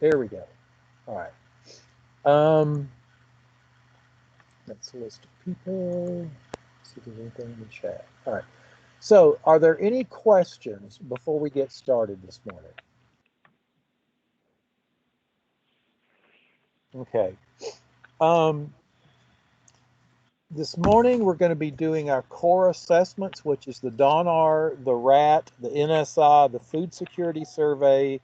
There we go. All right. Um, that's a list of people. See if there's anything in the chat. All right. So, are there any questions before we get started this morning? Okay. Um, this morning we're going to be doing our core assessments, which is the DONR, the RAT, the NSI, the Food Security Survey,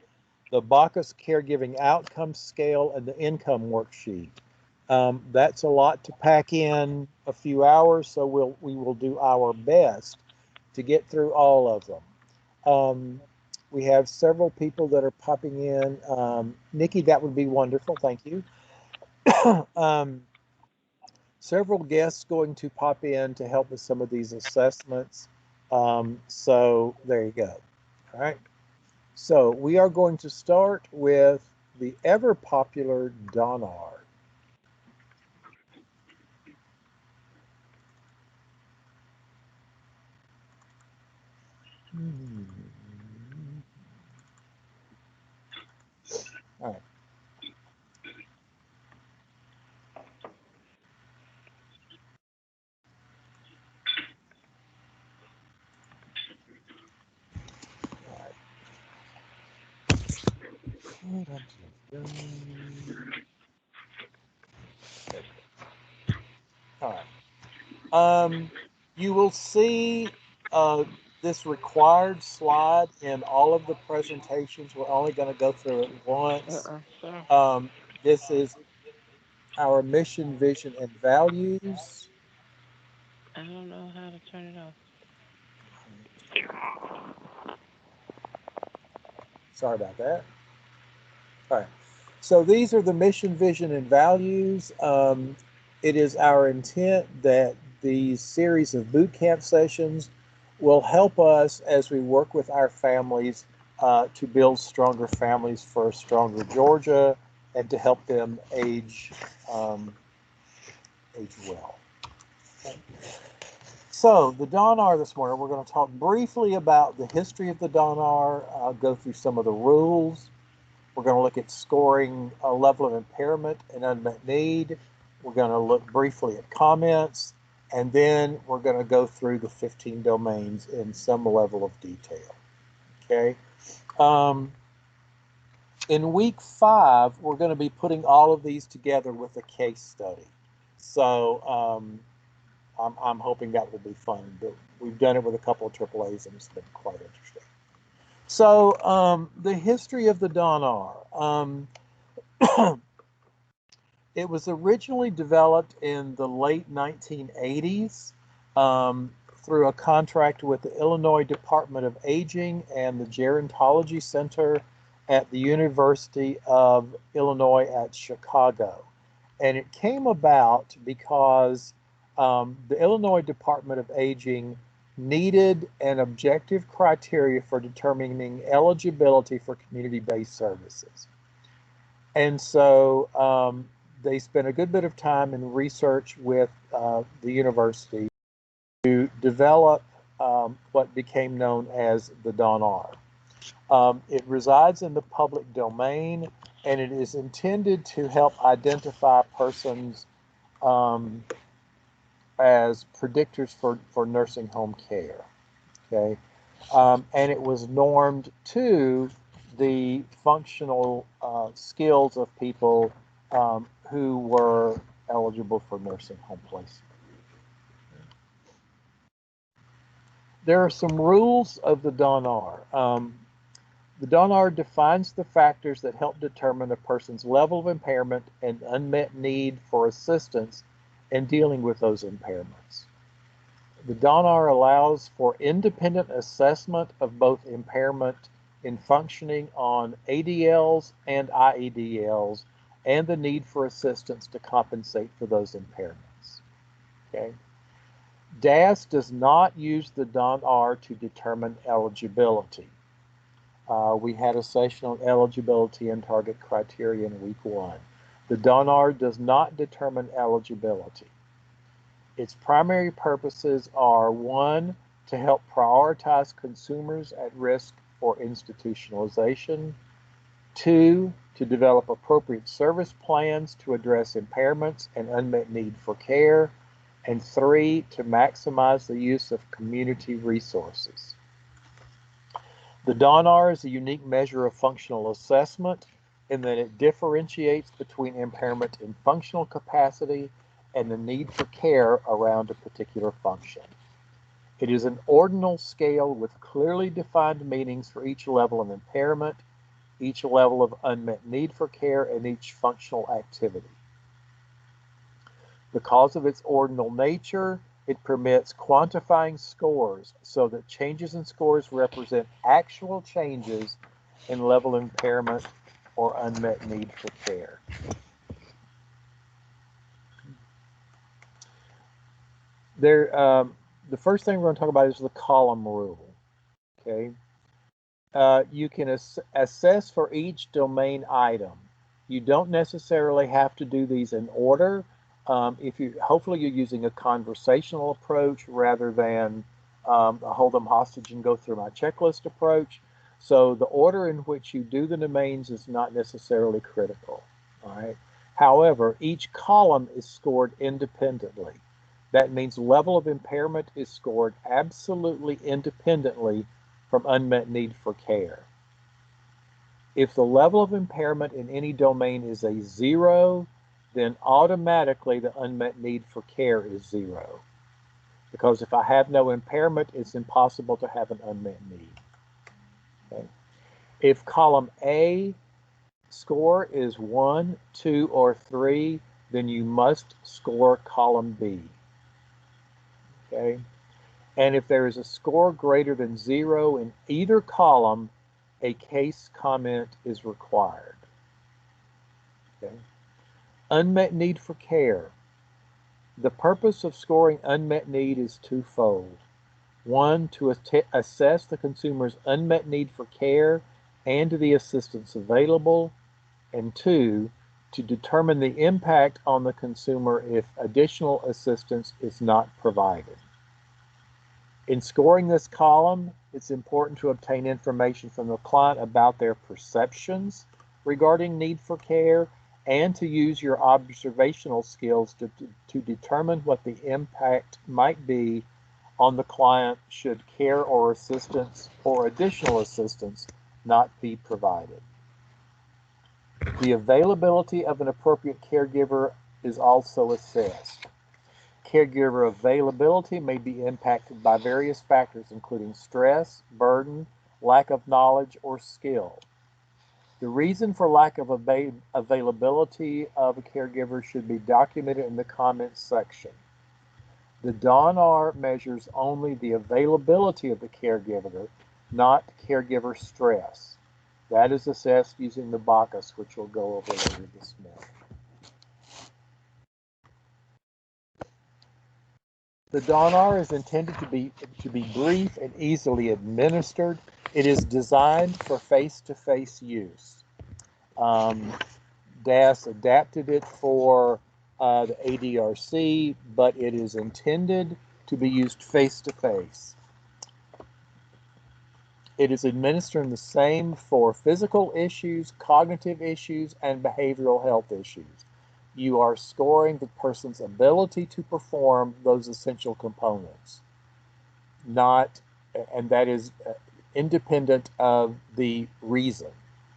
the Bacchus Caregiving Outcome Scale, and the income worksheet. That's a lot to pack in a few hours, so we will do our best to get through all of them. We have several people that are popping in. Nikki, that would be wonderful. Thank you. um, Several guests going to pop in to help with some of these assessments. So there you go. All right. So we are going to start with the ever popular DONR. All right. All right. You will see this required slide in all of the presentations. We're only going to go through it once. Sure. This is our mission, vision, and values. I don't know how to turn it off. Sorry about that. All right. So these are the mission, vision, and values. It is our intent that these series of boot camp sessions will help us as we work with our families to build stronger families for a stronger Georgia and to help them age well. Okay. So the DONR this morning, we're going to talk briefly about the history of the DONR, go through some of the rules. We're going to look at scoring a level of impairment and unmet need. We're going to look briefly at comments, and then we're going to go through the 15 domains in some level of detail. Okay. In week 5, we're going to be putting all of these together with a case study. So I'm hoping that will be fun. But we've done it with a couple of AAAs, and it's been quite interesting. So the history of the DONR. It was originally developed in the late 1980s through a contract with the Illinois Department of Aging and the Gerontology Center at the University of Illinois at Chicago. And it came about because the Illinois Department of Aging needed an objective criteria for determining eligibility for community-based services. And so they spent a good bit of time in research with the university to develop what became known as the DONR. It resides in the public domain, and it is intended to help identify persons as predictors for nursing home care. Okay, and it was normed to the functional skills of people who were eligible for nursing home placement. There are some rules of the DONR. The DONR defines the factors that help determine a person's level of impairment and unmet need for assistance in dealing with those impairments. The DONR allows for independent assessment of both impairment in functioning on ADLs and IEDLs and the need for assistance to compensate for those impairments. Okay. DAS does not use the DONR to determine eligibility. We had a session on eligibility and target criteria in week 1. The DONR does not determine eligibility. Its primary purposes are 1, to help prioritize consumers at risk for institutionalization, 2, to develop appropriate service plans to address impairments and unmet need for care. And 3, to maximize the use of community resources. The DONR is a unique measure of functional assessment in that it differentiates between impairment in functional capacity and the need for care around a particular function. It is an ordinal scale with clearly defined meanings for each level of impairment, each level of unmet need for care, and each functional activity. Because of its ordinal nature, it permits quantifying scores so that changes in scores represent actual changes in level of impairment or unmet need for care. The first thing we're going to talk about is the column rule. Okay, you can assess for each domain item. You don't necessarily have to do these in order. Hopefully you're using a conversational approach rather than a hold them hostage and go through my checklist approach. So the order in which you do the domains is not necessarily critical. All right. However, each column is scored independently. That means level of impairment is scored absolutely independently from unmet need for care. If the level of impairment in any domain is a 0, then automatically the unmet need for care is 0. Because if I have no impairment, it's impossible to have an unmet need. Okay. If column A score is 1, 2, or 3, then you must score column B. Okay. And if there is a score greater than 0 in either column, a case comment is required. Okay. Unmet need for care. The purpose of scoring unmet need is twofold. 1, to assess the consumer's unmet need for care and the assistance available. And 2, to determine the impact on the consumer if additional assistance is not provided. In scoring this column, it's important to obtain information from the client about their perceptions regarding need for care and to use your observational skills to determine what the impact might be on the client should care or assistance or additional assistance not be provided. The availability of an appropriate caregiver is also assessed. Caregiver availability may be impacted by various factors, including stress, burden, lack of knowledge, or skill. The reason for lack of availability of a caregiver should be documented in the comments section. The DONR measures only the availability of the caregiver, not caregiver stress. That is assessed using the BACUS, which we'll go over later this morning. The DONR is intended to be brief and easily administered. It is designed for face-to-face use. DAS adapted it for the ADRC, but it is intended to be used face-to-face. It is administered the same for physical issues, cognitive issues, and behavioral health issues. You are scoring the person's ability to perform those essential components, and that is independent of the reason.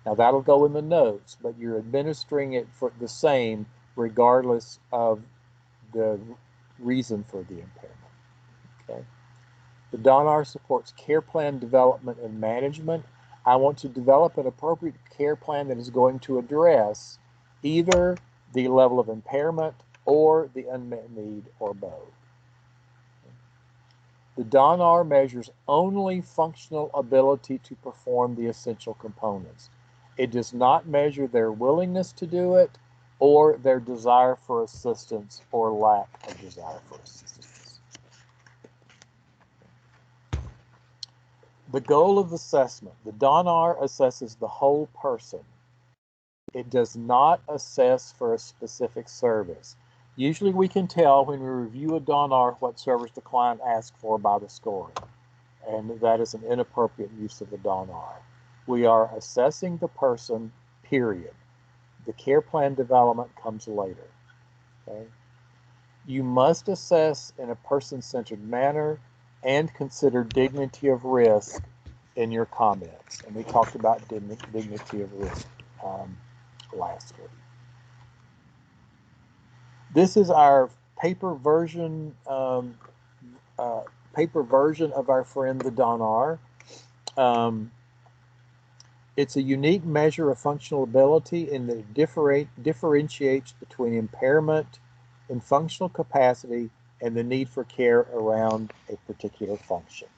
Now that'll go in the notes, but you're administering it for the same regardless of the reason for the impairment. Okay. The DONR supports care plan development and management. I want to develop an appropriate care plan that is going to address either the level of impairment or the unmet need or both. The DONR measures only functional ability to perform the essential components. It does not measure their willingness to do it or their desire for assistance or lack of desire for assistance. The goal of assessment. The DONR assesses the whole person. It does not assess for a specific service. Usually we can tell when we review a DONR what service the client asked for by the scoring, and that is an inappropriate use of the DONR. We are assessing the person period. The care plan development comes later. Okay? You must assess in a person-centered manner and consider dignity of risk in your comments. And we talked about dignity of risk last week. This is our paper version of our friend the DONR. It's a unique measure of functional ability in that it differentiates between impairment in functional capacity and the need for care around a particular function.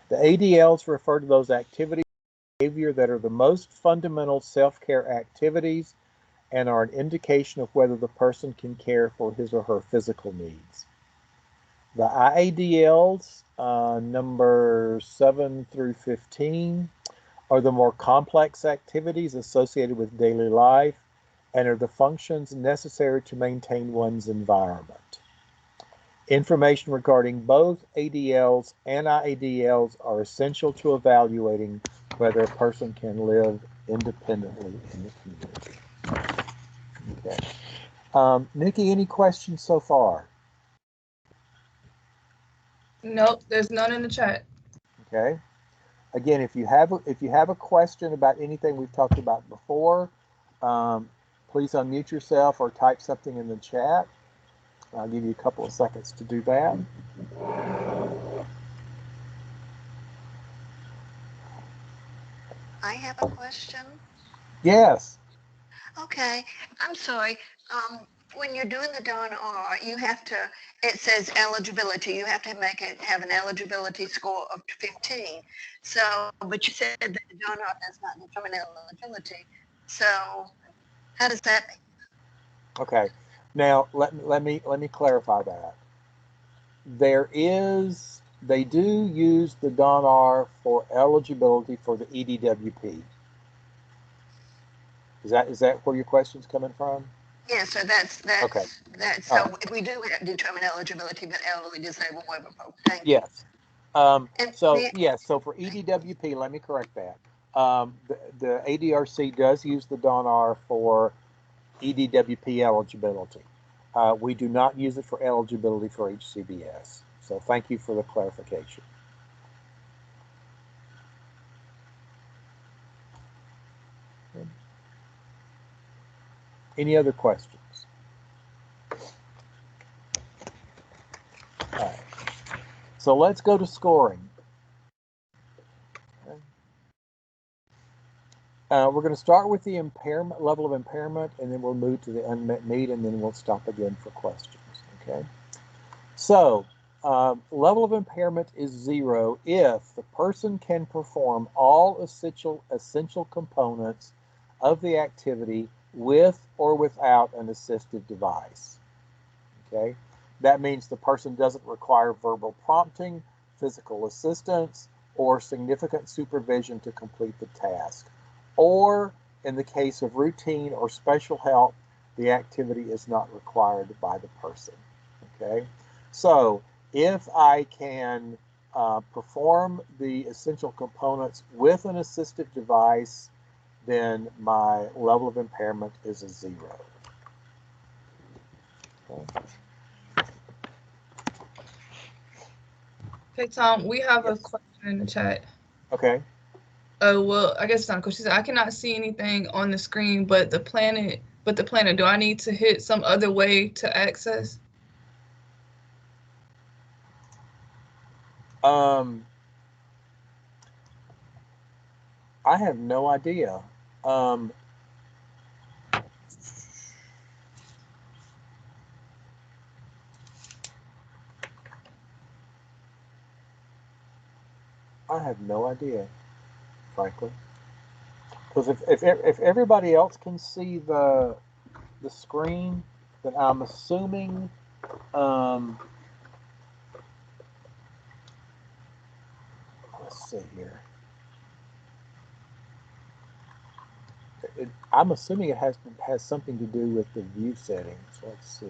The ADLs refer to those activities of behavior that are the most fundamental self-care activities and are an indication of whether the person can care for his or her physical needs. The IADLs, number 7 through 15, are the more complex activities associated with daily life and are the functions necessary to maintain one's environment. Information regarding both ADLs and IADLs are essential to evaluating whether a person can live independently in the community. Okay. Nikki, any questions so far? Nope, there's none in the chat. Okay. Again, if you have a question about anything we've talked about before, please unmute yourself or type something in the chat. I'll give you a couple of seconds to do that. I have a question. Yes. Okay, I'm sorry. When you're doing the DON-R, you have to, it says eligibility, you have to have an eligibility score of 15. So, but you said that the DON-R does not determine eligibility. So how does that make? Okay. Now let me clarify that. They do use the DON-R for eligibility for the EDWP. Is that where your question's coming from? Yeah, so that's okay. So right. We do have to determine eligibility, but elderly, disabled, whatever folks. Thank you. Yes. So for EDWP, let me correct that. The ADRC does use the DON-R for EDWP eligibility. We do not use it for eligibility for HCBS. So thank you for the clarification. Any other questions? All right. So let's go to scoring. Okay. We're going to start with the impairment level of impairment, and then we'll move to the unmet need, and then we'll stop again for questions. Okay. So level of impairment is 0 if the person can perform all essential components of the activity with or without an assistive device. Okay, that means the person doesn't require verbal prompting, physical assistance, or significant supervision to complete the task. Or in the case of routine or special help, the activity is not required by the person. Okay, so if I can perform the essential components with an assistive device, then my level of impairment is a 0. Okay. Okay, Tom, we have a question in the chat. Okay. Oh, well, I guess it's not a question. She said, I cannot see anything on the screen but the planet, do I need to hit some other way to access? I have no idea. I have no idea, frankly, because if everybody else can see the screen, then I'm assuming let's see here. I'm assuming it has something to do with the view settings. Let's see.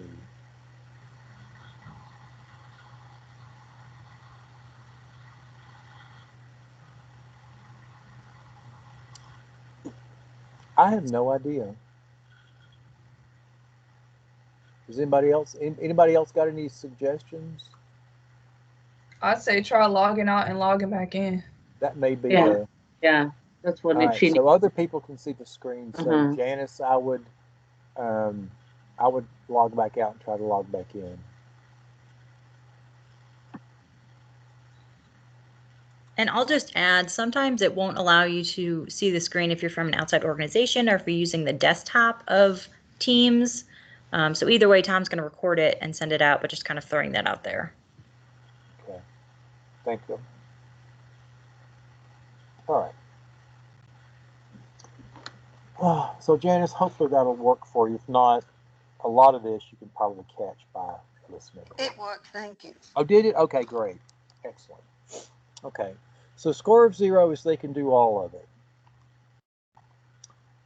I have no idea. Does anybody else got any suggestions? I'd say try logging out and logging back in. That may be Yeah. the. Yeah, that's what All it right, she so other people can see the screen. So Mhm. Janice, I would log back out and try to log back in. And I'll just add, sometimes it won't allow you to see the screen if you're from an outside organization or if you're using the desktop of Teams. So either way, Tom's going to record it and send it out, but just kind of throwing that out there. Okay, thank you. All right. So Janice, hopefully that'll work for you. If not, a lot of this you can probably catch by listening. It worked, thank you. Oh, did it? Okay, great. Excellent. Okay, so score of 0 is they can do all of it.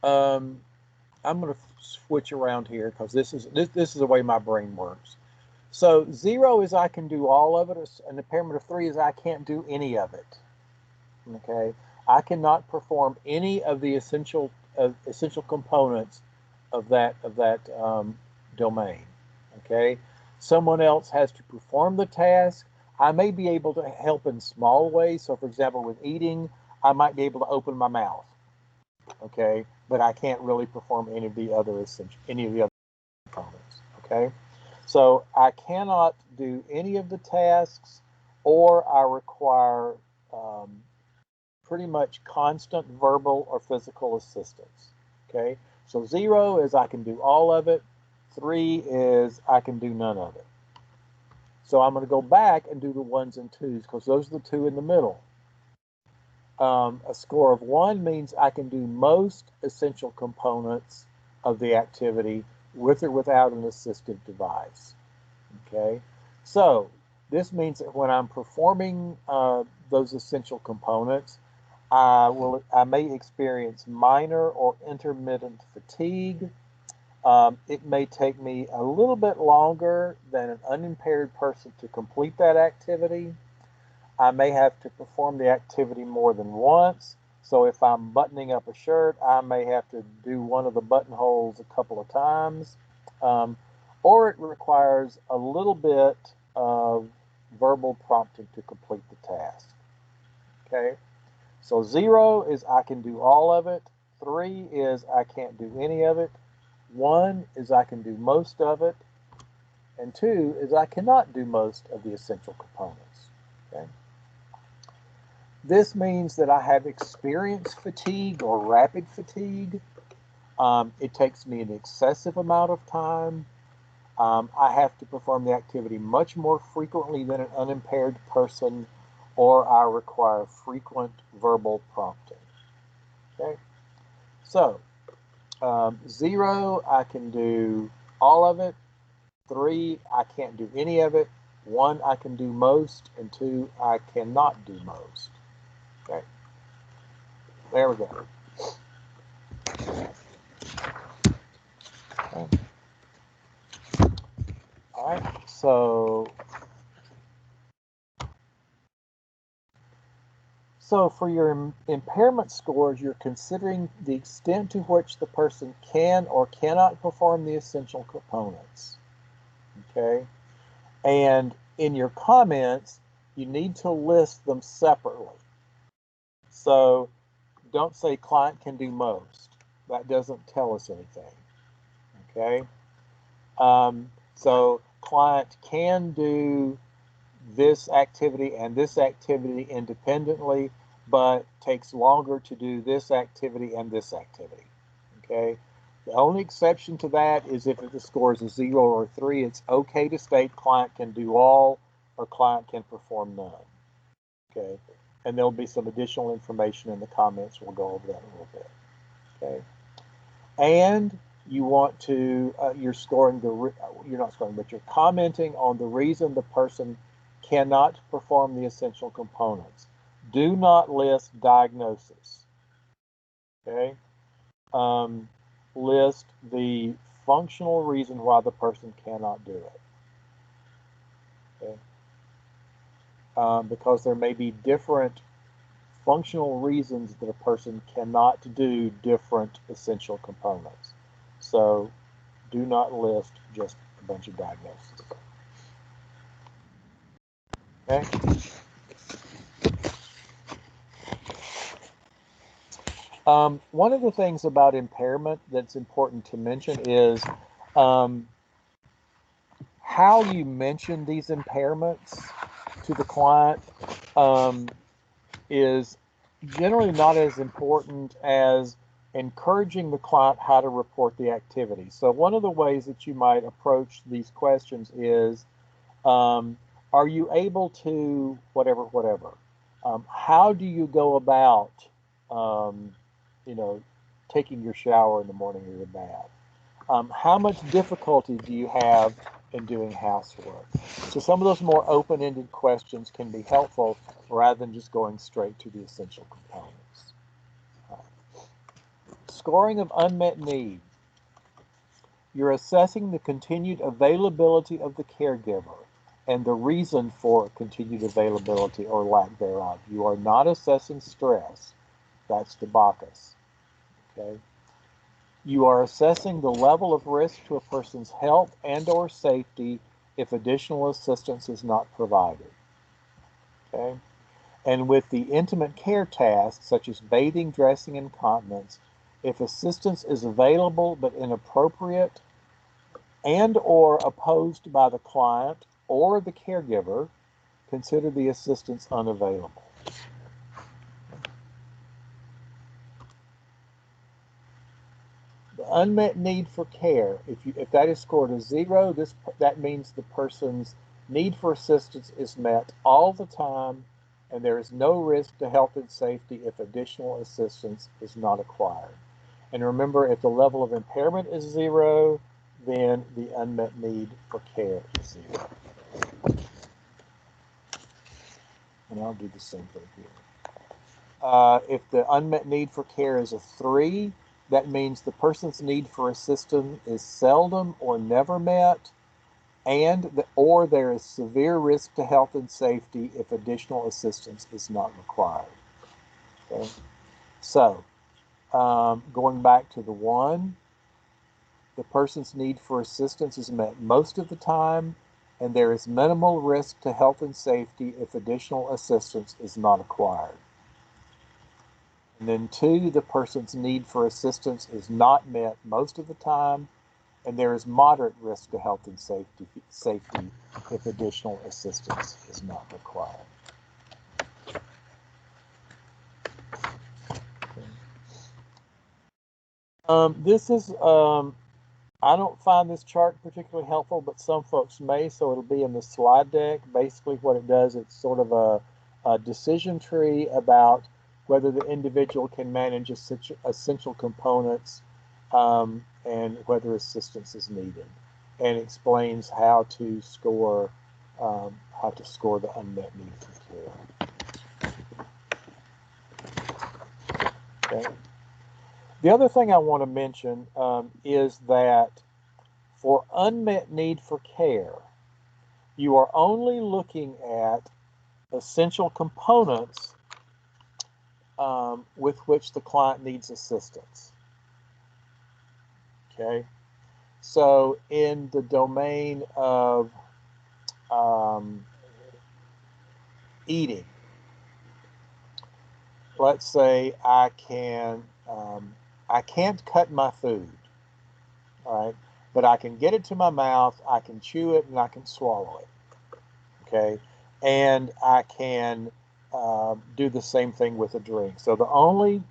I'm going to switch around here because this is the way my brain works. So 0 is I can do all of it. An impairment of 3 is I can't do any of it. Okay, I cannot perform any of the essential components of that domain. Okay, someone else has to perform the task. I may be able to help in small ways. So, for example, with eating, I might be able to open my mouth. Okay, but I can't really perform any of the other components. Okay, so I cannot do any of the tasks, or I require pretty much constant verbal or physical assistance. Okay, so 0 is I can do all of it. 3 is I can do none of it. So I'm going to go back and do the 1s and 2s because those are the two in the middle. A score of 1 means I can do most essential components of the activity with or without an assistive device. Okay, so this means that when I'm performing those essential components, I may experience minor or intermittent fatigue. It may take me a little bit longer than an unimpaired person to complete that activity. I may have to perform the activity more than once. So if I'm buttoning up a shirt, I may have to do one of the buttonholes a couple of times. Or it requires a little bit of verbal prompting to complete the task. Okay, so 0 is I can do all of it. 3 is I can't do any of it. 1 is I can do most of it. And 2 is I cannot do most of the essential components. Okay. This means that I have experienced fatigue or rapid fatigue. It takes me an excessive amount of time. I have to perform the activity much more frequently than an unimpaired person, or I require frequent verbal prompting. Okay, so 0, I can do all of it. 3, I can't do any of it. 1, I can do most, and 2, I cannot do most. Okay, there we go. Okay. All right, so for your impairment scores, you're considering the extent to which the person can or cannot perform the essential components. Okay, and in your comments, you need to list them separately. So don't say client can do most. That doesn't tell us anything. Okay, so client can do this activity and this activity independently, but takes longer to do this activity and this activity. Okay, the only exception to that is if the score is a 0 or 3, it's okay to state client can do all or client can perform none. Okay, and there'll be some additional information in the comments. We'll go over that a little bit. Okay, and you want to you're not scoring, but you're commenting on the reason the person cannot perform the essential components. Do not list diagnosis. Okay, list the functional reason why the person cannot do it. Okay, because there may be different functional reasons that a person cannot do different essential components. So do not list just a bunch of diagnoses. Okay. One of the things about impairment that's important to mention is how you mention these impairments to the client is generally not as important as encouraging the client how to report the activity. So one of the ways that you might approach these questions is, are you able to whatever? How do you go about, taking your shower in the morning or your bath? How much difficulty do you have in doing housework? So some of those more open-ended questions can be helpful rather than just going straight to the essential components. Scoring of unmet need. You're assessing the continued availability of the caregiver and the reason for continued availability or lack thereof. You are not assessing stress. That's the BACUS. Okay. You are assessing the level of risk to a person's health and or safety if additional assistance is not provided. Okay. And with the intimate care tasks, such as bathing, dressing, and continence, if assistance is available but inappropriate and or opposed by the client or the caregiver, consider the assistance unavailable. The unmet need for care, if that is scored a 0, that means the person's need for assistance is met all the time and there is no risk to health and safety if additional assistance is not acquired. And remember, if the level of impairment is 0, then the unmet need for care is 0. And I'll do the same thing here. If the unmet need for care is a 3, that means the person's need for assistance is seldom or never met, or there is severe risk to health and safety if additional assistance is not required. Okay? So, going back to the 1, the person's need for assistance is met most of the time, and there is minimal risk to health and safety if additional assistance is not acquired. And then 2, the person's need for assistance is not met most of the time, and there is moderate risk to health and safety if additional assistance is not required. This is, I don't find this chart particularly helpful, but some folks may, so it'll be in the slide deck. Basically what it does, it's sort of a decision tree about whether the individual can manage essential components and whether assistance is needed, and explains how to score the unmet need for care. Okay. The other thing I want to mention is that for unmet need for care, you are only looking at essential components with which the client needs assistance. Okay, so in the domain of eating, let's say I can't cut my food, all right, but I can get it to my mouth, I can chew it, and I can swallow it. Okay, and I can do the same thing with a drink. So the only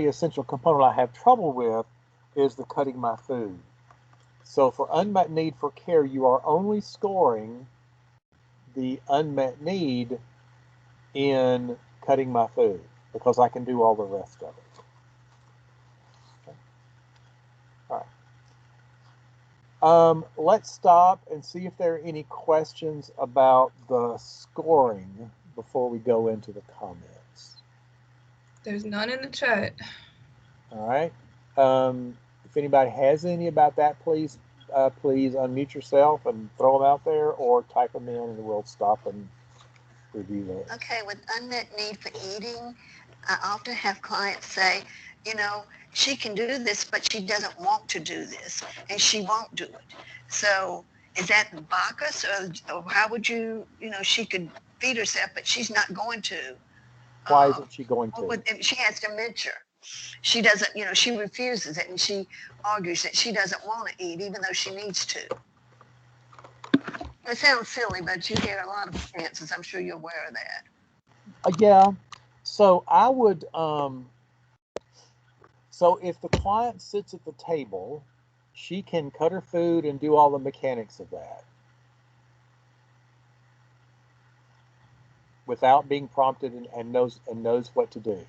essential component I have trouble with is the cutting my food. So for unmet need for care, you are only scoring the unmet need in cutting my food because I can do all the rest of it. Okay. All right. Let's stop and see if there are any questions about the scoring before we go into the comments. There's none in the chat. All right. If anybody has any about that, please unmute yourself and throw them out there, or type them in, and we'll stop and review those. Okay, with unmet need for eating, I often have clients say, you know, she can do this, but she doesn't want to do this, and she won't do it. So is that Bacchus, or how would you, you know, she could feed herself, but she's not going to. Why isn't she going to? If she has dementia. She doesn't, you know, she refuses it, and she argues that she doesn't want to eat, even though she needs to. It sounds silly, but you hear a lot of answers. I'm sure you're aware of that. Yeah. So I would, so if the client sits at the table, she can cut her food and do all the mechanics of that without being prompted and knows what to do.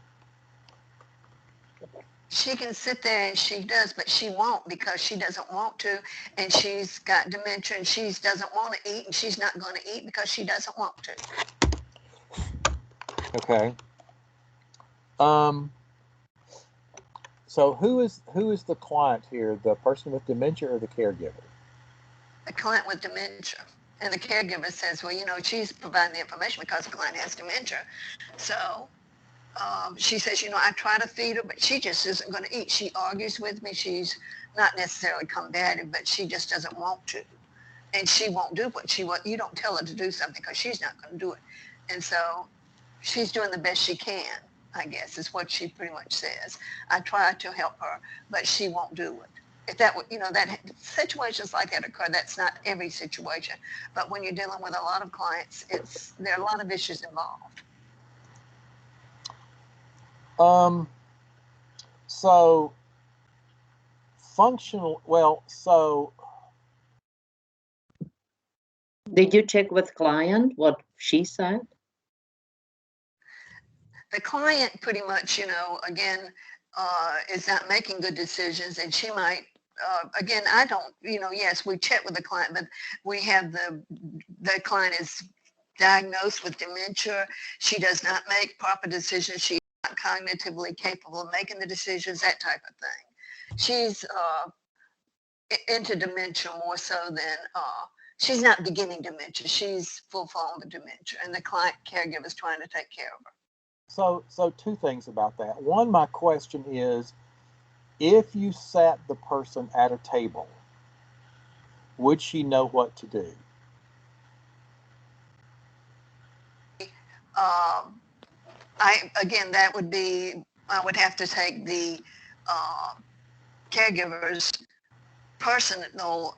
She can sit there and she does, but she won't because she doesn't want to, and she's got dementia and she doesn't want to eat, and she's not going to eat because she doesn't want to. Okay. So who is the client here? The person with dementia or the caregiver? The client with dementia. And the caregiver says, well, you know, she's providing the information because the client has dementia. So she says, you know, I try to feed her, but she just isn't going to eat. She argues with me. She's not necessarily combative, but she just doesn't want to. And she won't do what she wants. You don't tell her to do something because she's not going to do it. And so she's doing the best she can, I guess, is what she pretty much says. I try to help her, but she won't do it. If that, you know, that situations like that occur, that's not every situation. But when you're dealing with a lot of clients, there are a lot of issues involved. So functional, well, so. Did you check with client what she said? The client pretty much, you know, again, is not making good decisions, and she might, again, I don't, you know, yes, we chat with the client, but we have the client is diagnosed with dementia. She does not make proper decisions. She's not cognitively capable of making the decisions, that type of thing. She's into dementia more so than, she's not beginning dementia. She's full-blown dementia, and the client caregiver is trying to take care of her. So two things about that. One, my question is, if you sat the person at a table, would she know what to do? That would be, I would have to take the caregiver's personal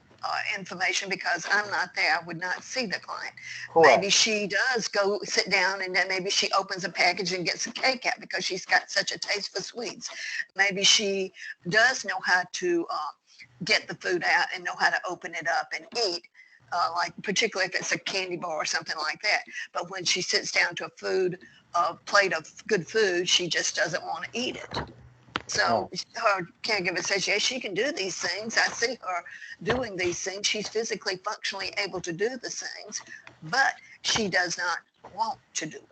information because I'm not there. I would not see the client. Correct. Maybe she does go sit down and then maybe she opens a package and gets a cake out because she's got such a taste for sweets. Maybe she does know how to get the food out and know how to open it up and eat. Like particularly if it's a candy bar or something like that. But when she sits down to a plate of good food, she just doesn't want to eat it. So her caregiver says, yes, she can do these things. I see her doing these things. She's physically, functionally able to do the things, but she does not want to do it.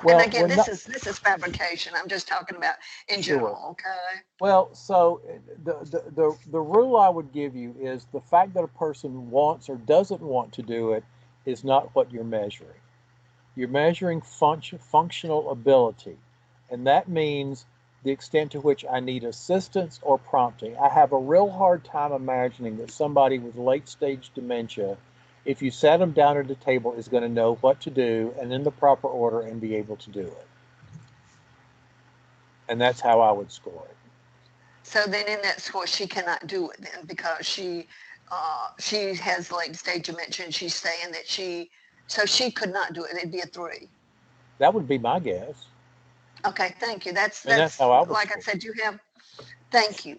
Well, and again, this is fabrication. I'm just talking about in general, okay? Well, so the rule I would give you is the fact that a person wants or doesn't want to do it is not what you're measuring. You're measuring functional ability, and that means the extent to which I need assistance or prompting. I have a real hard time imagining that somebody with late-stage dementia, if you sat them down at a table, is going to know what to do and in the proper order and be able to do it. And that's how I would score it. So then in that score, she cannot do it then because she has late-stage dementia and she's saying that so she could not do it. It'd be a 3. That would be my guess. Okay, thank you. That's how I would like I said, thank you.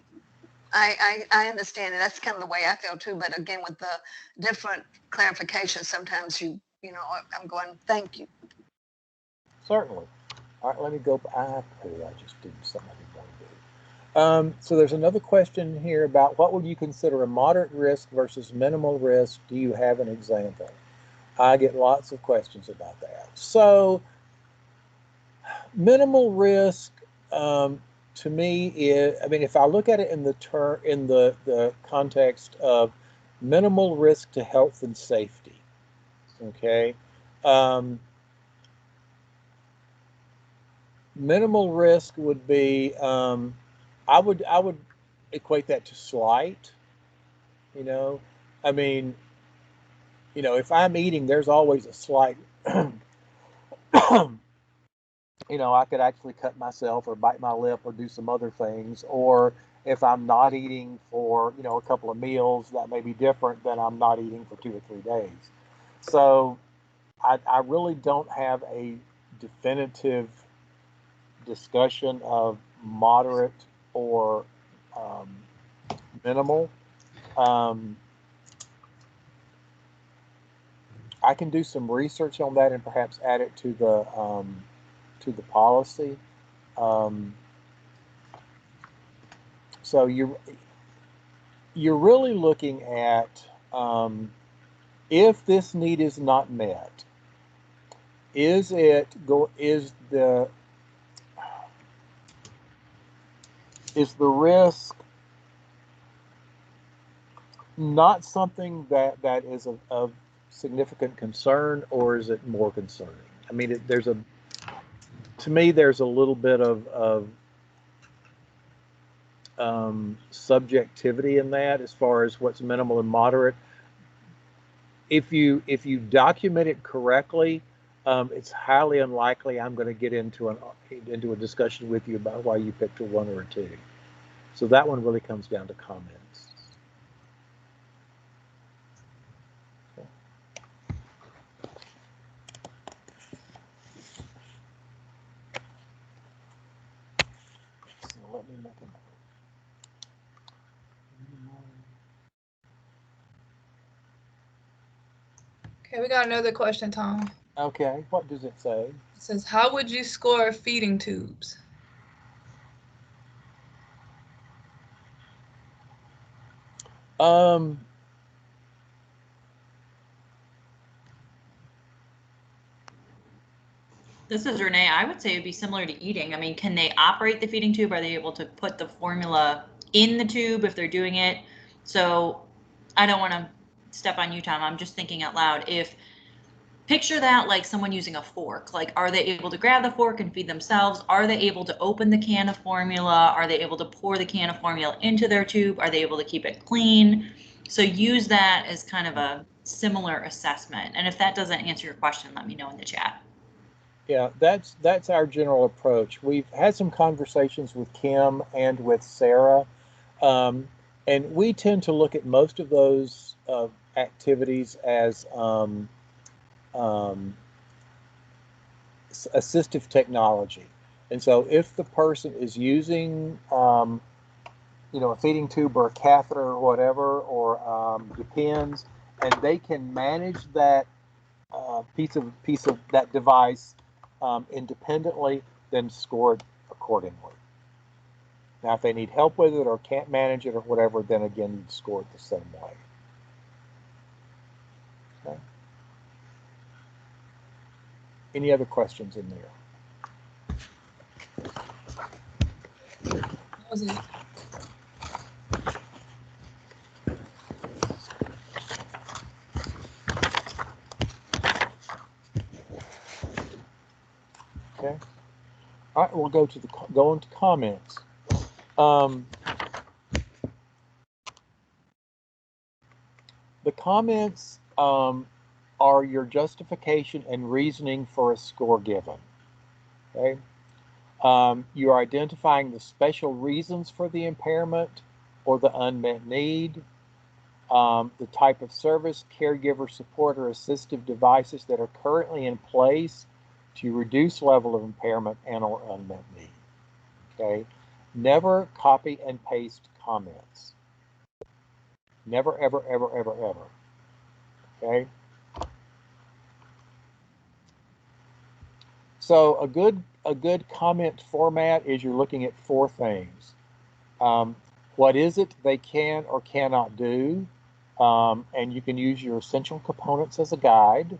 I understand it. That's kind of the way I feel too. But again, with the different clarifications, sometimes you know, I'm going, thank you. Certainly. All right, let me go. I just did something I didn't want to do. So there's another question here about what would you consider a moderate risk versus minimal risk? Do you have an example? I get lots of questions about that. So minimal risk to me is, I mean, if I look at it in the context of minimal risk to health and safety, okay, Minimal risk would be, I would equate that to slight. You know, I mean, if I'm eating, there's always a slight. I could actually cut myself or bite my lip or do some other things. Or if I'm not eating for, a couple of meals, that may be different than I'm not eating for 2 or 3 days. So I really don't have a definitive discussion of moderate or minimal. I can do some research on that and perhaps add it to the policy. So you're really looking at, if this need is not met, is the risk not something that is of significant concern, or is it more concerning? I mean, to me, there's a little bit of subjectivity in that as far as what's minimal and moderate. If you document it correctly, it's highly unlikely I'm going to get into a discussion with you about why you picked a 1 or a 2. So that one really comes down to comments. Okay. So let me make a note. Okay, we got another question, Tom. Okay, what does it say? It says, how would you score feeding tubes? This is Renee. I would say it'd be similar to eating. I mean, can they operate the feeding tube? Are they able to put the formula in the tube if they're doing it? So I don't want to step on you, Tom. I'm just thinking out loud. Picture that like someone using a fork. Like, are they able to grab the fork and feed themselves? Are they able to open the can of formula? Are they able to pour the can of formula into their tube? Are they able to keep it clean? So use that as kind of a similar assessment. And if that doesn't answer your question, let me know in the chat. Yeah, that's our general approach. We've had some conversations with Kim and with Sarah, and we tend to look at most of those activities as assistive technology. And so if the person is using a feeding tube or a catheter or whatever, or depends, and they can manage that piece of that device independently, then score it accordingly. Now, if they need help with it or can't manage it or whatever, then again, you'd score it the same way. Okay. Any other questions in there? That was it. Okay. All right, we'll go into comments. The comments are your justification and reasoning for a score given. Okay. You are identifying the special reasons for the impairment or the unmet need, the type of service, caregiver support, or assistive devices that are currently in place to reduce level of impairment and or unmet need. Okay. Never copy and paste comments. Never, ever, ever, ever, ever. Okay. So a good comment format is you're looking at 4 things. What is it they can or cannot do? And you can use your essential components as a guide.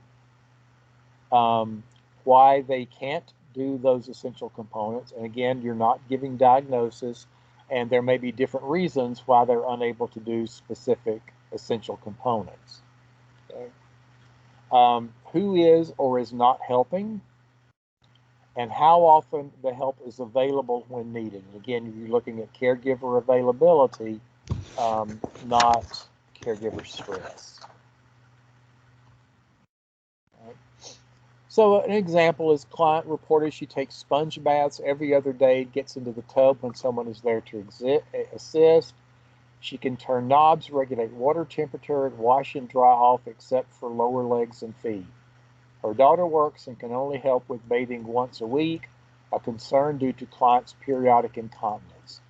Why they can't do those essential components. And again, you're not giving diagnosis, and there may be different reasons why they're unable to do specific essential components. Okay. Who is or is not helping? and how often the help is available when needed. And again, you're looking at caregiver availability, not caregiver stress. Right. So an example is client reported she takes sponge baths every other day, gets into the tub when someone is there to assist. She can turn knobs, regulate water temperature, and wash and dry off except for lower legs and feet. Her daughter works and can only help with bathing once a week, a concern due to client's periodic incontinence.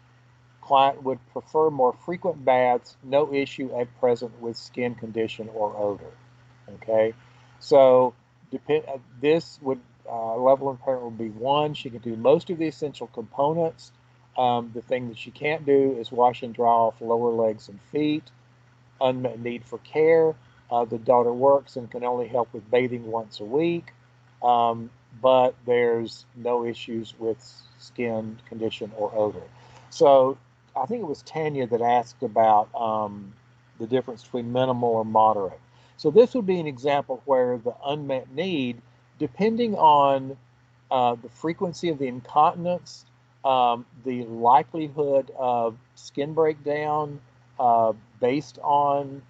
Client would prefer more frequent baths, no issue at present with skin condition or odor. Okay, so this would level of impairment would be 1. She can do most of the essential components. The thing that she can't do is wash and dry off lower legs and feet. Unmet need for care. The daughter works and can only help with bathing once a week, but there's no issues with skin condition or odor. So I think it was Tanya that asked about the difference between minimal or moderate. So this would be an example where the unmet need, depending on the frequency of the incontinence, the likelihood of skin breakdown based on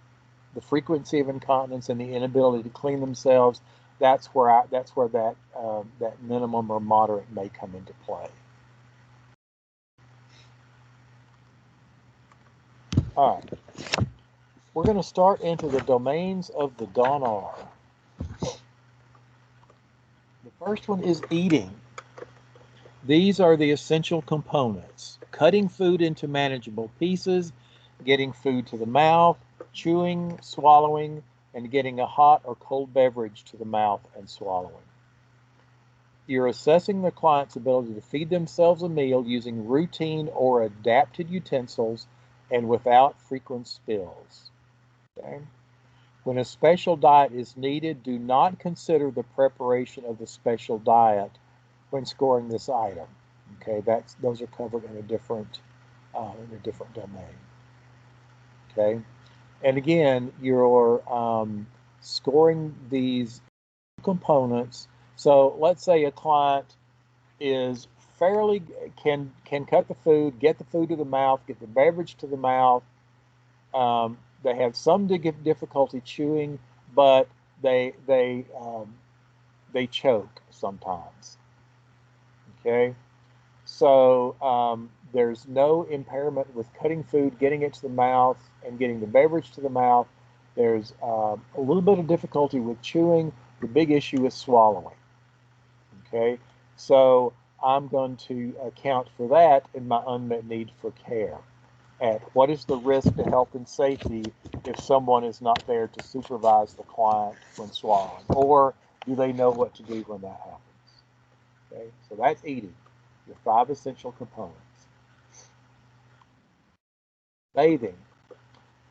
the frequency of incontinence and the inability to clean themselves, that's where that minimum or moderate may come into play. All right, we're going to start into the domains of the DONR. The first one is eating. These are the essential components: cutting food into manageable pieces, getting food to the mouth, chewing, swallowing, and getting a hot or cold beverage to the mouth and swallowing. You're assessing the client's ability to feed themselves a meal using routine or adapted utensils and without frequent spills. Okay? When a special diet is needed, do not consider the preparation of the special diet when scoring this item. Okay, those are covered in a different domain. Okay, and again, you're scoring these components. So let's say a client is fairly can cut the food, get the food to the mouth, get the beverage to the mouth. They have some difficulty chewing, but they choke sometimes. Okay, so there's no impairment with cutting food, getting it to the mouth, and getting the beverage to the mouth. There's a little bit of difficulty with chewing. The big issue is swallowing. Okay, so I'm going to account for that in my unmet need for care. At what is the risk to health and safety if someone is not there to supervise the client when swallowing, or do they know what to do when that happens? Okay, so that's eating, your 5 essential components. Bathing.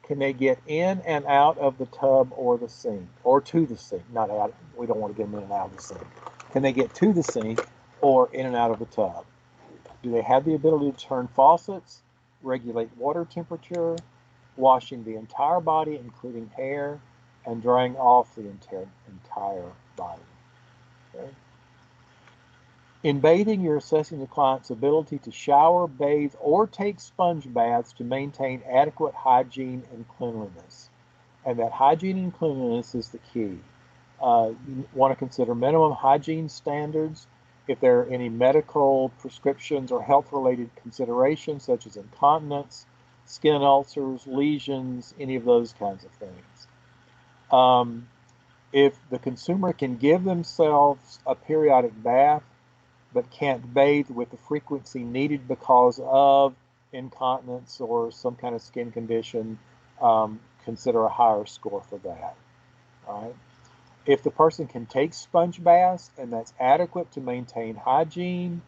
Can they get in and out of the tub or the sink, or to the sink? Not out. We don't want to get them in and out of the sink. Can they get to the sink or in and out of the tub? Do they have the ability to turn faucets, regulate water temperature, washing the entire body, including hair, and drying off the entire body? Okay. In bathing, you're assessing the client's ability to shower, bathe, or take sponge baths to maintain adequate hygiene and cleanliness. And that hygiene and cleanliness is the key. You want to consider minimum hygiene standards. If there are any medical prescriptions or health-related considerations, such as incontinence, skin ulcers, lesions, any of those kinds of things. If the consumer can give themselves a periodic bath, but can't bathe with the frequency needed because of incontinence or some kind of skin condition, consider a higher score for that. All right. If the person can take sponge baths and that's adequate to maintain hygiene,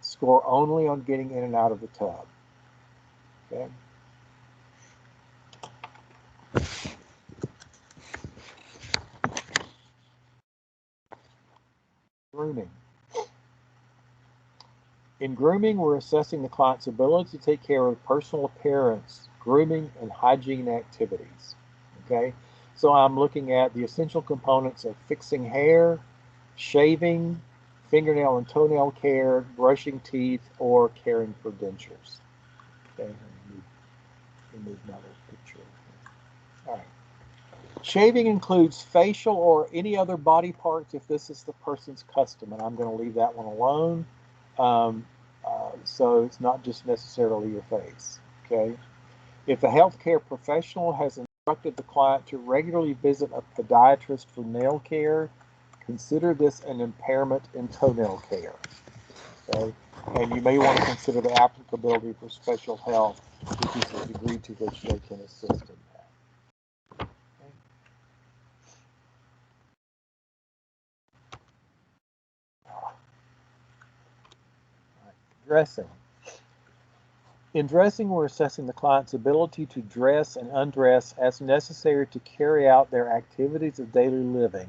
score only on getting in and out of the tub. Okay. Grooming. In grooming, we're assessing the client's ability to take care of personal appearance, grooming, and hygiene activities. Okay, so I'm looking at the essential components of fixing hair, shaving, fingernail and toenail care, brushing teeth, or caring for dentures. Okay, remove my little picture. All right. Shaving includes facial or any other body parts if this is the person's custom, and I'm going to leave that one alone. So it's not just necessarily your face. Okay. If the healthcare professional has instructed the client to regularly visit a podiatrist for nail care, consider this an impairment in toenail care. Okay. And you may want to consider the applicability for special health, which is the degree to which they can assist in that. Dressing. In dressing, we're assessing the client's ability to dress and undress as necessary to carry out their activities of daily living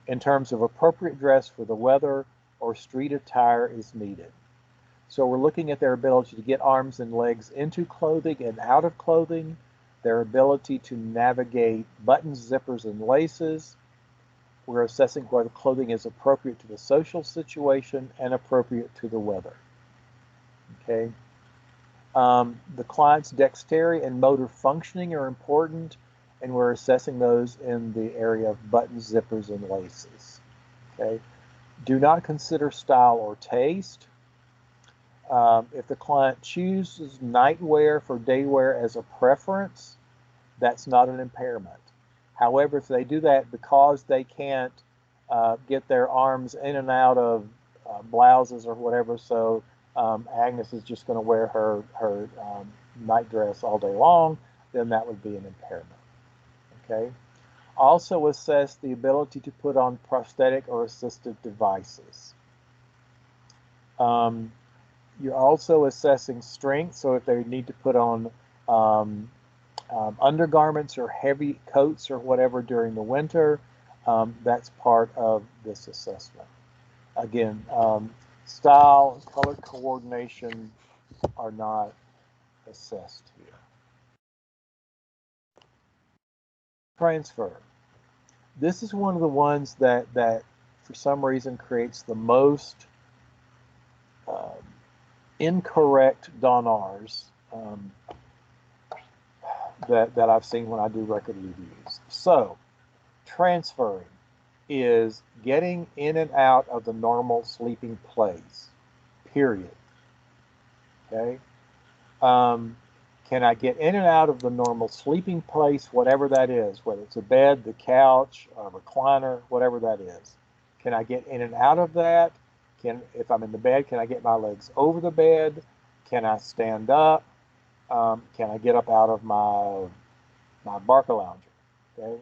in terms of appropriate dress for the weather or street attire is needed. So we're looking at their ability to get arms and legs into clothing and out of clothing, their ability to navigate buttons, zippers, and laces. We're assessing whether clothing is appropriate to the social situation and appropriate to the weather. Okay. The client's dexterity and motor functioning are important, and we're assessing those in the area of buttons, zippers, and laces. Okay. Do not consider style or taste. If the client chooses nightwear for daywear as a preference, that's not an impairment. However, if they do that because they can't get their arms in and out of blouses or whatever, so Agnes is just going to wear her night dress all day long, then that would be an impairment. Okay. Also assess the ability to put on prosthetic or assistive devices. You're also assessing strength, so if they need to put on undergarments or heavy coats or whatever during the winter, that's part of this assessment. Again, style, color coordination are not assessed here. Transfer. This is one of the ones that for some reason creates the most incorrect DONRs that I've seen when I do record reviews. So, transferring is getting in and out of the normal sleeping place, period. Okay? Can I get in and out of the normal sleeping place, whatever that is, whether it's a bed, the couch, a recliner, whatever that is? Can I get in and out of that? If I'm in the bed, can I get my legs over the bed? Can I stand up? Can I get up out of my Barcalounger? Okay.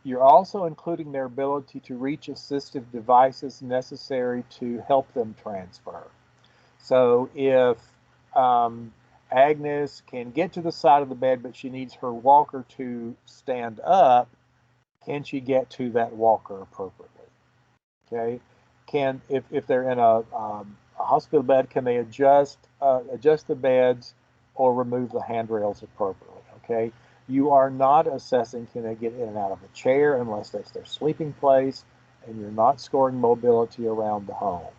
You're also including their ability to reach assistive devices necessary to help them transfer. So if Agnes can get to the side of the bed, but she needs her walker to stand up, can she get to that walker appropriately? Okay. If they're in a hospital bed, can they adjust the beds or remove the handrails appropriately? Okay. You are not assessing can they get in and out of a chair unless that's their sleeping place, and you're not scoring mobility around the home.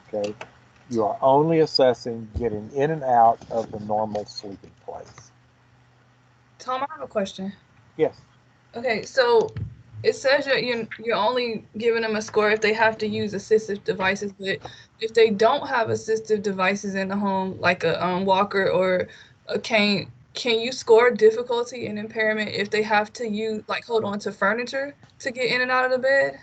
Okay. You are only assessing getting in and out of the normal sleeping place. Tom, I have a question. Yes. Okay, so it says that you're only giving them a score if they have to use assistive devices, but if they don't have assistive devices in the home, like a walker or a cane, can you score difficulty and impairment if they have to hold on to furniture to get in and out of the bed?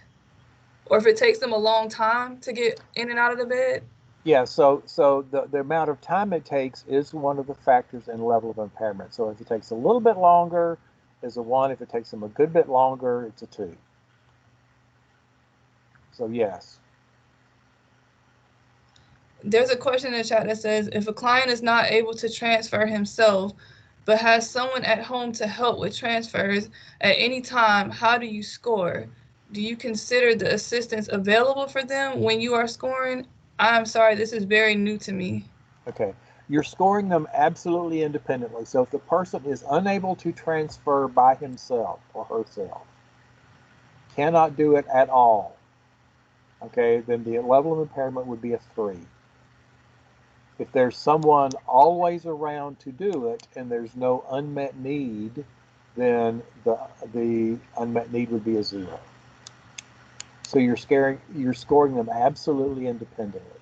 Or if it takes them a long time to get in and out of the bed? Yeah, so the amount of time it takes is one of the factors in level of impairment. So if it takes a little bit longer, is a 1. If it takes them a good bit longer, it's a 2. So yes. There's a question in the chat that says, if a client is not able to transfer himself, but has someone at home to help with transfers at any time, how do you score? Do you consider the assistance available for them when you are scoring? I'm sorry, this is very new to me. Okay. You're scoring them absolutely independently. So if the person is unable to transfer by himself or herself, cannot do it at all, okay, then the level of impairment would be a 3. If there's someone always around to do it and there's no unmet need, then the unmet need would be a 0. So you're scoring them absolutely independently.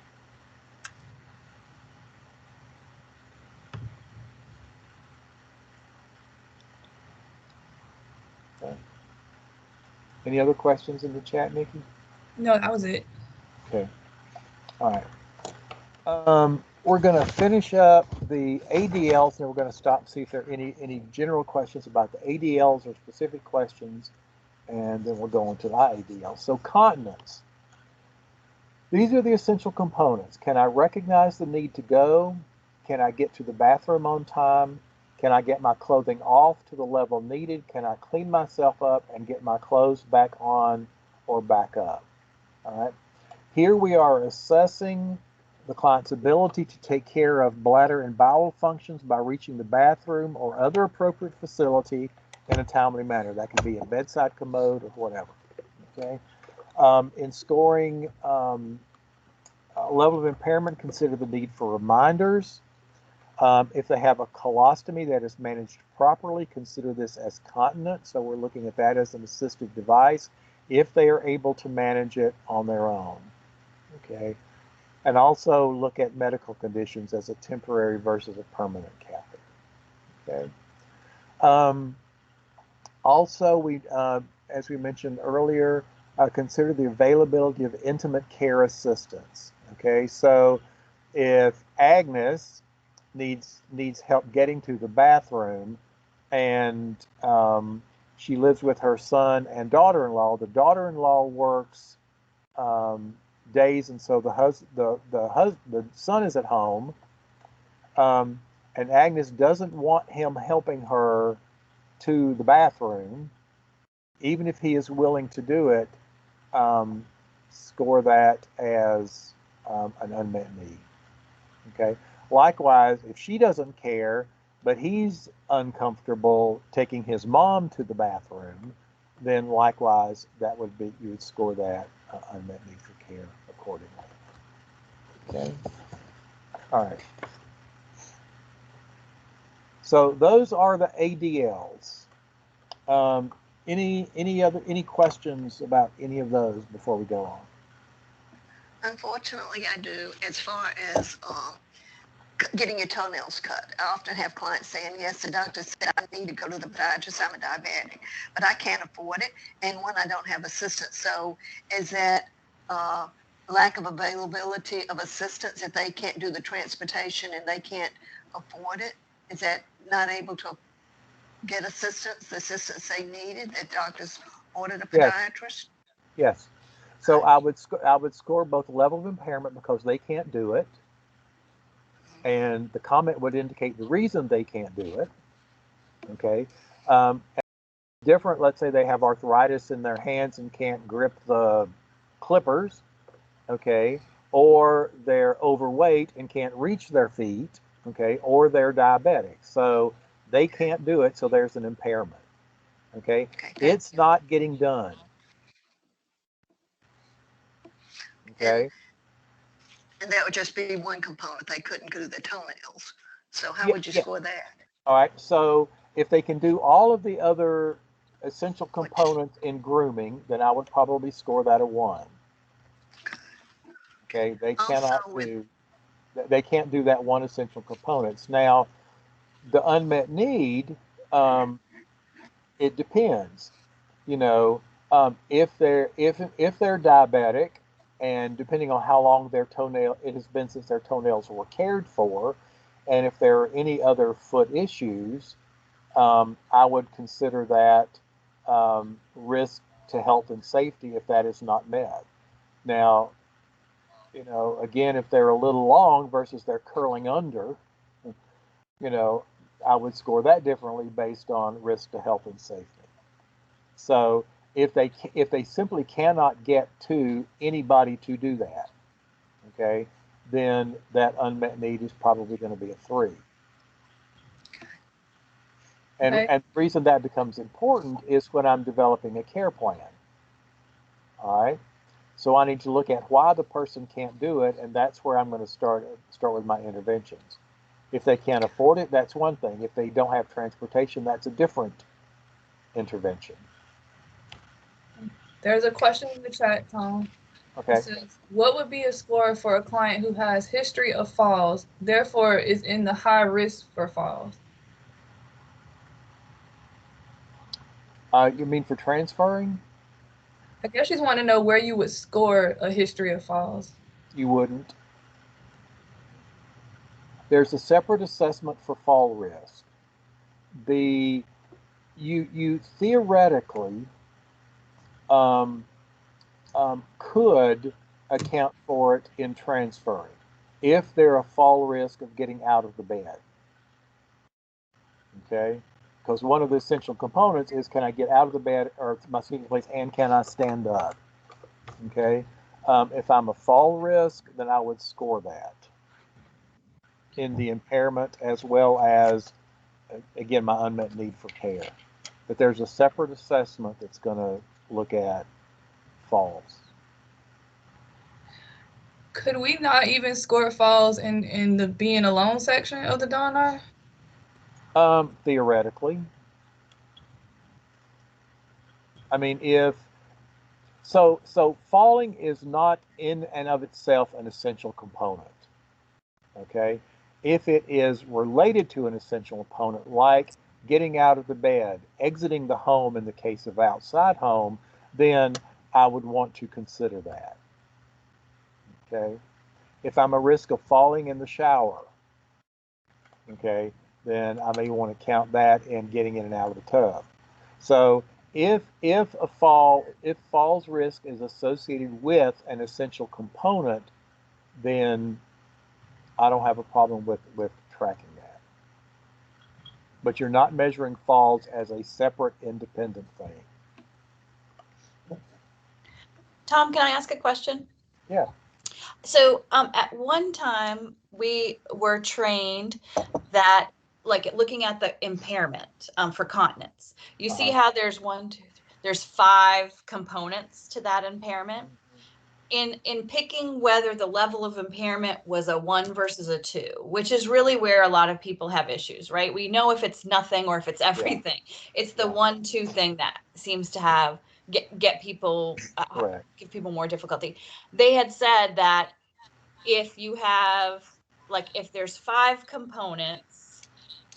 Okay. Any other questions in the chat, Nikki? No, that was it. Okay. All right. We're going to finish up the ADLs, and we're going to stop and see if there are any general questions about the ADLs or specific questions, and then we'll go into the IADL. So continence. These are the essential components. Can I recognize the need to go? Can I get to the bathroom on time? Can I get my clothing off to the level needed? Can I clean myself up and get my clothes back on or back up? All right. Here we are assessing the client's ability to take care of bladder and bowel functions by reaching the bathroom or other appropriate facility in a timely manner. That can be a bedside commode or whatever. Okay. In scoring level of impairment, consider the need for reminders. If they have a colostomy that is managed properly, consider this as continent. So we're looking at that as an assistive device if they are able to manage it on their own. Okay. And also look at medical conditions as a temporary versus a permanent catheter. Okay. Also, as we mentioned earlier, consider the availability of intimate care assistance. Okay, so if Agnes needs help getting to the bathroom, and she lives with her son and daughter-in-law, the daughter-in-law works days, and so the son is at home, and Agnes doesn't want him helping her to the bathroom, even if he is willing to do it. Score that as an unmet need. Okay. Likewise, if she doesn't care, but he's uncomfortable taking his mom to the bathroom, then likewise that would be, you would score that unmet need for care accordingly. Okay. All right. So those are the ADLs. Any questions about any of those before we go on? Unfortunately, I do, as far as getting your toenails cut. I often have clients saying, yes, the doctor said I need to go to the podiatrist, I'm a diabetic, but I can't afford it, and one, I don't have assistance. So is that lack of availability of assistance if they can't do the transportation and they can't afford it? Is that not able to get assistance, the assistance they needed, that doctors ordered a podiatrist? Yes. So I would score both level of impairment because they can't do it, and the comment would indicate the reason they can't do it. Okay. Different. Let's say they have arthritis in their hands and can't grip the clippers. Okay. Or they're overweight and can't reach their feet. Okay. Or they're diabetic. So they can't do it. So there's an impairment. Okay. It's not getting done. Okay. And that would just be one component. They couldn't do the toenails. So how would you score that? All right. So if they can do all of the other essential components in grooming, then I would probably score that a 1. Okay. They can't do that one essential components. Now, the unmet need, it depends. You know, if they're diabetic, and depending on how long it has been since their toenails were cared for, and if there are any other foot issues, I would consider that risk to health and safety if that is not met. Now, you know, again, if they're a little long versus they're curling under, you know, I would score that differently based on risk to health and safety. So if they simply cannot get to anybody to do that, okay, then that unmet need is probably going to be a 3. And the reason that becomes important is when I'm developing a care plan. All right. So I need to look at why the person can't do it, and that's where I'm going to start with my interventions. If they can't afford it, that's one thing. If they don't have transportation, that's a different intervention. There's a question in the chat, Tom. Okay. It says, what would be a score for a client who has history of falls, therefore is in the high risk for falls? You mean for transferring? I guess she's wanting to know where you would score a history of falls. You wouldn't. There's a separate assessment for fall risk. You theoretically could account for it in transferring if they're a fall risk of getting out of the bed. Okay, because one of the essential components is, can I get out of the bed or my sleeping place, and can I stand up? Okay, if I'm a fall risk, then I would score that in the impairment as well as, again, my unmet need for care. But there's a separate assessment that's going to look at falls. Could we not even score falls in the being alone section of the DONR? Theoretically. I mean, if so falling is not in and of itself an essential component. Okay, if it is related to an essential component, like getting out of the bed, exiting the home in the case of outside home, then I would want to consider that. Okay, if I'm a risk of falling in the shower, okay, then I may want to count that in getting in and out of the tub. So if falls risk is associated with an essential component, then I don't have a problem with tracking that. But you're not measuring falls as a separate, independent thing. Tom, can I ask a question? Yeah. So at one time we were trained that, like, looking at the impairment for continence, you see how there's there's 5 components to that impairment. In picking whether the level of impairment was a 1 versus a 2, which is really where a lot of people have issues, right? We know if it's nothing or if it's everything. It's the 1-2 thing that seems to get people give people more difficulty. They had said that if you have, like, if there's 5 components,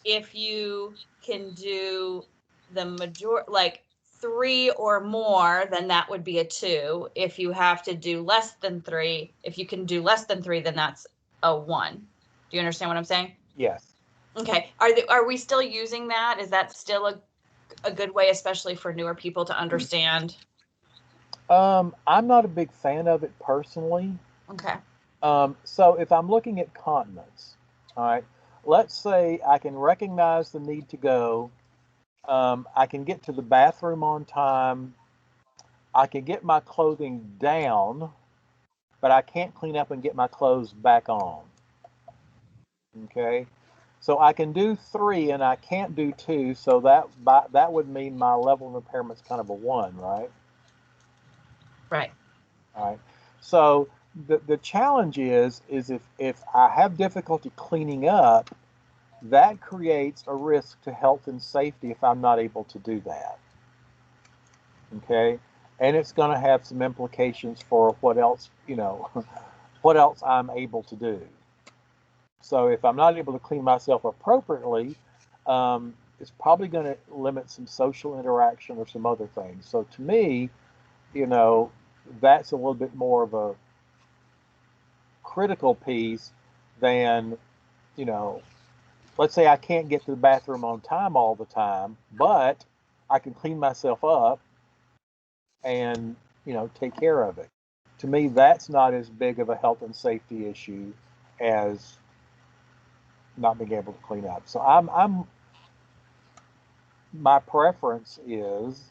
if you can do the like 3 or more, then that would be a 2. If you have to do less than 3, if you can do less than 3, then that's a 1. Do you understand what I'm saying? Yes. Okay. Are we still using that? Is that still a good way, especially for newer people, to understand? I'm not a big fan of it personally. Okay. So if I'm looking at continence, all right, let's say I can recognize the need to go. I can get to the bathroom on time. I can get my clothing down, but I can't clean up and get my clothes back on. Okay, so I can do 3 and I can't do 2. So that would mean my level of impairment is kind of a 1, right? Right. All right. So the challenge is if I have difficulty cleaning up, that creates a risk to health and safety if I'm not able to do that. Okay, and it's going to have some implications for what else, what else I'm able to do. So if I'm not able to clean myself appropriately, it's probably going to limit some social interaction or some other things. So to me, that's a little bit more of a critical piece than, let's say I can't get to the bathroom on time all the time, but I can clean myself up and, take care of it. To me, that's not as big of a health and safety issue as not being able to clean up. So my preference is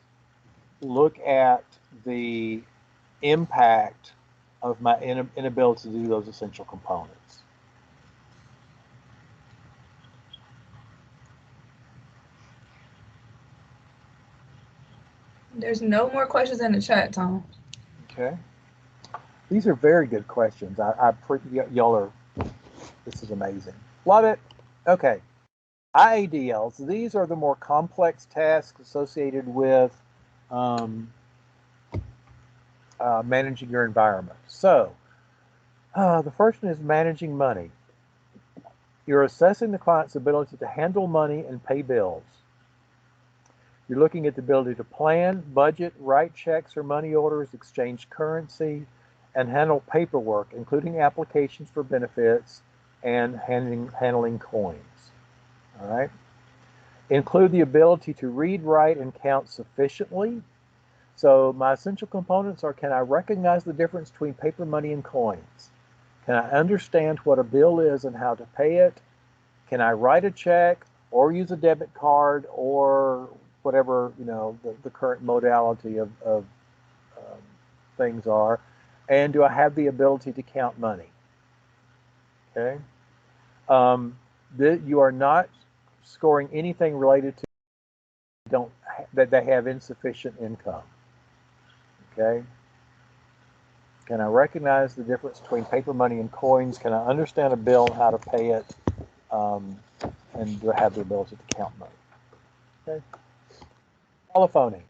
look at the impact of my inability to do those essential components. There's no more questions in the chat, Tom. Okay. These are very good questions. Y'all are, this is amazing. Love it. Okay. IADLs, these are the more complex tasks associated with managing your environment. So, the first one is managing money. You're assessing the client's ability to handle money and pay bills. You're looking at the ability to plan, budget, write checks or money orders, exchange currency, and handle paperwork, including applications for benefits and handling coins. All right. Include the ability to read, write, and count sufficiently. So my essential components are: can I recognize the difference between paper money and coins? Can I understand what a bill is and how to pay it? Can I write a check or use a debit card or whatever, you know, the current modality of things are? And do I have the ability to count money? Okay. You are not scoring anything related to that they have insufficient income. Okay. Can I recognize the difference between paper money and coins? Can I understand a bill and how to pay it? And do I have the ability to count money? Okay. Telephoning.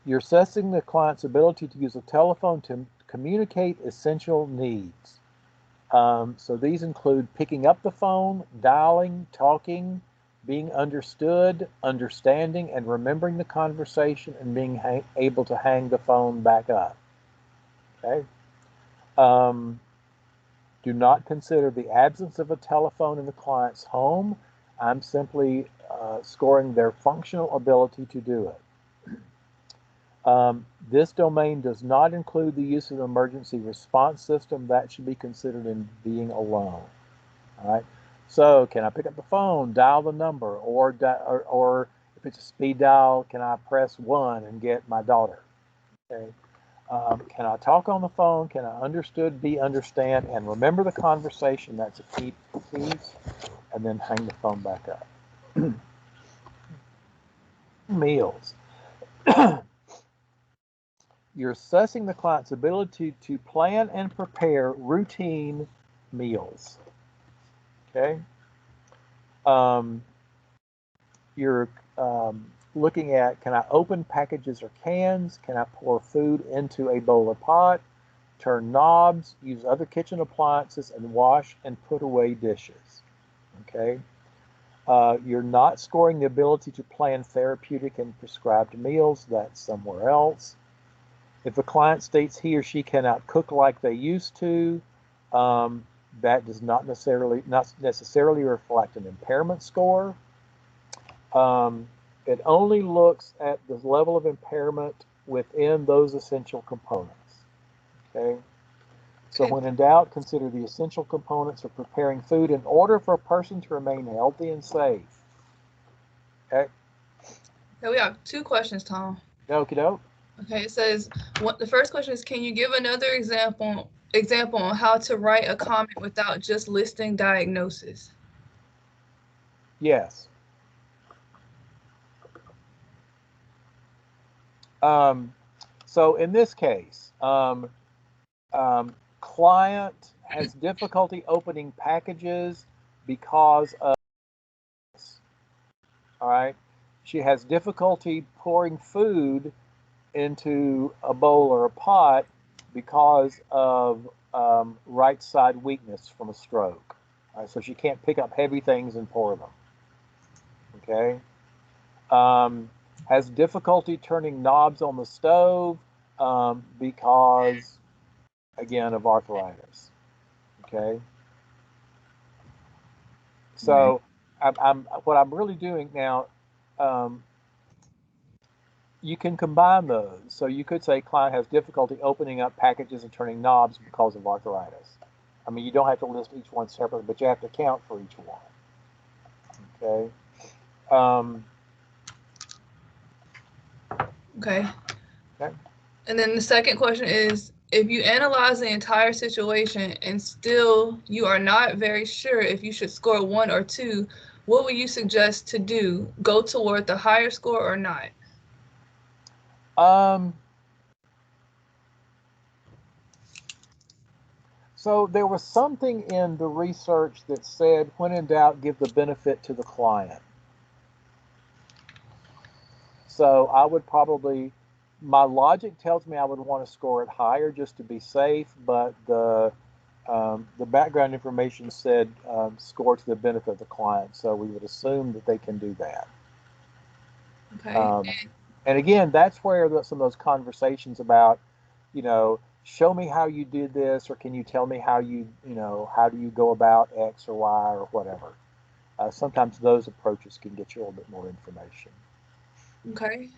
You're assessing the client's ability to use a telephone to communicate essential needs. So these include picking up the phone, dialing, talking, being understood, understanding, and remembering the conversation, and being able to hang the phone back up. Okay. Do not consider the absence of a telephone in the client's home. I'm simply scoring their functional ability to do it. This domain does not include the use of an emergency response system. That should be considered in being alone. All right. So, can I pick up the phone, dial the number, or if it's a speed dial, can I press 1 and get my daughter? Okay. Can I talk on the phone? Can I understand, and remember the conversation? That's a key piece. And then hang the phone back up. Meals. You're assessing the client's ability to plan and prepare routine meals. Okay. You're looking at, can I open packages or cans? Can I pour food into a bowl or pot? Turn knobs, use other kitchen appliances, and wash and put away dishes. Okay. You're not scoring the ability to plan therapeutic and prescribed meals. That's somewhere else. If a client states he or she cannot cook like they used to, that does not necessarily reflect an impairment score. It only looks at the level of impairment within those essential components. Okay. So when in doubt, consider the essential components of preparing food in order for a person to remain healthy and safe. Okay. So we have 2 questions, Tom. Okie doke. Okay, it says, the first question is, can you give another example on how to write a comment without just listing diagnosis? Yes. So in this case, client has difficulty opening packages because of this. All right. She has difficulty pouring food into a bowl or a pot because of right side weakness from a stroke. All right, so she can't pick up heavy things and pour them. Okay. Has difficulty turning knobs on the stove because, again, of arthritis. Okay. So what I'm really doing now, you can combine those. So you could say client has difficulty opening up packages and turning knobs because of arthritis. I mean, you don't have to list each one separately, but you have to account for each one. Okay. Okay. Okay. And then the second question is, if you analyze the entire situation and still you are not very sure if you should score 1 or 2, what would you suggest to do? Go toward the higher score or not? So there was something in the research that said, when in doubt, give the benefit to the client. So I would probably, my logic tells me I would want to score it higher just to be safe, but the background information said score to the benefit of the client. So we would assume that they can do that. Okay. And again, that's where some of those conversations about, show me how you did this, or can you tell me how how do you go about X or Y or whatever. Sometimes those approaches can get you a little bit more information. Okay.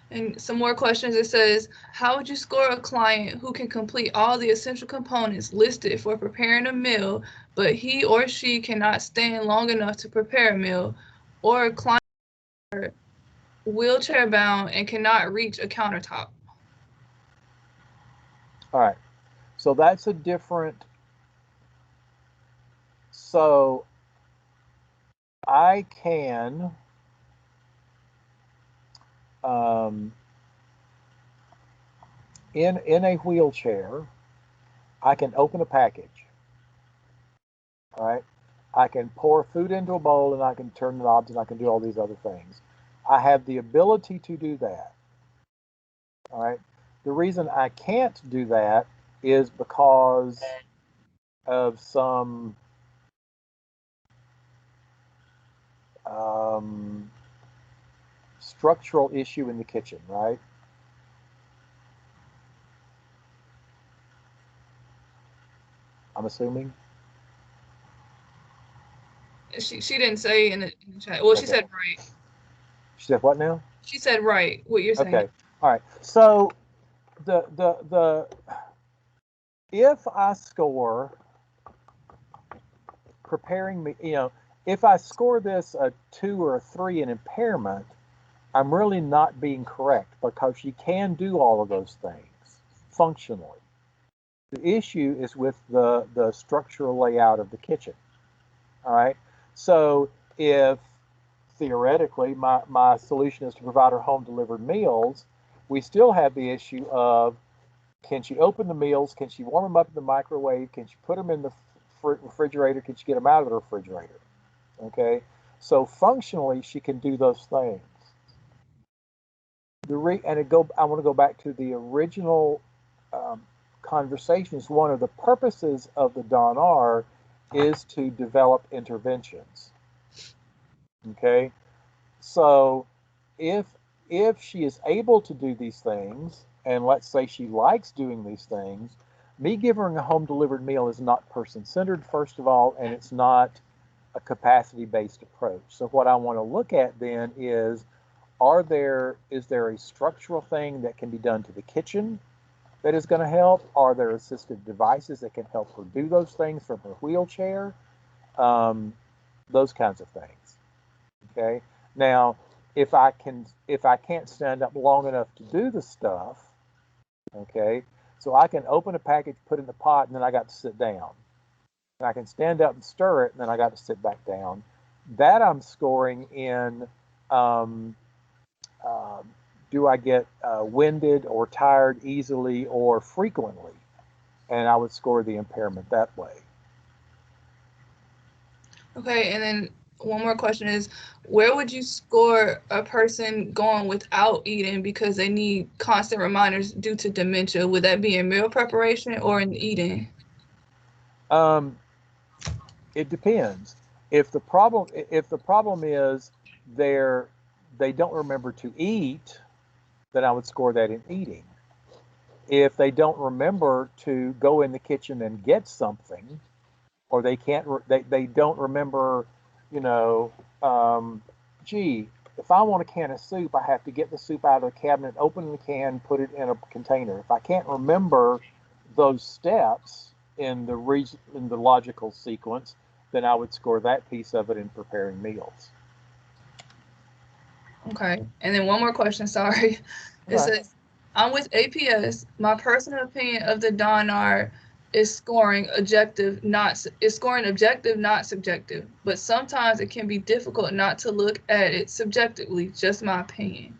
And some more questions. It says, how would you score a client who can complete all the essential components listed for preparing a meal, but he or she cannot stand long enough to prepare a meal, or a client wheelchair bound and cannot reach a countertop? All right. So that's a different. So I can in a wheelchair, I can open a package. All right. I can pour food into a bowl and I can turn the knobs and I can do all these other things. I have the ability to do that. All right. The reason I can't do that is because of some structural issue in the kitchen, right? I'm assuming. She didn't say in the chat. Well, she Okay. said right. She said what now? She said right. What you're saying. Okay. All right. So if I score preparing me, if I score this a 2 or a 3 in impairment, I'm really not being correct because you can do all of those things functionally. The issue is with the structural layout of the kitchen. All right. So if theoretically my solution is to provide her home delivered meals, we still have the issue of, can she open the meals? Can she warm them up in the microwave? Can she put them in the refrigerator? Can she get them out of the refrigerator? Okay. So functionally, she can do those things. I want to go back to the original conversations. One of the purposes of the DON-R is to develop interventions. Okay, so if she is able to do these things, and let's say she likes doing these things, me giving her a home delivered meal is not person centered, first of all, and it's not a capacity based approach. So what I want to look at then is, is there a structural thing that can be done to the kitchen that is going to help? Are there assistive devices that can help her do those things from her wheelchair? Those kinds of things. Okay. Now, if I can't stand up long enough to do the stuff, okay, so I can open a package, put it in the pot, and then I got to sit down. And I can stand up and stir it, and then I got to sit back down. That I'm scoring in. Do I get winded or tired easily or frequently? And I would score the impairment that way. Okay, and then one more question is, where would you score a person going without eating because they need constant reminders due to dementia? Would that be in meal preparation or in eating? It depends. If the problem is they don't remember to eat, then I would score that in eating. If they don't remember to go in the kitchen and get something, or they don't remember, gee, if I want a can of soup, I have to get the soup out of the cabinet, open the can, put it in a container. If I can't remember those steps in the logical sequence, then I would score that piece of it in preparing meals. Okay, and then one more question, sorry. It says, I'm with APS. My personal opinion of the DON-R is scoring objective, not subjective, but sometimes it can be difficult not to look at it subjectively, just my opinion.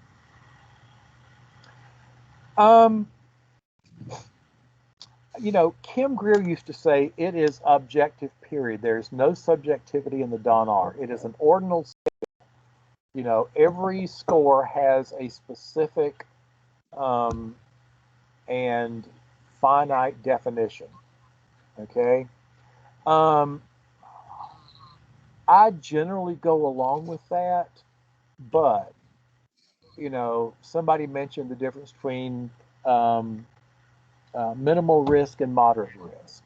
you know, Kim Greer used to say it is objective, period. There's no subjectivity in the DONR. It is an ordinal scale. You know, every score has a specific and finite definition. Okay. I generally go along with that, but, you know, somebody mentioned the difference between minimal risk and moderate risk.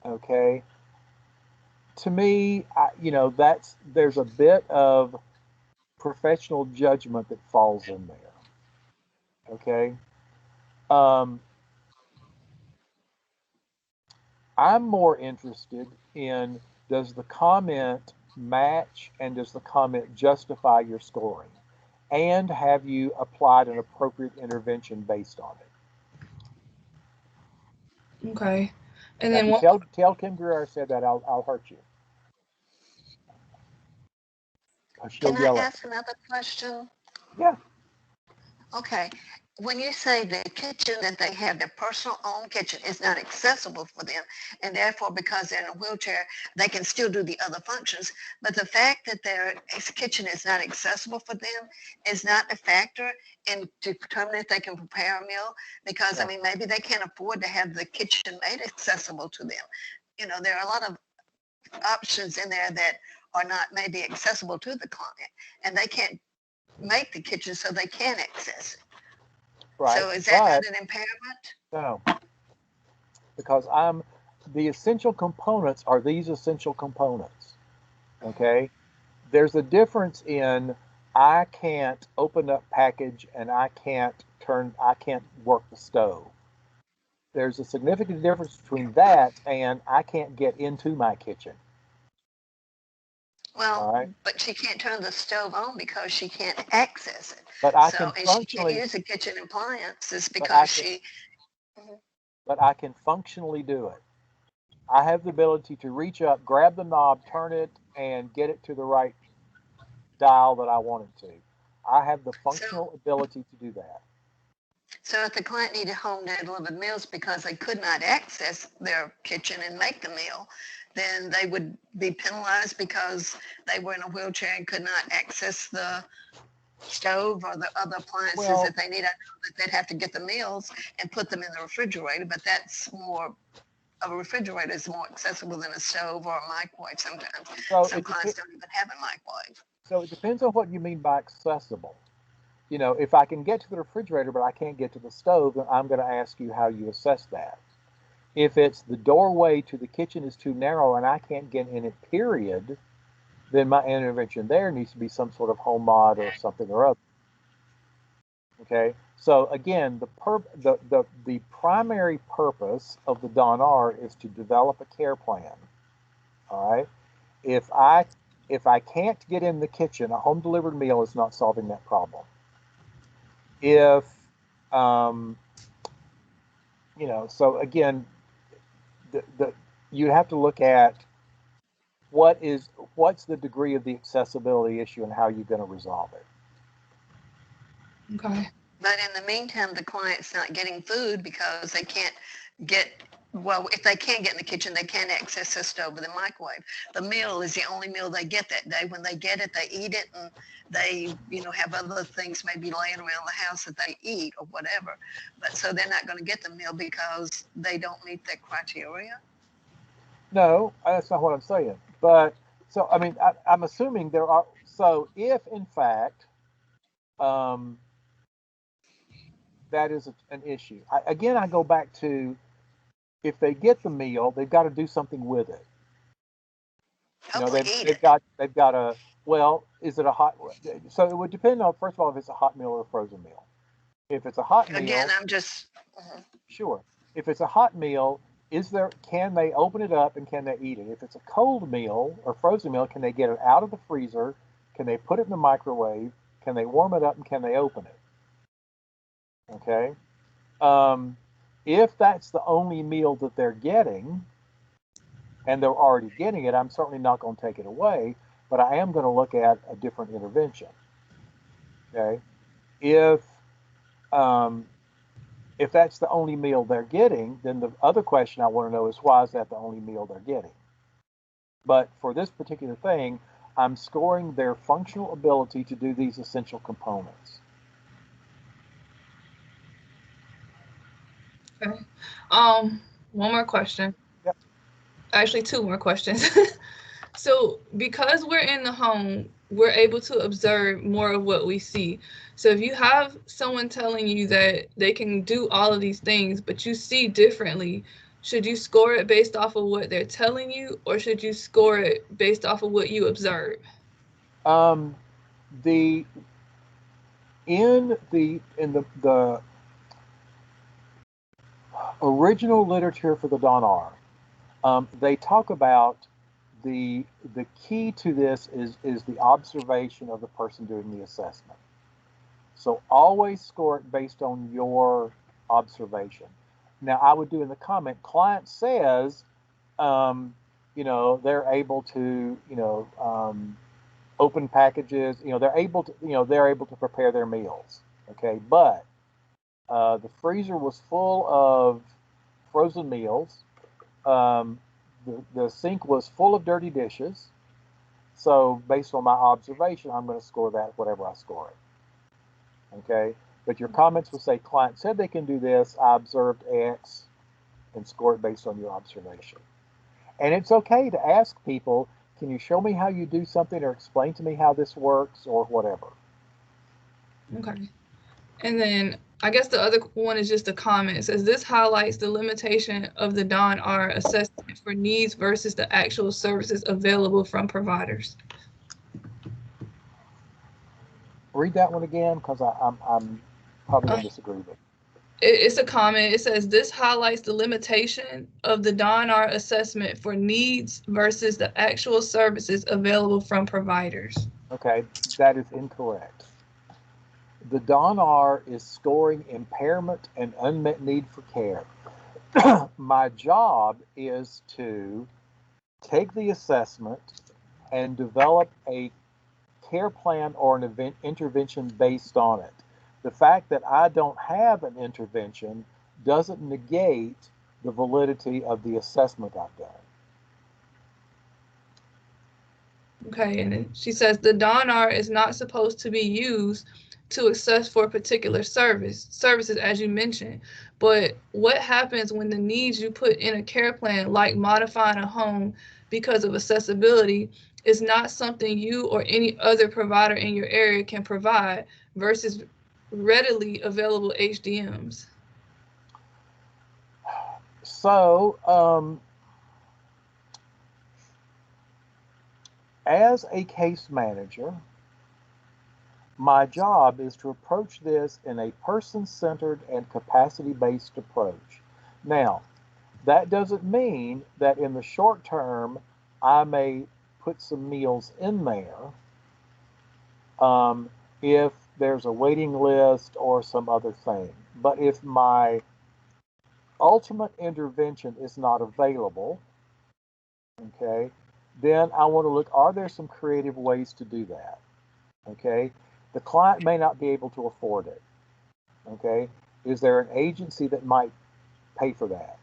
Okay. To me, you know, there's a bit of professional judgment that falls in there. Okay. I'm more interested in, does the comment match and does the comment justify your scoring? And have you applied an appropriate intervention based on it? Okay. And Now, then if you tell Kim Greer I said that, I'll hurt you. She'll Can I yell at ask another question? me. Yeah. Okay. When you say the kitchen that they have, their personal own kitchen, is not accessible for them, and therefore because they're in a wheelchair, they can still do the other functions. But the fact that their kitchen is not accessible for them is not a factor in determining if they can prepare a meal. Because I mean, maybe they can't afford to have the kitchen made accessible to them. You know, there are a lot of options in there that are not maybe accessible to the client, and they can't make the kitchen so they can access it. Right. So is that not an impairment? No, because the essential components are these essential components. Okay. There's a difference in I can't open up package and I can't work the stove. There's a significant difference between that and I can't get into my kitchen. Well, right. But she can't turn the stove on because she can't access it. But I so, can and functionally, she can't use the kitchen appliances because she. But I can functionally do it. I have the ability to reach up, grab the knob, turn it, and get it to the right dial that I want it to. I have the functional ability to do that. So if the client needed home delivered meals because they could not access their kitchen and make the meal, then they would be penalized because they were in a wheelchair and could not access the stove or the other appliances that they need. I know that they'd have to get the meals and put them in the refrigerator, but that's more, a refrigerator is more accessible than a stove or a microwave sometimes. Some clients don't even have a microwave. So it depends on what you mean by accessible. You know, if I can get to the refrigerator, but I can't get to the stove, then I'm going to ask you how you assess that. If it's the doorway to the kitchen is too narrow and I can't get in it, period, then my intervention there needs to be some sort of home mod or something or other. Okay. So again, the primary purpose of the DONR is to develop a care plan. All right. If I can't get in the kitchen, a home delivered meal is not solving that problem. If you know, so again, you have to look at what's the degree of the accessibility issue and how you're going to resolve it. Okay. But in the meantime, the client's not getting food because they can't get, well, if they can't get in the kitchen, they can't access the stove or the microwave. The meal is the only meal they get that day. When they get it, they eat it, and they, you know, have other things maybe laying around the house that they eat or whatever. But so they're not going to get the meal because they don't meet that criteria? No, that's not what I'm saying. But so, I mean, I'm assuming there are, so if in fact, that is an issue. Again, I go back to, if they get the meal, they've got to do something with it. You know, they've got a, well, is it a hot, so it would depend on, first of all, if it's a hot meal or a frozen meal. If it's a hot meal. Again, I'm just. Sure. If it's a hot meal, can they open it up and can they eat it? If it's a cold meal or frozen meal, can they get it out of the freezer? Can they put it in the microwave? Can they warm it up and can they open it? Okay. If that's the only meal that they're getting and they're already getting it, I'm certainly not going to take it away, but I am going to look at a different intervention. Okay. If If that's the only meal they're getting, then the other question I want to know is why is that the only meal they're getting? But for this particular thing, I'm scoring their functional ability to do these essential components. Okay. One more question. Yep. Actually, two more questions. So because we're in the home, we're able to observe more of what we see. So if you have someone telling you that they can do all of these things, but you see differently, should you score it based off of what they're telling you, or should you score it based off of what you observe? The in the original literature for the DONR, they talk about the key to this is the observation of the person doing the assessment. So always score it based on your observation. Now I would do in the comment, client says, they're able to, open packages, they're able to prepare their meals. Okay, but the freezer was full of frozen meals. The sink was full of dirty dishes. So based on my observation, I'm going to score that whatever I score it. Okay, but your comments will say client said they can do this. I observed X, and score it based on your observation. And it's okay to ask people, can you show me how you do something or explain to me how this works or whatever. Okay. And then I guess the other one is just a comment. It says this highlights the limitation of the DON-R assessment for needs versus the actual services available from providers. Read that one again, because I'm probably going to disagree with it. It's a comment. It says this highlights the limitation of the DON-R assessment for needs versus the actual services available from providers. Okay, that is incorrect. The DON-R is scoring impairment and unmet need for care. My job is to take the assessment and develop a care plan or an intervention based on it. The fact that I don't have an intervention doesn't negate the validity of the assessment I've done. Okay, and then she says the DON-R is not supposed to be used to assess for a particular services, as you mentioned. But what happens when the needs you put in a care plan, like modifying a home because of accessibility, is not something you or any other provider in your area can provide versus readily available HDMs? So, as a case manager, my job is to approach this in a person-centered and capacity-based approach. Now, that doesn't mean that in the short term, I may put some meals in there if there's a waiting list or some other thing. But if my ultimate intervention is not available, okay, then I want to look, are there some creative ways to do that? Okay, the client may not be able to afford it. Okay, is there an agency that might pay for that?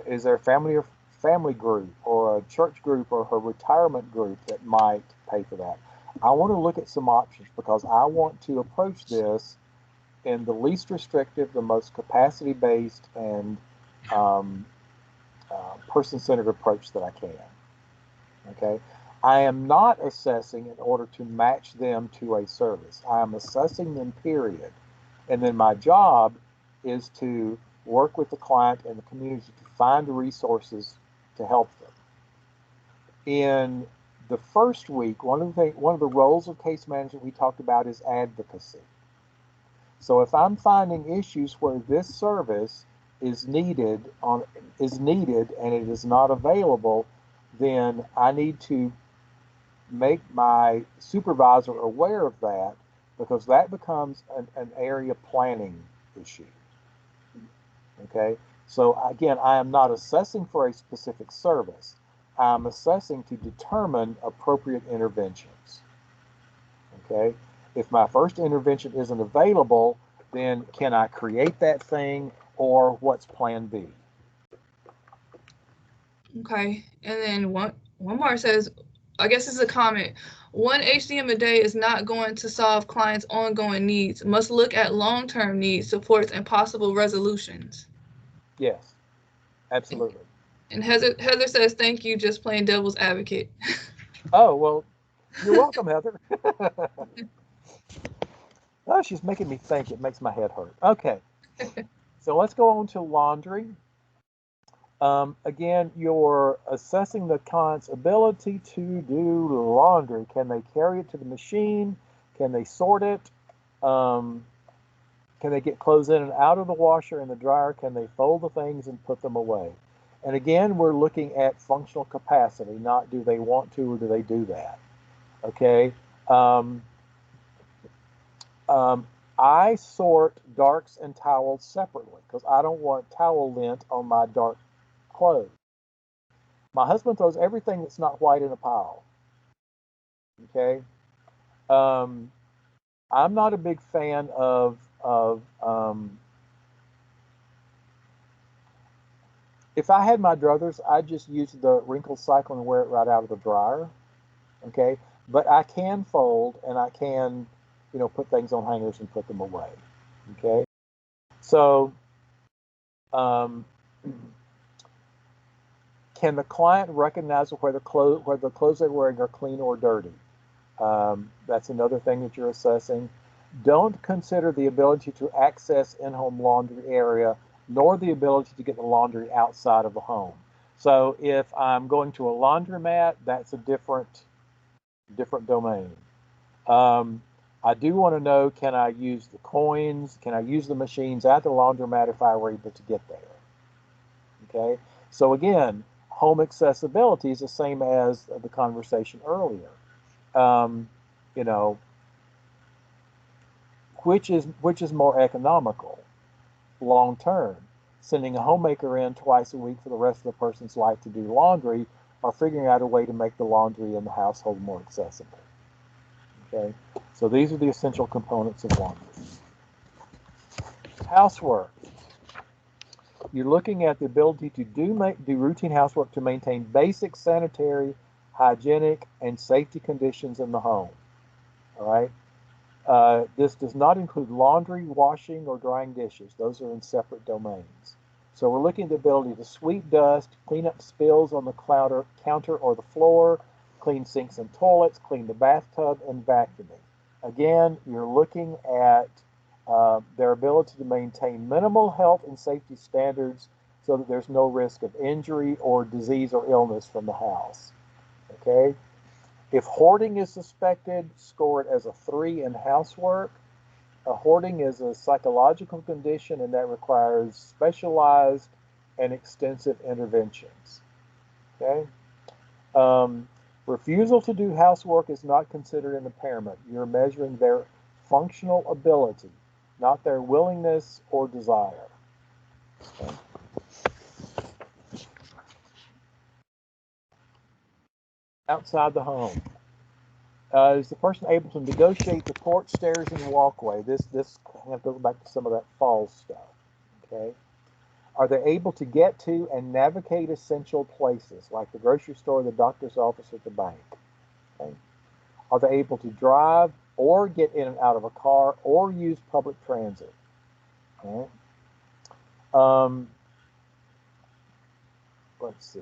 Is there a family group or a church group or a retirement group that might pay for that? I want to look at some options because I want to approach this in the least restrictive, the most capacity-based, and person-centered approach that I can. Okay, I am not assessing in order to match them to a service. I am assessing them, period. And then my job is to work with the client and the community to find resources to help them. In the first week, one of the roles of case management we talked about is advocacy. So if I'm finding issues where this service is needed and it is not available, then I need to make my supervisor aware of that, because that becomes an area planning issue. Okay, so again, I am not assessing for a specific service. I'm assessing to determine appropriate interventions. Okay, if my first intervention isn't available, then can I create that thing, or what's plan B? Okay, and then one more says, I guess this is a comment. One HDM a day is not going to solve clients' ongoing needs. Must look at long-term needs, supports, and possible resolutions. Yes, absolutely. And Heather says, thank you, just playing devil's advocate. Oh, well, you're welcome, Heather. Oh, she's making me think. It makes my head hurt. Okay, so let's go on to laundry. Again, you're assessing the client's ability to do laundry. Can they carry it to the machine? Can they sort it? Can they get clothes in and out of the washer and the dryer? Can they fold the things and put them away? And again, we're looking at functional capacity, not do they want to or do they do that. Okay. I sort darks and towels separately because I don't want towel lint on my dark clothes. My husband throws everything that's not white in a pile. Okay. I'm not a big fan of if I had my druthers, I'd just use the wrinkle cycle and wear it right out of the dryer. Okay. But I can fold and I can, put things on hangers and put them away. Okay. So, can the client recognize whether the clothes they're wearing are clean or dirty? That's another thing that you're assessing. Don't consider the ability to access in-home laundry area, nor the ability to get the laundry outside of the home. So if I'm going to a laundromat, that's a different domain. I do want to know, can I use the coins? Can I use the machines at the laundromat if I were able to get there? Okay, so again, home accessibility is the same as the conversation earlier. Which is more economical long term? Sending a homemaker in twice a week for the rest of the person's life to do laundry, or figuring out a way to make the laundry in the household more accessible. Okay, so these are the essential components of laundry. Housework. You're looking at the ability to do routine housework to maintain basic sanitary, hygienic, and safety conditions in the home. All right. This does not include laundry, washing, or drying dishes. Those are in separate domains. So we're looking at the ability to sweep dust, clean up spills on the counter or the floor, clean sinks and toilets, clean the bathtub, and vacuuming. Again, you're looking at their ability to maintain minimal health and safety standards so that there's no risk of injury or disease or illness from the house. Okay? If hoarding is suspected, score it as a 3 in housework. Hoarding is a psychological condition and that requires specialized and extensive interventions. Okay? Refusal to do housework is not considered an impairment. You're measuring their functional ability, not their willingness or desire. Okay? Outside the home. Is the person able to negotiate the porch, stairs, and walkway? This kind of goes back to some of that fall stuff. Okay. Are they able to get to and navigate essential places like the grocery store, the doctor's office, or the bank? Okay. Are they able to drive or get in and out of a car or use public transit? Okay. Let's see.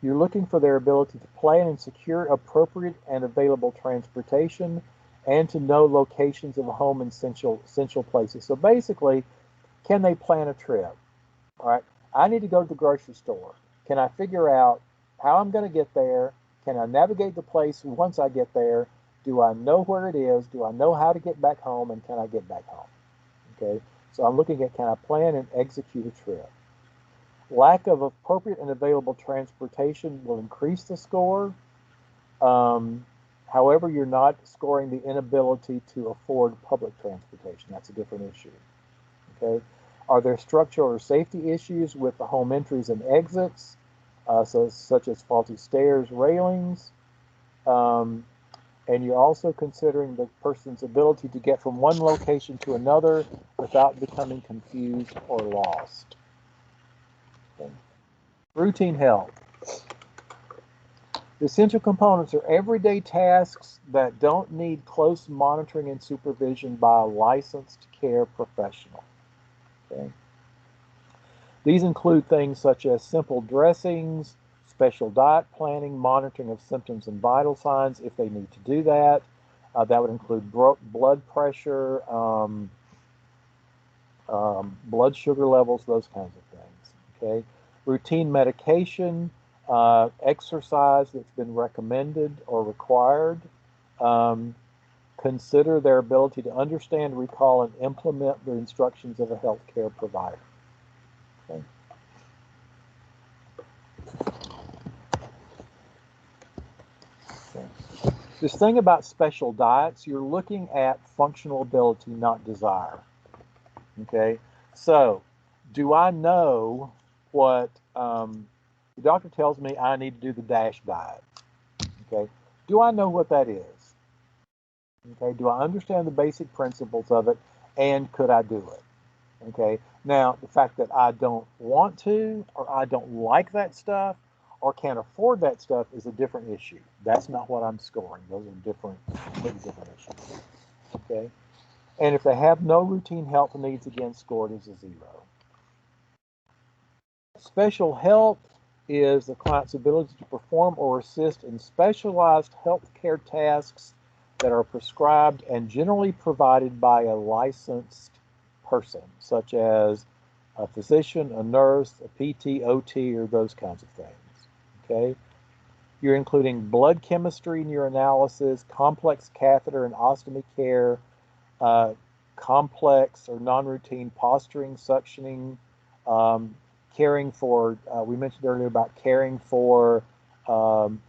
You're looking for their ability to plan and secure appropriate and available transportation and to know locations of home and essential places. So basically, can they plan a trip? All right, I need to go to the grocery store. Can I figure out how I'm going to get there? Can I navigate the place once I get there? Do I know where it is? Do I know how to get back home? And can I get back home? Okay, so I'm looking at, can I plan and execute a trip? Lack of appropriate and available transportation will increase the score. However, you're not scoring the inability to afford public transportation. That's a different issue. Okay. Are there structural or safety issues with the home entries and exits, such as faulty stairs, railings? and you're also considering the person's ability to get from one location to another without becoming confused or lost. Okay. Routine help. The essential components are everyday tasks that don't need close monitoring and supervision by a licensed care professional. Okay. These include things such as simple dressings, special diet planning, monitoring of symptoms and vital signs if they need to do that. That would include blood pressure, blood sugar levels, those kinds of things. Okay, routine medication, exercise that's been recommended or required. Consider their ability to understand, recall, and implement the instructions of a healthcare provider. Okay. This thing about special diets, you're looking at functional ability, not desire. Okay, so do I know what the doctor tells me I need to do the DASH diet? Okay, do I know what that is? Okay, do I understand the basic principles of it, and could I do it? Okay, now the fact that I don't want to, or I don't like that stuff, or can't afford that stuff is a different issue. That's not what I'm scoring. Those are completely different issues. Okay, and if they have no routine health needs, again, scored as a 0. Special help is the client's ability to perform or assist in specialized healthcare tasks that are prescribed and generally provided by a licensed person, such as a physician, a nurse, a PT, OT, or those kinds of things. Okay, you're including blood chemistry and urinalysis, complex catheter and ostomy care, complex or non-routine posturing, suctioning, caring for, we mentioned earlier about caring for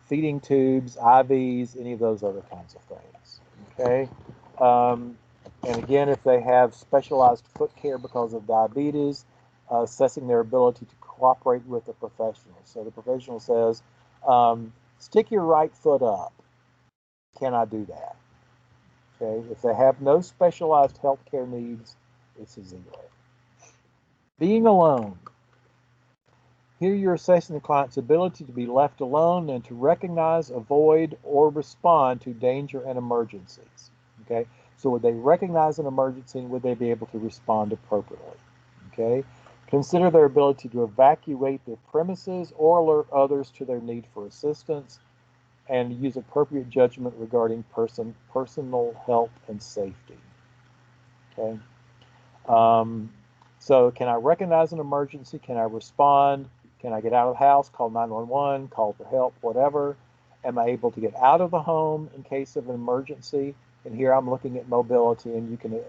feeding tubes, IVs, any of those other kinds of things. Okay, and again, if they have specialized foot care because of diabetes, assessing their ability to cooperate with the professional. So the professional says, stick your right foot up. Can I do that? Okay, if they have no specialized healthcare needs, it's a 0. Being alone. Here you're assessing the client's ability to be left alone and to recognize, avoid, or respond to danger and emergencies. Okay, so would they recognize an emergency and would they be able to respond appropriately? Okay, consider their ability to evacuate their premises or alert others to their need for assistance, and use appropriate judgment regarding personal health and safety. Okay. So can I recognize an emergency? Can I respond? Can I get out of the house, call 911, call for help, whatever? Am I able to get out of the home in case of an emergency? And here I'm looking at mobility, and you can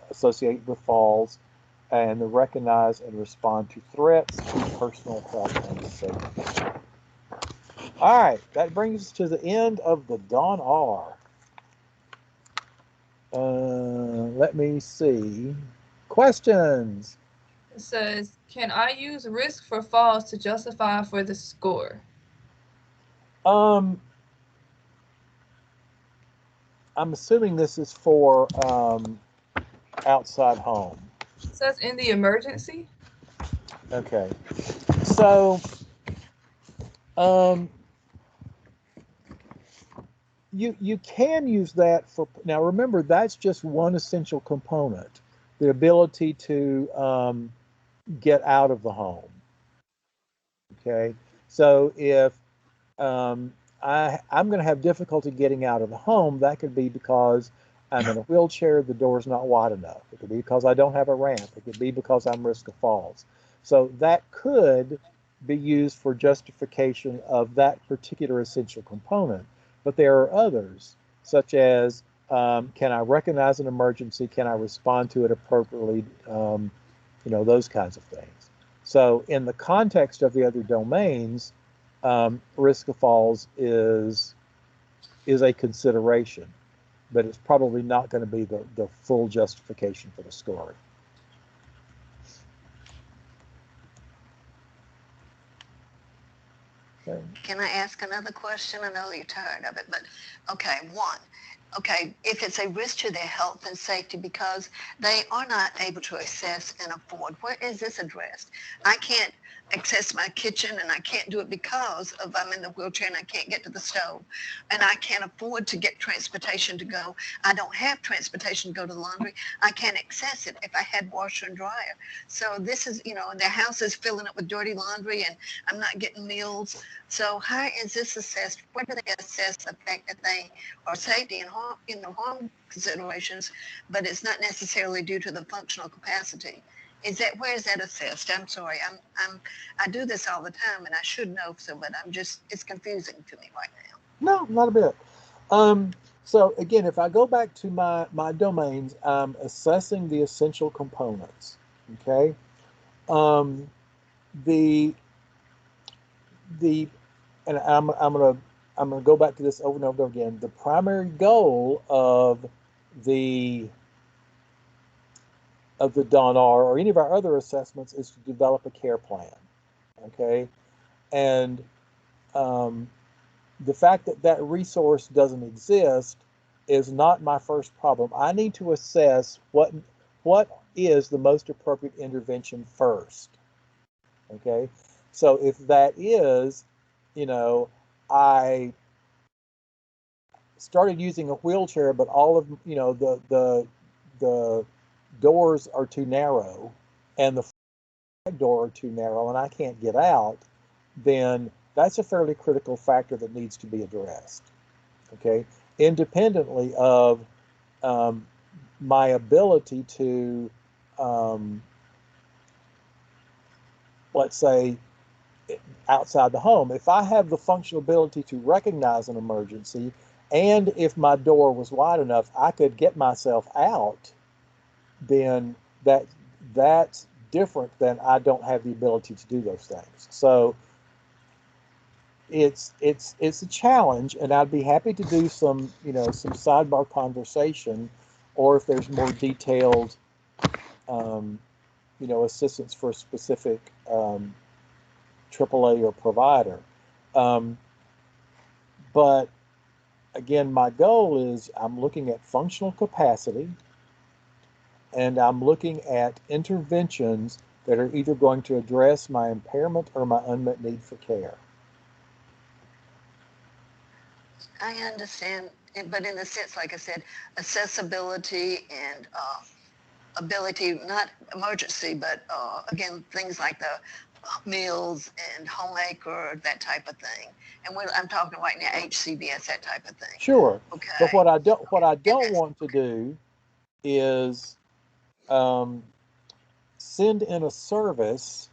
associate with falls, and recognize and respond to threats to personal health and safety. All right, that brings us to the end of the Dawn R. Let me see. Questions? It says, can I use risk for falls to justify for the score? I'm assuming this is for outside home. It says in the emergency. Okay. So you can use that for, now remember, that's just one essential component, the ability to get out of the home. Okay, so if I'm going to have difficulty getting out of the home, that could be because I'm in a wheelchair, the door's not wide enough. It could be because I don't have a ramp. It could be because I'm risk of falls. So that could be used for justification of that particular essential component. But there are others, such as can I recognize an emergency? Can I respond to it appropriately? Those kinds of things. So in the context of the other domains, risk of falls is a consideration, but it's probably not going to be the full justification for the scoring. Okay. Can I ask another question? I know you're tired of it, but okay, one. Okay, if it's a risk to their health and safety because they are not able to access and afford, where is this addressed? I can't access my kitchen and I can't do it because of I'm in the wheelchair and I can't get to the stove and I can't afford to get transportation to go. I don't have transportation to go to the laundry. I can't access it if I had washer and dryer. So this is, their house is filling up with dirty laundry and I'm not getting meals. So how is this assessed? Where do they assess the fact that they are safety and harm, harm considerations, but it's not necessarily due to the functional capacity? Where is that assessed? I'm sorry, I do this all the time and I should know, but it's confusing to me right now. No, not a bit. So again, if I go back to my domains, I'm assessing the essential components. Okay. The and I'm gonna go back to this over and over again. The primary goal of the DONR or any of our other assessments is to develop a care plan. Okay, and the fact that that resource doesn't exist is not my first problem. I need to assess what is the most appropriate intervention first. Okay, so if that is, I started using a wheelchair, but all of the doors are too narrow, and the door are too narrow, and I can't get out, then that's a fairly critical factor that needs to be addressed. Okay, independently of my ability to, let's say, outside the home. If I have the functional ability to recognize an emergency, and if my door was wide enough, I could get myself out, then that's different than I don't have the ability to do those things. So it's a challenge, and I'd be happy to do some sidebar conversation, or if there's more detailed assistance for a specific AAA or provider. But again, my goal is I'm looking at functional capacity, and I'm looking at interventions that are either going to address my impairment or my unmet need for care. I understand, but in a sense, like I said, accessibility and ability, not emergency, but again, things like the meals and homemaker, that type of thing. And I'm talking right now HCBS, that type of thing. Sure. Okay. But what I don't want to do is send in a service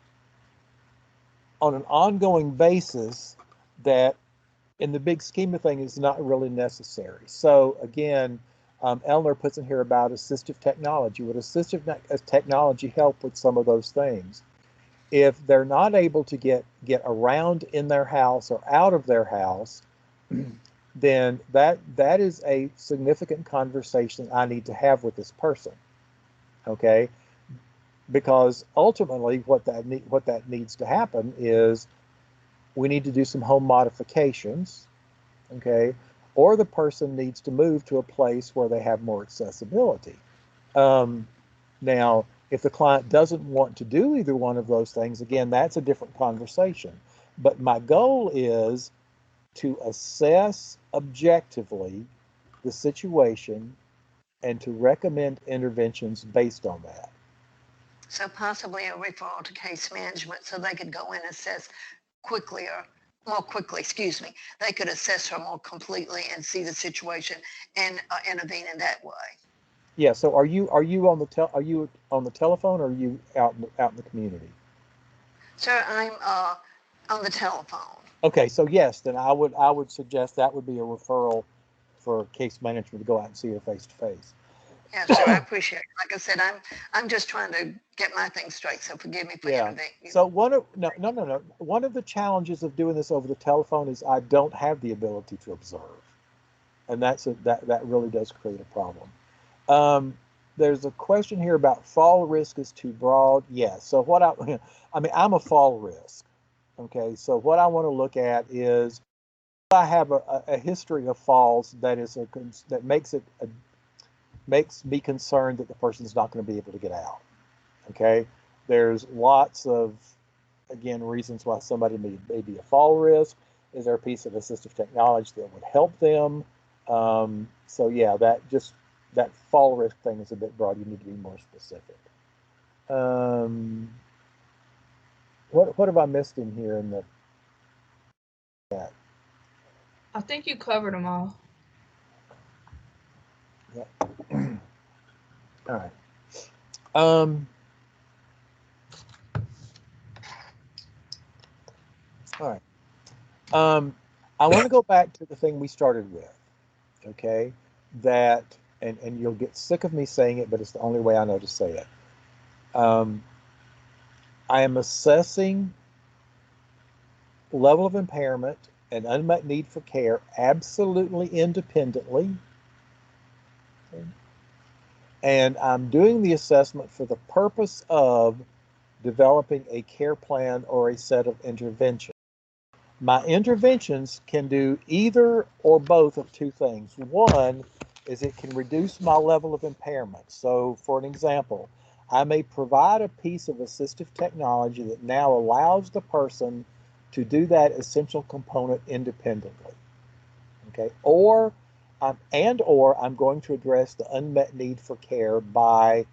on an ongoing basis that, in the big scheme of things, is not really necessary. So again, Eleanor puts in here about assistive technology. Would assistive technology help with some of those things? If they're not able to get around in their house or out of their house, then that is a significant conversation I need to have with this person. Okay, because ultimately what that needs to happen is we need to do some home modifications. Okay, or the person needs to move to a place where they have more accessibility. Now, if the client doesn't want to do either one of those things, again, that's a different conversation. But my goal is to assess objectively the situation and to recommend interventions based on that. So possibly a referral to case management so they could go in and assess quickly or more quickly, excuse me. They could assess her more completely and see the situation and intervene in that way. Yeah. So are you on the telephone, or are you out in the community? Sir, I'm on the telephone. Okay. So yes, then I would suggest that would be a referral for case management to go out and see her face to face. Yeah, sure. I appreciate it. Like I said, I'm just trying to get my things straight. So forgive me for intervening. So one of the challenges of doing this over the telephone is I don't have the ability to observe, and that really does create a problem. There's a question here about fall risk is too broad. Yes. So I'm a fall risk. Okay, so what I want to look at is I have a history of falls that is that makes me concerned that the person's not going to be able to get out. Okay, there's lots of, again, reasons why somebody may be a fall risk. Is there a piece of assistive technology that would help them? So yeah, that fall risk thing is a bit broad. You need to be more specific. What have I missed in here in the chat? I think you covered them all. Yeah. All right. All right. I want to go back to the thing we started with. Okay, that and you'll get sick of me saying it, but it's the only way I know to say it. I am assessing level of impairment and unmet need for care absolutely independently. Okay. And I'm doing the assessment for the purpose of developing a care plan or a set of interventions. My interventions can do either or both of two things. One is it can reduce my level of impairment. So, for an example, I may provide a piece of assistive technology that now allows the person to do that essential component independently. Okay, or I'm going to address the unmet need for care by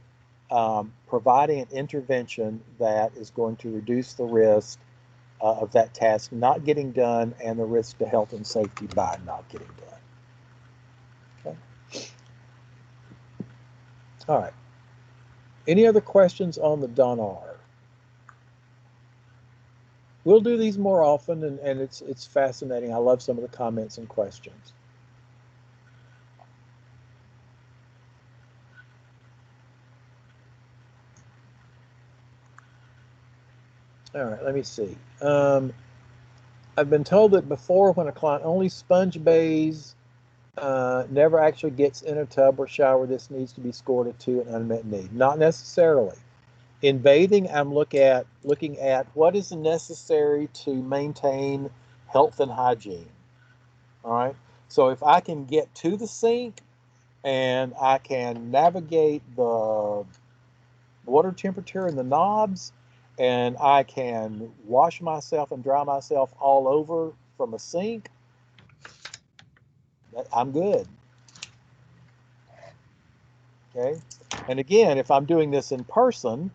providing an intervention that is going to reduce the risk of that task not getting done and the risk to health and safety by not getting done. Okay. All right. Any other questions on the DONR? We'll do these more often, and it's fascinating. I love some of the comments and questions. All right, let me see. I've been told that before, when a client only sponge bathes, never actually gets in a tub or shower, this needs to be scored a 2 an unmet need. Not necessarily. In bathing, I'm looking at what is necessary to maintain health and hygiene. All right. So if I can get to the sink and I can navigate the water temperature and the knobs, and I can wash myself and dry myself all over from a sink, I'm good. Okay. And again, if I'm doing this in person,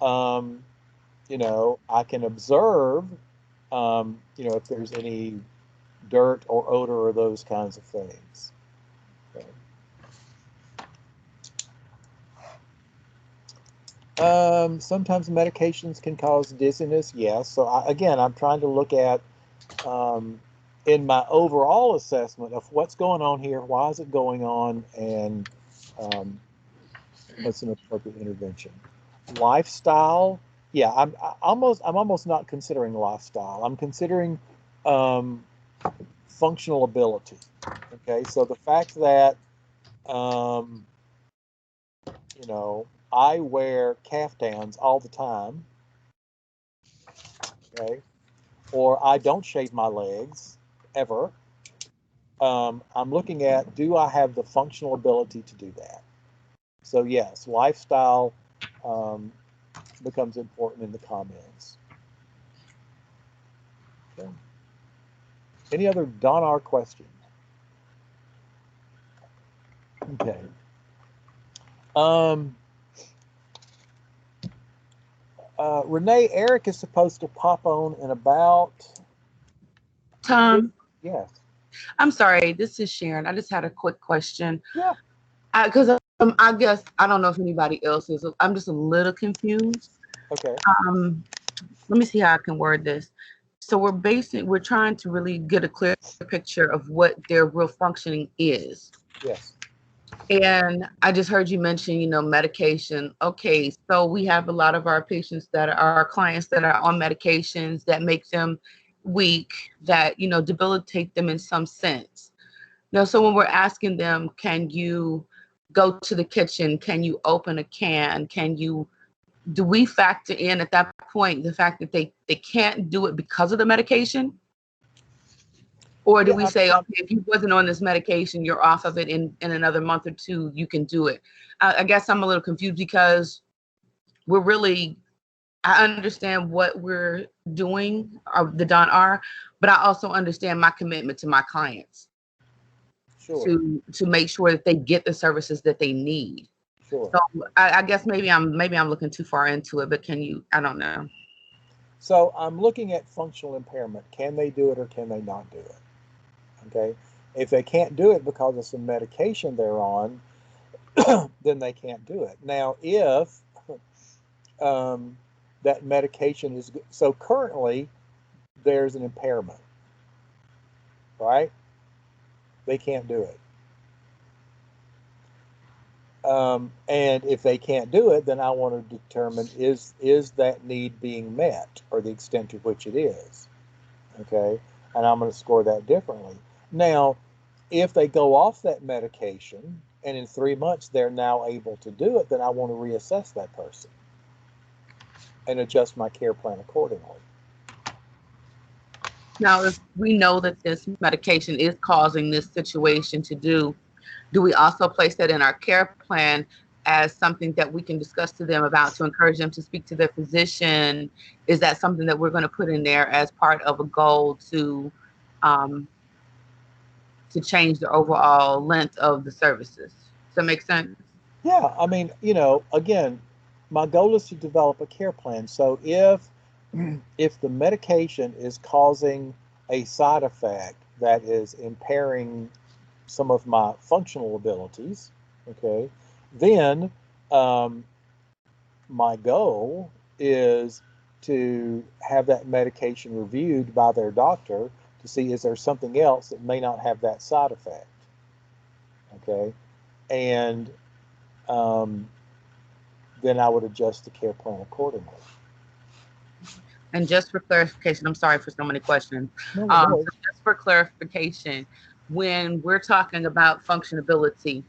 I can observe, if there's any dirt or odor or those kinds of things. Okay. Sometimes medications can cause dizziness. Yes. So I'm trying to look at, in my overall assessment of what's going on here, why is it going on, and what's an appropriate intervention. Lifestyle. Yeah, I'm almost not considering lifestyle. I'm considering functional ability. Okay, so the fact that I wear caftans all the time, okay, or I don't shave my legs ever. I'm looking at, do I have the functional ability to do that? So yes, lifestyle becomes important in the comments. Okay. Any other DONR questions? Okay. Renee, Eric is supposed to pop on in about. Tom, Yes. I'm sorry. This is Sharon. I just had a quick question. Yeah. Because I guess I don't know if anybody else is. I'm just a little confused. Okay. Let me see how I can word this. So we're trying to really get a clear picture of what their real functioning is. Yes. And I just heard you mention, medication. Okay, so we have a lot of our patients that are our clients that are on medications that make them weak, that, debilitate them in some sense. Now, so when we're asking them, can you go to the kitchen? Can you open a can? Can you do we factor in at that point the fact that they can't do it because of the medication? Or do we say, okay, if you wasn't on this medication, you're off of it in another month or two, you can do it? I guess I'm a little confused because I understand what we're doing, the Don R, but I also understand my commitment to my clients. Sure. To make sure that they get the services that they need. Sure. So I guess maybe I'm looking too far into it, but I don't know. So I'm looking at functional impairment. Can they do it or can they not do it? Okay. If they can't do it because of some medication they're on, then they can't do it. Now, if that medication is so currently there's an impairment, right? They can't do it. And if they can't do it, then I want to determine is that need being met or the extent to which it is. Okay. And I'm going to score that differently. Now, if they go off that medication and in 3 months they're now able to do it, then I want to reassess that person and adjust my care plan accordingly. Now, if we know that this medication is causing this situation do we also place that in our care plan as something that we can discuss to them about to encourage them to speak to their physician? Is that something that we're going to put in there as part of a goal to change the overall length of the services? Does that make sense? Yeah, I mean, again, my goal is to develop a care plan. So if the medication is causing a side effect that is impairing some of my functional abilities, okay, then my goal is to have that medication reviewed by their doctor to see is there something else that may not have that side effect, okay, and then I would adjust the care plan accordingly. And just for clarification, I'm sorry for so many questions. No, so just for clarification, when we're talking about functionability,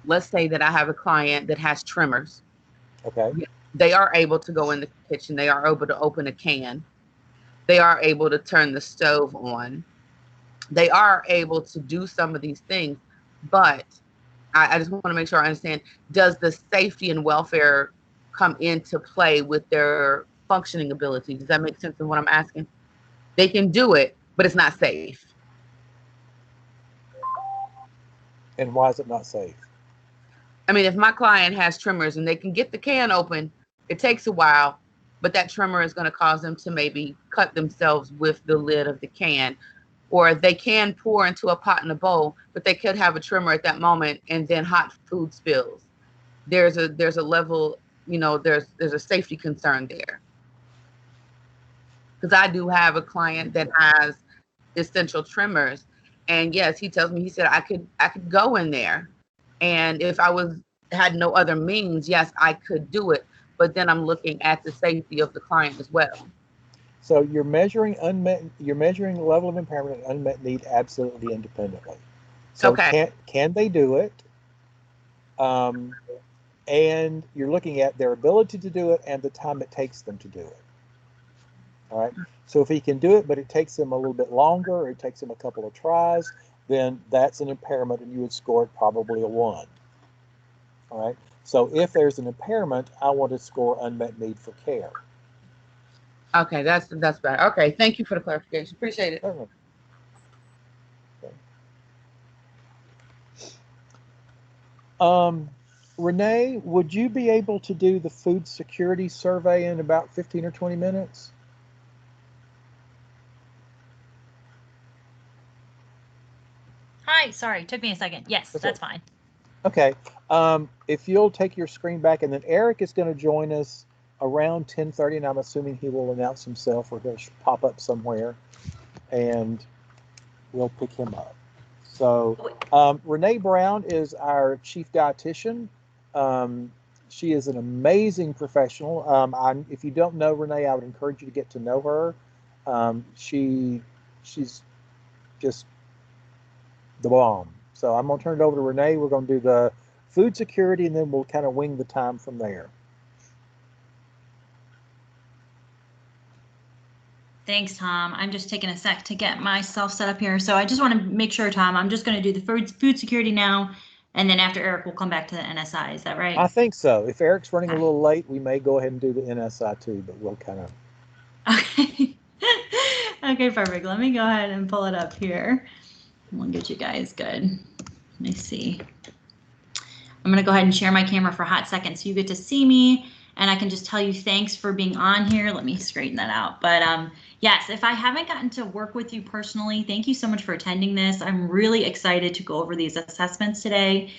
let's say that I have a client that has tremors. Okay. They are able to go in the kitchen. They are able to open a can. They are able to turn the stove on. They are able to do some of these things, but I just want to make sure I understand, does the safety and welfare come into play with their functioning ability? Does that make sense of what I'm asking? They can do it, but it's not safe. And why is it not safe? I mean, if my client has tremors and they can get the can open, it takes a while, but that tremor is going to cause them to maybe cut themselves with the lid of the can. Or they can pour into a pot and a bowl, but they could have a tremor at that moment and then hot food spills. There's a level, there's a safety concern there. Because I do have a client that has essential tremors, and yes, he tells me, he said I could go in there, and if I had no other means, yes, I could do it. But then I'm looking at the safety of the client as well. So you're measuring the level of impairment and unmet need absolutely independently. So okay. Can they do it? And you're looking at their ability to do it and the time it takes them to do it. All right. So if he can do it, but it takes him a little bit longer, or it takes him a couple of tries, then that's an impairment, and you would score it probably a 1. All right. So if there's an impairment, I want to score unmet need for care. Okay, that's better. Okay, thank you for the clarification. Appreciate it. Okay. Renee, would you be able to do the food security survey in about 15 or 20 minutes? Hi, sorry, took me a second. Yes, that's fine. Okay. If you'll take your screen back, and then Eric is going to join us around 10:30, and I'm assuming he will announce himself, or he'll pop up somewhere, and we'll pick him up. So Renee Brown is our chief dietitian. She is an amazing professional. If you don't know Renee, I would encourage you to get to know her. She's just the bomb. So I'm going to turn it over to Renee. We're going to do the food security, and then we'll kind of wing the time from there. Thanks, Tom. I'm just taking a sec to get myself set up here. So I just want to make sure, Tom, I'm just going to do the food security now, and then after Eric, we'll come back to the NSI. Is that right? I think so. If Eric's running a Okay. little late, we may go ahead and do the NSI too, but we'll kind of. Okay. Okay, perfect. Let me go ahead and pull it up here. We'll get you guys good. Let me see. I'm going to go ahead and share my camera for a hot second so you get to see me, and I can just tell you thanks for being on here. Let me straighten that out. But yes, if I haven't gotten to work with you personally, thank you so much for attending this. I'm really excited to go over these assessments today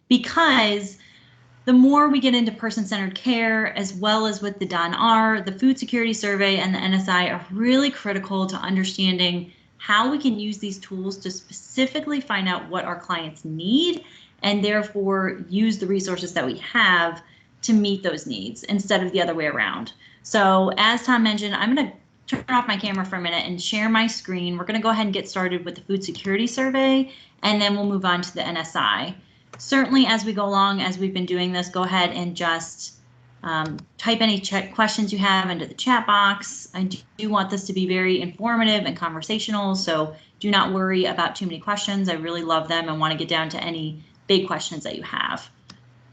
because the more we get into person-centered care, as well as with the DON-R, the food security survey and the NSI are really critical to understanding how we can use these tools to specifically find out what our clients need and therefore use the resources that we have to meet those needs instead of the other way around. So as Tom mentioned, I'm going to turn off my camera for a minute and share my screen. We're going to go ahead and get started with the food security survey, and then we'll move on to the NSI. Certainly, as we go along, as we've been doing this, go ahead and just type any questions you have into the chat box. I do want this to be very informative and conversational, so do not worry about too many questions. I really love them and want to get down to any big questions that you have.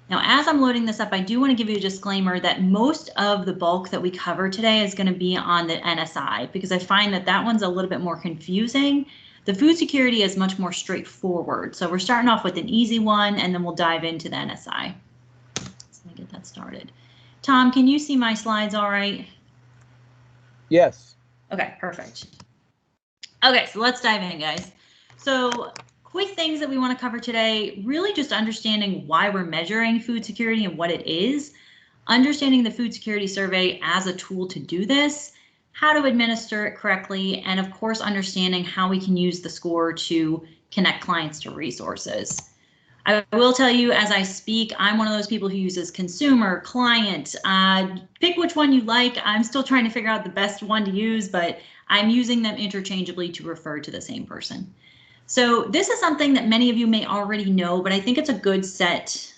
Now, as I'm loading this up, I do want to give you a disclaimer that most of the bulk that we cover today is going to be on the NSI, because I find that that one's a little bit more confusing. The food security is much more straightforward. So we're starting off with an easy one, and then we'll dive into the NSI. So let me get that started. Tom, can you see my slides all right? Yes. Okay, perfect. Okay, so let's dive in, guys. So quick things that we want to cover today, really just understanding why we're measuring food security and what it is, understanding the food security survey as a tool to do this, how to administer it correctly, and of course, understanding how we can use the score to connect clients to resources. I will tell you as I speak, I'm one of those people who uses consumer, client, pick which one you like. I'm still trying to figure out the best one to use, but I'm using them interchangeably to refer to the same person. So this is something that many of you may already know, but I think it's a good set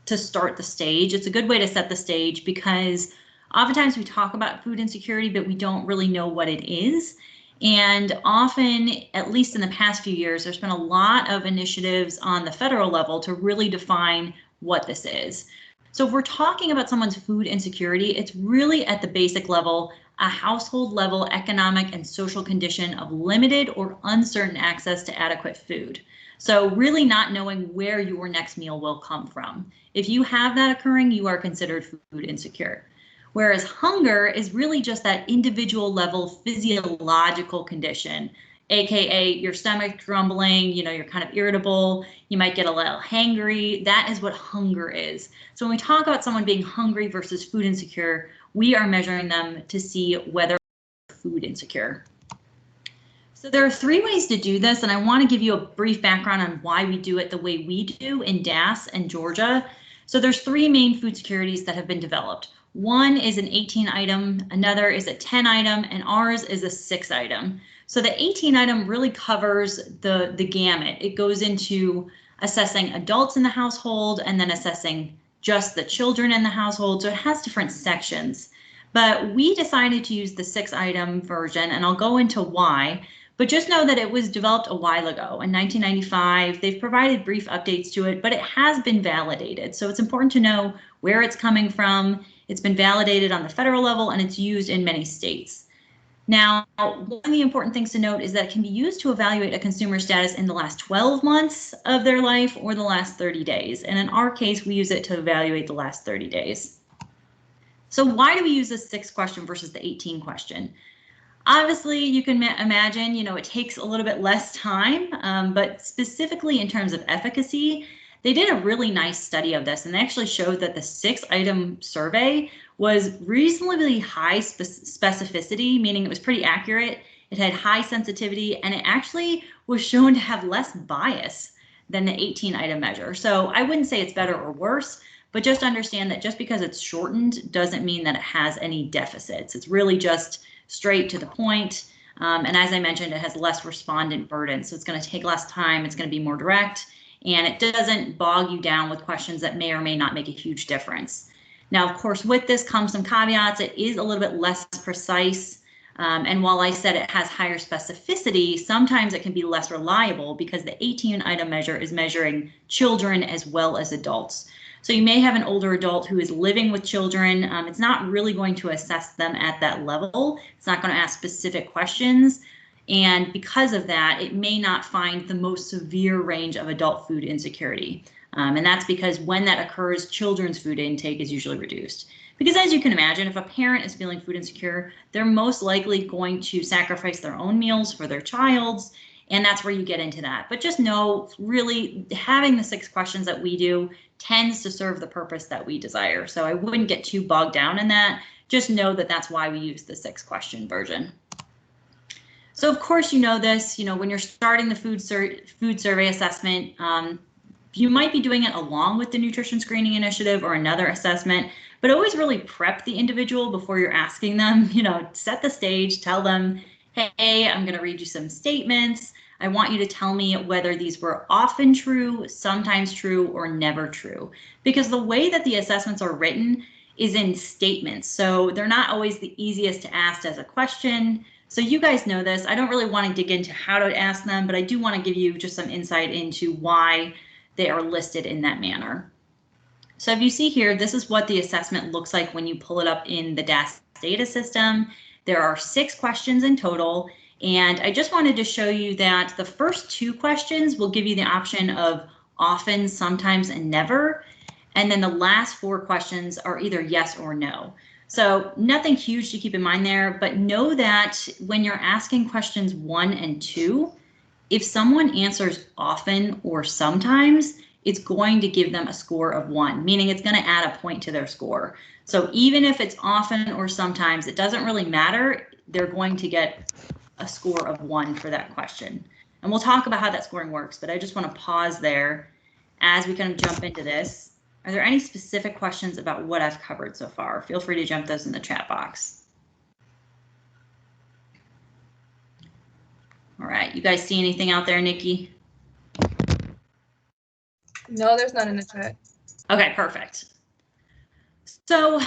to start the stage. It's a good way to set the stage because oftentimes we talk about food insecurity, but we don't really know what it is. And often, at least in the past few years, there's been a lot of initiatives on the federal level to really define what this is. So if we're talking about someone's food insecurity, it's really at the basic level, a household level economic and social condition of limited or uncertain access to adequate food. So really not knowing where your next meal will come from. If you have that occurring, you are considered food insecure. Whereas hunger is really just that individual level physiological condition, AKA your stomach grumbling, you're kind of irritable, you might get a little hangry. That is what hunger is. So when we talk about someone being hungry versus food insecure, we are measuring them to see whether they're food insecure. So there are 3 ways to do this, and I want to give you a brief background on why we do it the way we do in DAS and Georgia. So there's 3 main food securities that have been developed. One is an 18 item, another is a 10 item, and ours is a 6 item. So the 18 item really covers the gamut. It goes into assessing adults in the household and then assessing just the children in the household. So it has different sections. But we decided to use the 6 item version, and I'll go into why. But just know that it was developed a while ago in 1995. They've provided brief updates to it, but it has been validated. So it's important to know where it's coming from. It's been validated on the federal level and it's used in many states. Now, one of the important things to note is that it can be used to evaluate a consumer status in the last 12 months of their life or the last 30 days. And in our case, we use it to evaluate the last 30 days. So why do we use this 6 question versus the 18 question? Obviously, you can imagine, it takes a little bit less time, but specifically in terms of efficacy, they did a really nice study of this, and they actually showed that the 6 item survey was reasonably high specificity, meaning it was pretty accurate. It had high sensitivity, and it actually was shown to have less bias than the 18 item measure. So I wouldn't say it's better or worse, but just understand that just because it's shortened doesn't mean that it has any deficits. It's really just straight to the point. And as I mentioned, it has less respondent burden. So it's going to take less time. It's going to be more direct. And it doesn't bog you down with questions that may or may not make a huge difference. Now, of course, with this comes some caveats. It is a little bit less precise. And while I said it has higher specificity, sometimes it can be less reliable because the 18 item measure is measuring children as well as adults. So you may have an older adult who is living with children. It's not really going to assess them at that level. It's not going to ask specific questions. And because of that, it may not find the most severe range of adult food insecurity. And that's because when that occurs, children's food intake is usually reduced. Because as you can imagine, if a parent is feeling food insecure, they're most likely going to sacrifice their own meals for their child's. And that's where you get into that. But just know, really, having the 6 questions that we do tends to serve the purpose that we desire. So I wouldn't get too bogged down in that. Just know that that's why we use the 6-question version. So of course, you know this, when you're starting the food survey assessment, you might be doing it along with the nutrition screening initiative or another assessment, but always really prep the individual before you're asking them, set the stage, tell them, hey, I'm going to read you some statements. I want you to tell me whether these were often true, sometimes true, or never true. Because the way that the assessments are written is in statements. So they're not always the easiest to ask as a question. So you guys know this. I don't really want to dig into how to ask them, but I do want to give you just some insight into why they are listed in that manner. So if you see here, this is what the assessment looks like when you pull it up in the DAS data system. There are 6 questions in total, and I just wanted to show you that the first 2 questions will give you the option of often, sometimes, and never, and then the last 4 questions are either yes or no. So nothing huge to keep in mind there, but know that when you're asking questions 1 and 2, if someone answers often or sometimes, it's going to give them a score of 1, meaning it's going to add a point to their score. So even if it's often or sometimes, it doesn't really matter. They're going to get a score of 1 for that question. And we'll talk about how that scoring works, but I just want to pause there as we kind of jump into this. Are there any specific questions about what I've covered so far? Feel free to jump those in the chat box. All right, you guys see anything out there, Nikki? No, there's none in the chat. Okay, perfect. So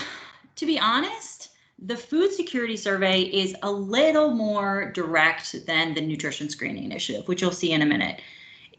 to be honest, the food security survey is a little more direct than the nutrition screening initiative, which you'll see in a minute.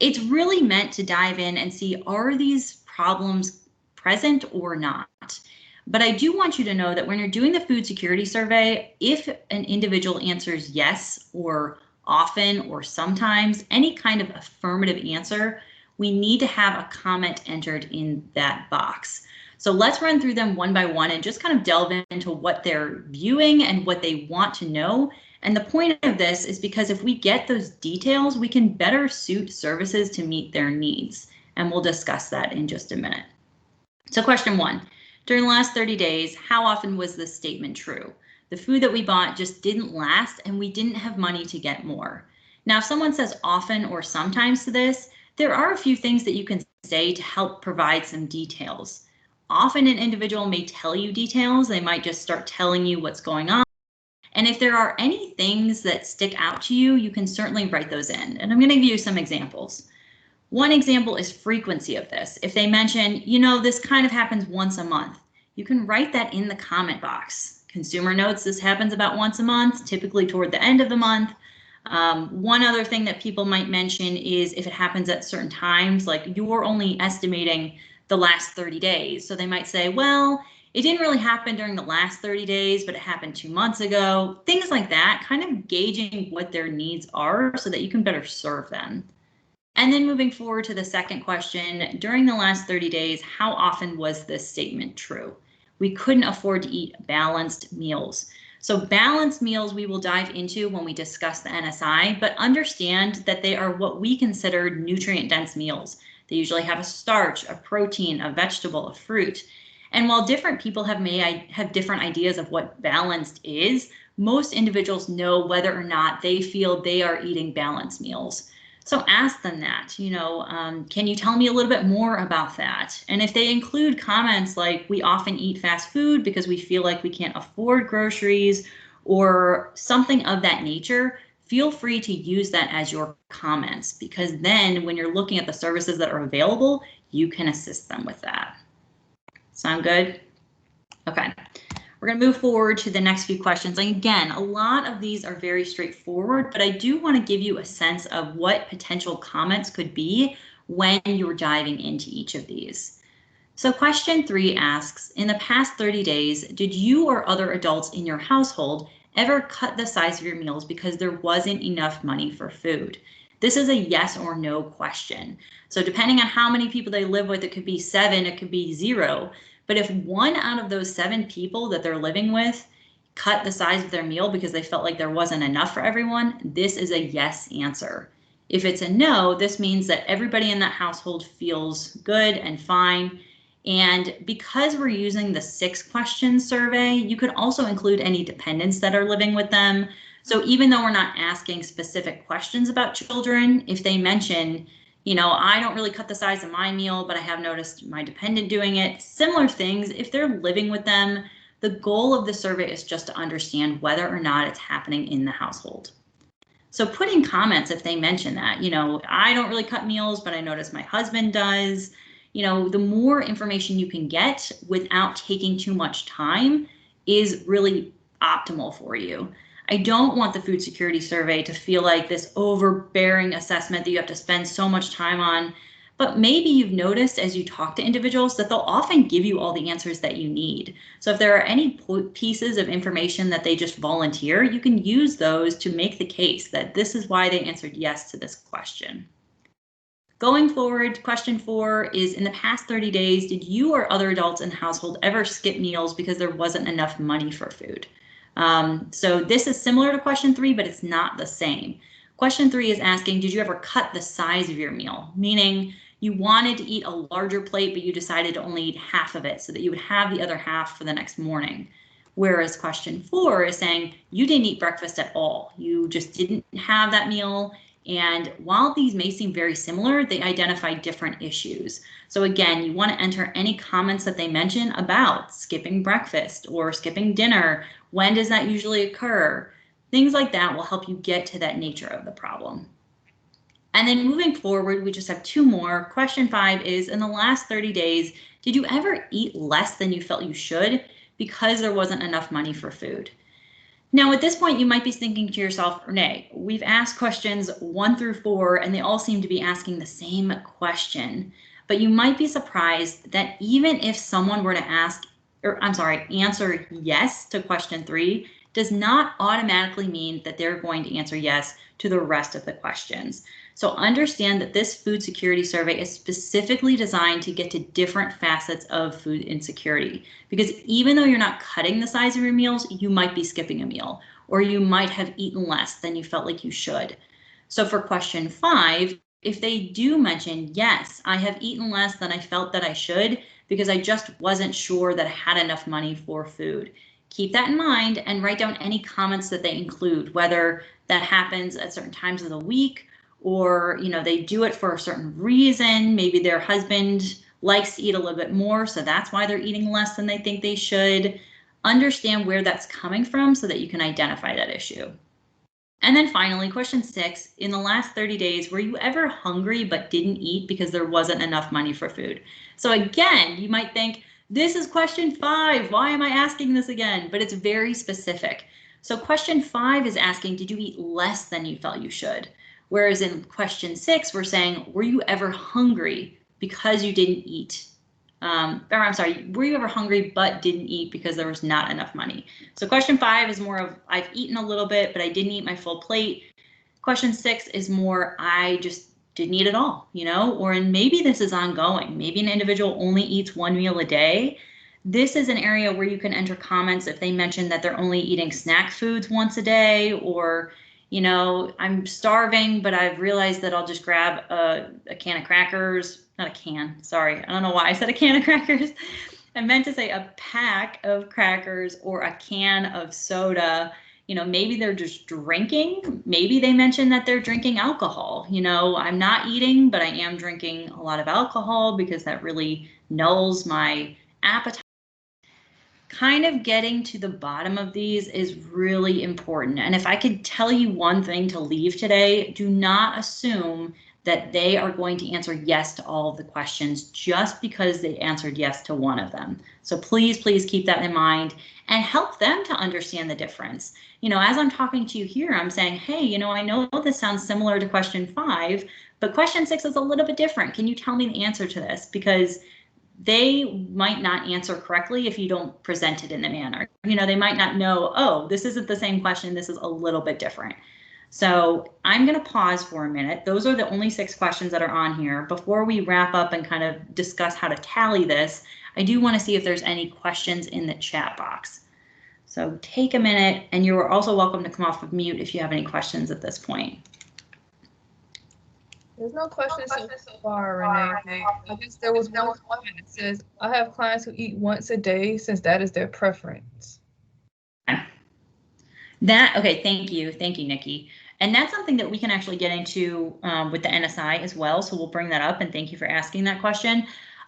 It's really meant to dive in and see, are these problems present or not? But I do want you to know that when you're doing the food security survey, if an individual answers yes or often or sometimes, any kind of affirmative answer, we need to have a comment entered in that box. So let's run through them one by one and just kind of delve into what they're viewing and what they want to know. And the point of this is because if we get those details, we can better suit services to meet their needs. And we'll discuss that in just a minute. So question 1, during the last 30 days, how often was this statement true? The food that we bought just didn't last and we didn't have money to get more. Now, if someone says often or sometimes to this, there are a few things that you can say to help provide some details. Often an individual may tell you details. They might just start telling you what's going on. And if there are any things that stick out to you, you can certainly write those in. And I'm going to give you some examples. One example is frequency of this. If they mention, this kind of happens once a month, you can write that in the comment box. Consumer notes this happens about once a month, typically toward the end of the month. One other thing that people might mention is if it happens at certain times, like you're only estimating the last 30 days. So they might say, well, it didn't really happen during the last 30 days, but it happened 2 months ago. Things like that, kind of gauging what their needs are so that you can better serve them. And then moving forward to the second question, during the last 30 days, how often was this statement true? We couldn't afford to eat balanced meals. So balanced meals we will dive into when we discuss the NSI, but understand that they are what we consider nutrient-dense meals. They usually have a starch, a protein, a vegetable, a fruit. And while different people may have different ideas of what balanced is, most individuals know whether or not they feel they are eating balanced meals. So ask them that, can you tell me a little bit more about that? And if they include comments like, we often eat fast food because we feel like we can't afford groceries or something of that nature, feel free to use that as your comments, because then when you're looking at the services that are available, you can assist them with that. Sound good? Okay. We're going to move forward to the next few questions. And again, a lot of these are very straightforward, but I do want to give you a sense of what potential comments could be when you're diving into each of these. So question 3 asks, in the past 30 days, did you or other adults in your household ever cut the size of your meals because there wasn't enough money for food? This is a yes or no question. So depending on how many people they live with, it could be 7, it could be 0. But if 1 out of those 7 people that they're living with cut the size of their meal because they felt like there wasn't enough for everyone, this is a yes answer. If it's a no, this means that everybody in that household feels good and fine. And because we're using the 6-question survey, you could also include any dependents that are living with them. So even though we're not asking specific questions about children, if they mention, you know, I don't really cut the size of my meal, but I have noticed my dependent doing it, similar things, if they're living with them, the goal of the survey is just to understand whether or not it's happening in the household. So put in comments if they mention that, you know, I don't really cut meals, but I notice my husband does. You know, the more information you can get without taking too much time is really optimal for you. I don't want the food security survey to feel like this overbearing assessment that you have to spend so much time on, but maybe you've noticed as you talk to individuals that they'll often give you all the answers that you need. So if there are any pieces of information that they just volunteer, you can use those to make the case that this is why they answered yes to this question. Going forward, question 4 is, in the past 30 days, did you or other adults in the household ever skip meals because there wasn't enough money for food? So this is similar to question 3, but it's not the same. Question 3 is asking, did you ever cut the size of your meal? Meaning you wanted to eat a larger plate, but you decided to only eat half of it so that you would have the other half for the next morning. Whereas question 4 is saying you didn't eat breakfast at all. You just didn't have that meal. And while these may seem very similar, they identify different issues. So again, you want to enter any comments that they mention about skipping breakfast or skipping dinner. When does that usually occur? Things like that will help you get to that nature of the problem. And then moving forward, we just have 2 more. Question 5 is, in the last 30 days, did you ever eat less than you felt you should because there wasn't enough money for food? Now, at this point, you might be thinking to yourself, Renee, we've asked questions 1 through 4, and they all seem to be asking the same question. But you might be surprised that even if someone were to answer yes to question 3, does not automatically mean that they're going to answer yes to the rest of the questions. So understand that this food security survey is specifically designed to get to different facets of food insecurity. Because even though you're not cutting the size of your meals, you might be skipping a meal, or you might have eaten less than you felt like you should. So for question 5, if they do mention, yes, I have eaten less than I felt that I should because I just wasn't sure that I had enough money for food. Keep that in mind and write down any comments that they include, whether that happens at certain times of the week, or, you know, they do it for a certain reason. Maybe their husband likes to eat a little bit more, so that's why they're eating less than they think they should. Understand where that's coming from so that you can identify that issue. And then finally, question 6, in the last 30 days, were you ever hungry but didn't eat because there wasn't enough money for food? So again, you might think, this is question 5, why am I asking this again? But it's very specific. So question 5 is asking, did you eat less than you felt you should? Whereas in question 6, we're saying, were you ever hungry because you didn't eat? Were you ever hungry but didn't eat because there was not enough money? So question 5 is more of, I've eaten a little bit, but I didn't eat my full plate. Question 6 is more, I just didn't eat at all, you know, or and maybe this is ongoing. Maybe an individual only eats 1 meal a day. This is an area where you can enter comments if they mention that they're only eating snack foods once a day, or, you know, I'm starving, but I've realized that I'll just grab a can of crackers, not a can, sorry. I don't know why I said a can of crackers. I meant to say a pack of crackers or a can of soda. You know, maybe they're just drinking. Maybe they mention that they're drinking alcohol. You know, I'm not eating, but I am drinking a lot of alcohol because that really nulls my appetite. Kind of getting to the bottom of these is really important. And if I could tell you one thing to leave today, do not assume that they are going to answer yes to all of the questions just because they answered yes to one of them. So please, please keep that in mind and help them to understand the difference. You know, as I'm talking to you here, I'm saying, hey, you know, I know this sounds similar to question 5, but question 6 is a little bit different. Can you tell me the answer to this? Because they might not answer correctly if you don't present it in the manner. You know, they might not know, oh, this isn't the same question, this is a little bit different. So I'm going to pause for a minute. Those are the only 6 questions that are on here. Before we wrap up and kind of discuss how to tally this, I do want to see if there's any questions in the chat box. So take a minute, and you are also welcome to come off of mute if you have any questions at this point. There's no questions so far, Renee. I guess there was one comment that says, I have clients who eat once a day since that is their preference. Okay, thank you, Nikki. And that's something that we can actually get into with the NSI as well. So we'll bring that up, and thank you for asking that question.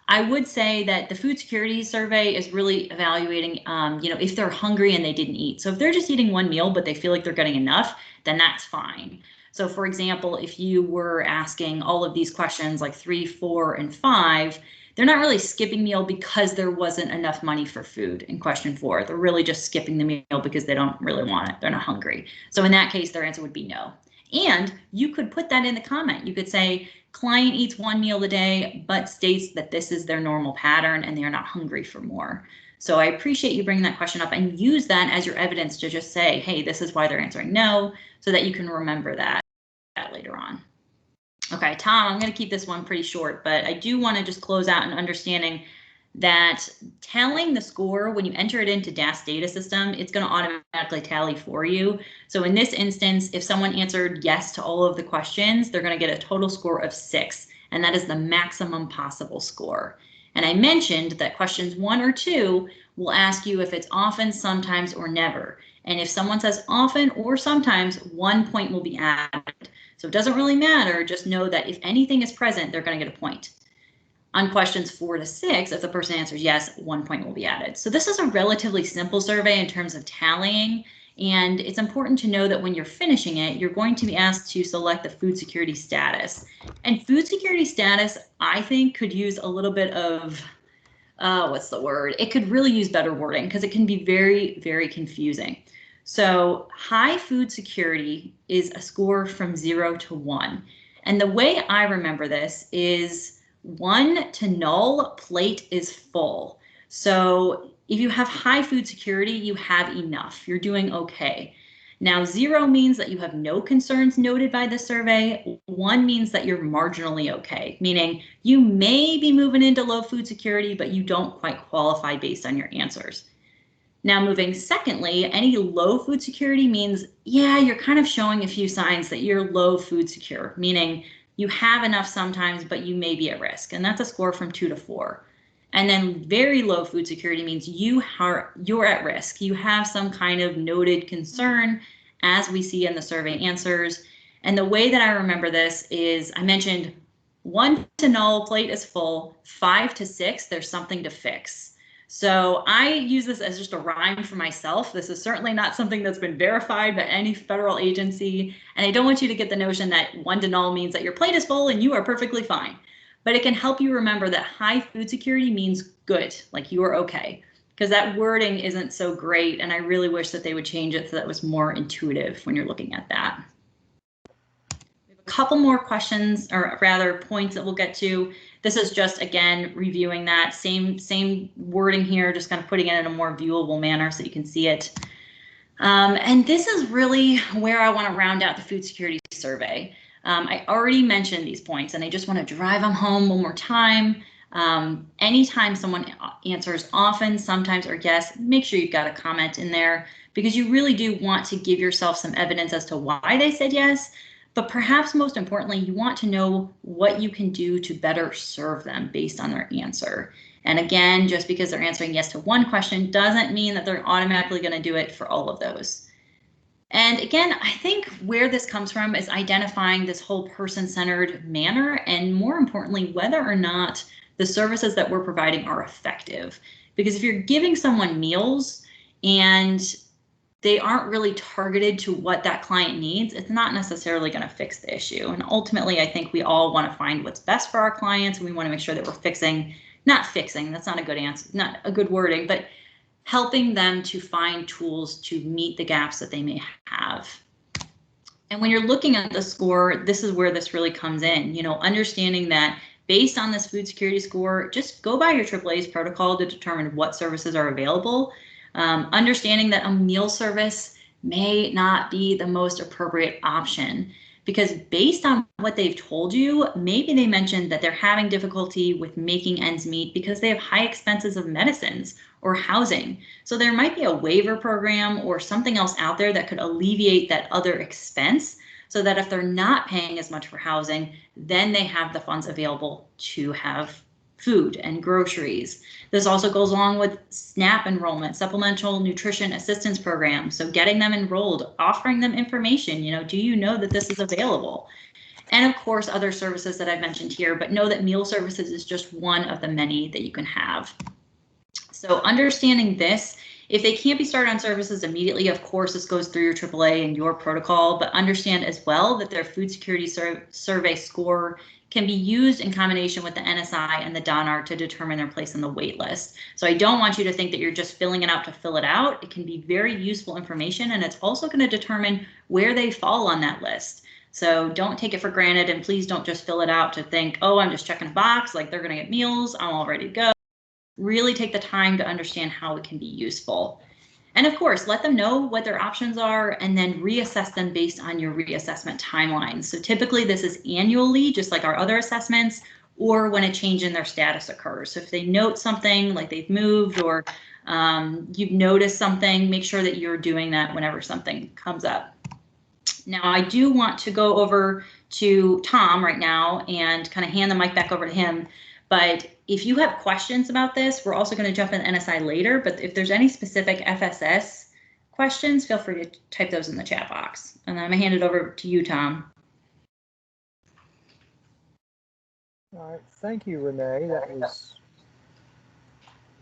I would say that the food security survey is really evaluating, you know, if they're hungry and they didn't eat. So if they're just eating one meal, but they feel like they're getting enough, then that's fine. So for example, if you were asking all of these questions like 3, 4, and 5, they're not really skipping meal because there wasn't enough money for food in question 4. They're really just skipping the meal because they don't really want it. They're not hungry. So in that case, their answer would be no. And you could put that in the comment. You could say, client eats 1 meal a day, but states that this is their normal pattern and they're not hungry for more. So I appreciate you bringing that question up, and use that as your evidence to just say, hey, this is why they're answering no, so that you can remember that later on. Okay, Tom, I'm going to keep this one pretty short, but I do want to just close out in understanding that tallying the score, when you enter it into DAS data system, it's going to automatically tally for you. So in this instance, if someone answered yes to all of the questions, they're going to get a total score of 6, and that is the maximum possible score. And I mentioned that questions 1 or 2 will ask you if it's often, sometimes, or never. And if someone says often or sometimes, 1 point will be added. So it doesn't really matter. Just know that if anything is present, they're going to get a point. On questions 4 to 6, if the person answers yes, 1 point will be added. So this is a relatively simple survey in terms of tallying. And it's important to know that when you're finishing it, you're going to be asked to select the food security status. And food security status, I think, could use a little bit of, what's the word? It could really use better wording because it can be very, very confusing. So high food security is a score from 0 to 1. And the way I remember this is 1 to null, plate is full. So if you have high food security, you have enough. You're doing okay. Now 0 means that you have no concerns noted by the survey. 1 means that you're marginally okay, meaning you may be moving into low food security, but you don't quite qualify based on your answers. Now moving secondly, any low food security means, yeah, you're kind of showing a few signs that you're low food secure, meaning you have enough sometimes, but you may be at risk. And that's a score from 2 to 4. And then very low food security means you're at risk. You have some kind of noted concern, as we see in the survey answers. And the way that I remember this is, I mentioned 1 to null, plate is full, 5 to 6, there's something to fix. So I use this as just a rhyme for myself. This is certainly not something that's been verified by any federal agency. And I don't want you to get the notion that 1 to null means that your plate is full and you are perfectly fine. But it can help you remember that high food security means good, like you are okay. Because that wording isn't so great, and I really wish that they would change it so that it was more intuitive when you're looking at that. We have a couple more questions, or rather points that we'll get to. This is just, again, reviewing that same wording here, just kind of putting it in a more viewable manner so you can see it. And this is really where I want to round out the food security survey. I already mentioned these points, and I just want to drive them home one more time. Anytime someone answers often, sometimes, or yes, make sure you've got a comment in there, because you really do want to give yourself some evidence as to why they said yes. But perhaps most importantly, you want to know what you can do to better serve them based on their answer. And again, just because they're answering yes to one question doesn't mean that they're automatically going to do it for all of those. And again, I think where this comes from is identifying this whole person-centered manner, and more importantly, whether or not the services that we're providing are effective. Because if you're giving someone meals and they aren't really targeted to what that client needs, it's not necessarily going to fix the issue. And ultimately, I think we all want to find what's best for our clients, and we want to make sure that we're not fixing, that's not a good answer, not a good wording, but helping them to find tools to meet the gaps that they may have. And when you're looking at the score, this is where this really comes in, understanding that based on this food security score, just go by your AAA's protocol to determine what services are available. Understanding that a meal service may not be the most appropriate option, because based on what they've told you, maybe they mentioned that they're having difficulty with making ends meet because they have high expenses of medicines or housing. So there might be a waiver program or something else out there that could alleviate that other expense, so that if they're not paying as much for housing, then they have the funds available to have food and groceries. This also goes along with SNAP enrollment, Supplemental Nutrition Assistance Program. So getting them enrolled, offering them information, do you know that this is available? And of course, other services that I've mentioned here, but know that meal services is just one of the many that you can have. So understanding this, if they can't be started on services immediately, of course, this goes through your AAA and your protocol, but understand as well that their food security survey score can be used in combination with the NSI and the DONR to determine their place on the wait list. So I don't want you to think that you're just filling it out to fill it out. It can be very useful information, and it's also going to determine where they fall on that list. So don't take it for granted, and please don't just fill it out to think, oh, I'm just checking a box, like they're going to get meals, I'm all ready to go. Really take the time to understand how it can be useful. And of course, let them know what their options are and then reassess them based on your reassessment timeline. So typically this is annually, just like our other assessments, or when a change in their status occurs. So if they note something like they've moved or you've noticed something, make sure that you're doing that whenever something comes up. Now, I do want to go over to Tom right now and kind of hand the mic back over to him. But if you have questions about this, we're also going to jump in NSI later. But if there's any specific FSS questions, feel free to type those in the chat box. And then I'm going to hand it over to you, Tom. All right, thank you, Renee. That was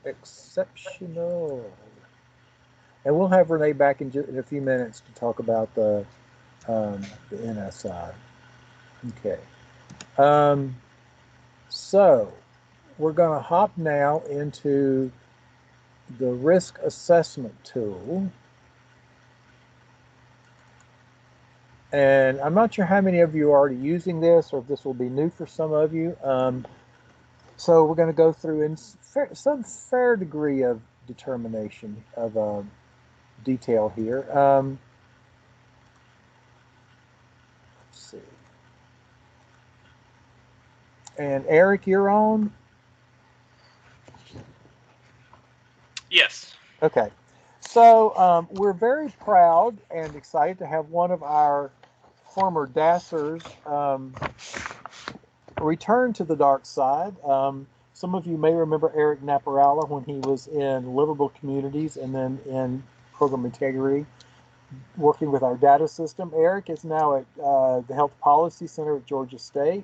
exceptional. And we'll have Renee back in a few minutes to talk about the NSI. Okay. So we're going to hop now into the risk assessment tool. And I'm not sure how many of you are already using this or if this will be new for some of you. So we're going to go through in some fair degree of determination of detail here. Let's see. And Eric, you're on? Yes. Okay. So we're very proud and excited to have one of our former DASSers return to the dark side. Some of you may remember Eric Naparala when he was in Livable Communities and then in Program Integrity, working with our data system. Eric is now at the Health Policy Center at Georgia State.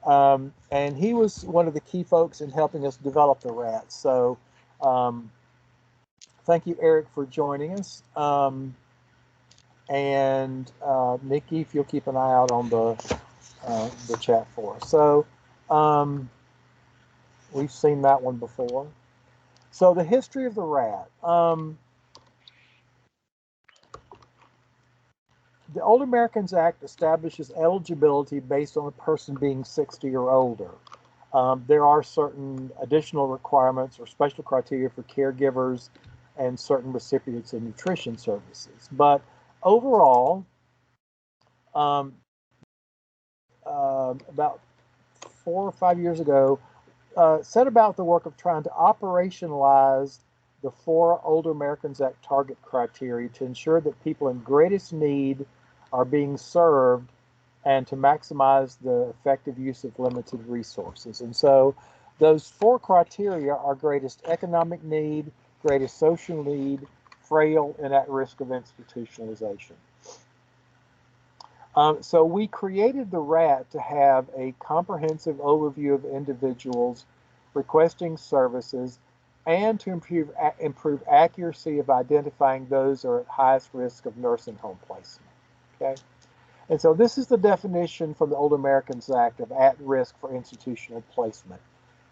And he was one of the key folks in helping us develop the RAT. So thank you, Eric, for joining us. And Nikki, if you'll keep an eye out on the chat for us. So we've seen that one before. So the history of the RAT. The Old Americans Act establishes eligibility based on a person being 60 or older. There are certain additional requirements or special criteria for caregivers and certain recipients of nutrition services. But overall, about 4 or 5 years ago, set about the work of trying to operationalize the 4 Older Americans Act target criteria to ensure that people in greatest need are being served and to maximize the effective use of limited resources. And so those 4 criteria are greatest economic need, greatest social need, frail, and at risk of institutionalization. So we created the RAT to have a comprehensive overview of individuals requesting services and to improve accuracy of identifying those who are at highest risk of nursing home placement. Okay, and so this is the definition from the Older Americans Act of at risk for institutional placement.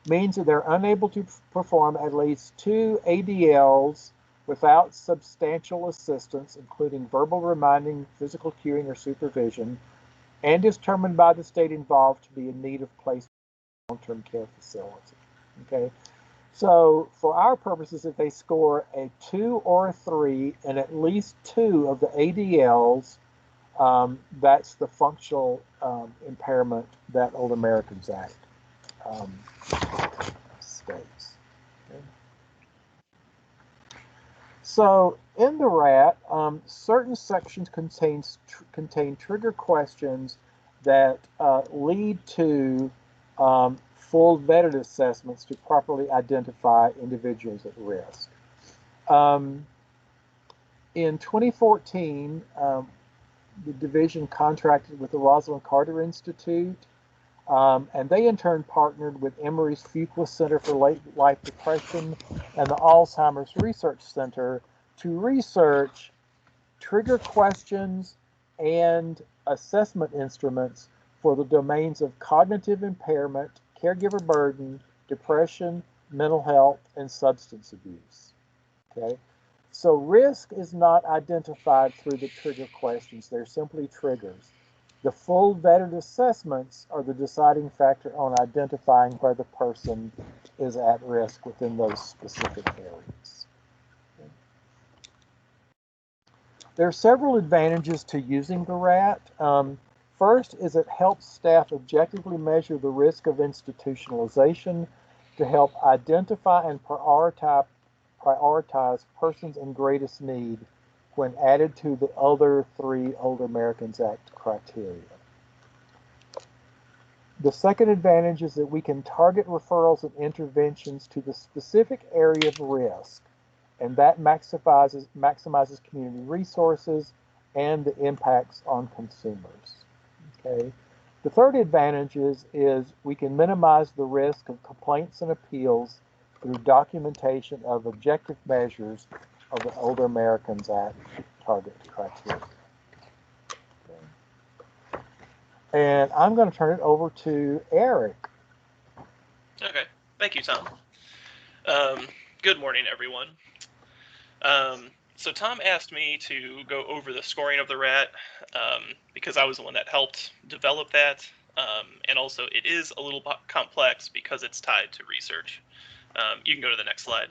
Means that they're unable to perform at least 2 ADLs without substantial assistance, including verbal reminding, physical cueing, or supervision, and is determined by the state involved to be in need of placement in a long-term care facility. Okay, so for our purposes, if they score a 2 or a 3 in at least 2 of the ADLs, that's the functional impairment that Old Americans Act states. Okay. So in the RAT, certain sections contain trigger questions that lead to full vetted assessments to properly identify individuals at risk. In 2014, the division contracted with the Rosalind Carter Institute, and they in turn partnered with Emory's Fuqua Center for Late Life Depression and the Alzheimer's Research Center to research trigger questions and assessment instruments for the domains of cognitive impairment, caregiver burden, depression, mental health, and substance abuse. Okay, so risk is not identified through the trigger questions, they're simply triggers. The full vetted assessments are the deciding factor on identifying where the person is at risk within those specific areas. Okay. There are several advantages to using the RAT. First is it helps staff objectively measure the risk of institutionalization to help identify and prioritize persons in greatest need when added to the other 3 Older Americans Act criteria. The second advantage is that we can target referrals and interventions to the specific area of risk, and that maximizes community resources and the impacts on consumers. Okay. The third advantage is we can minimize the risk of complaints and appeals through documentation of objective measures of the Older Americans Act target criteria. Okay. And I'm going to turn it over to Eric. Okay, thank you, Tom. Good morning, everyone. So Tom asked me to go over the scoring of the RAT because I was the one that helped develop that. And also it is a little complex because it's tied to research. You can go to the next slide.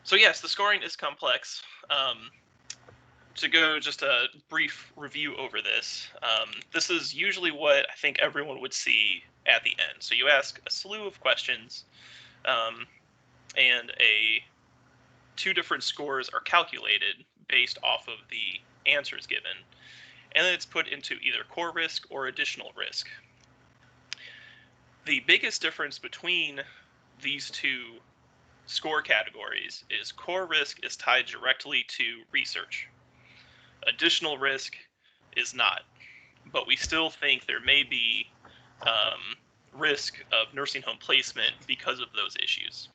So yes, the scoring is complex. To go just a brief review over this, this is usually what I think everyone would see at the end. So you ask a slew of questions, and 2 different scores are calculated based off of the answers given, and then it's put into either core risk or additional risk. The biggest difference between these 2 score categories is core risk is tied directly to research. Additional risk is not, but we still think there may be risk of nursing home placement because of those issues.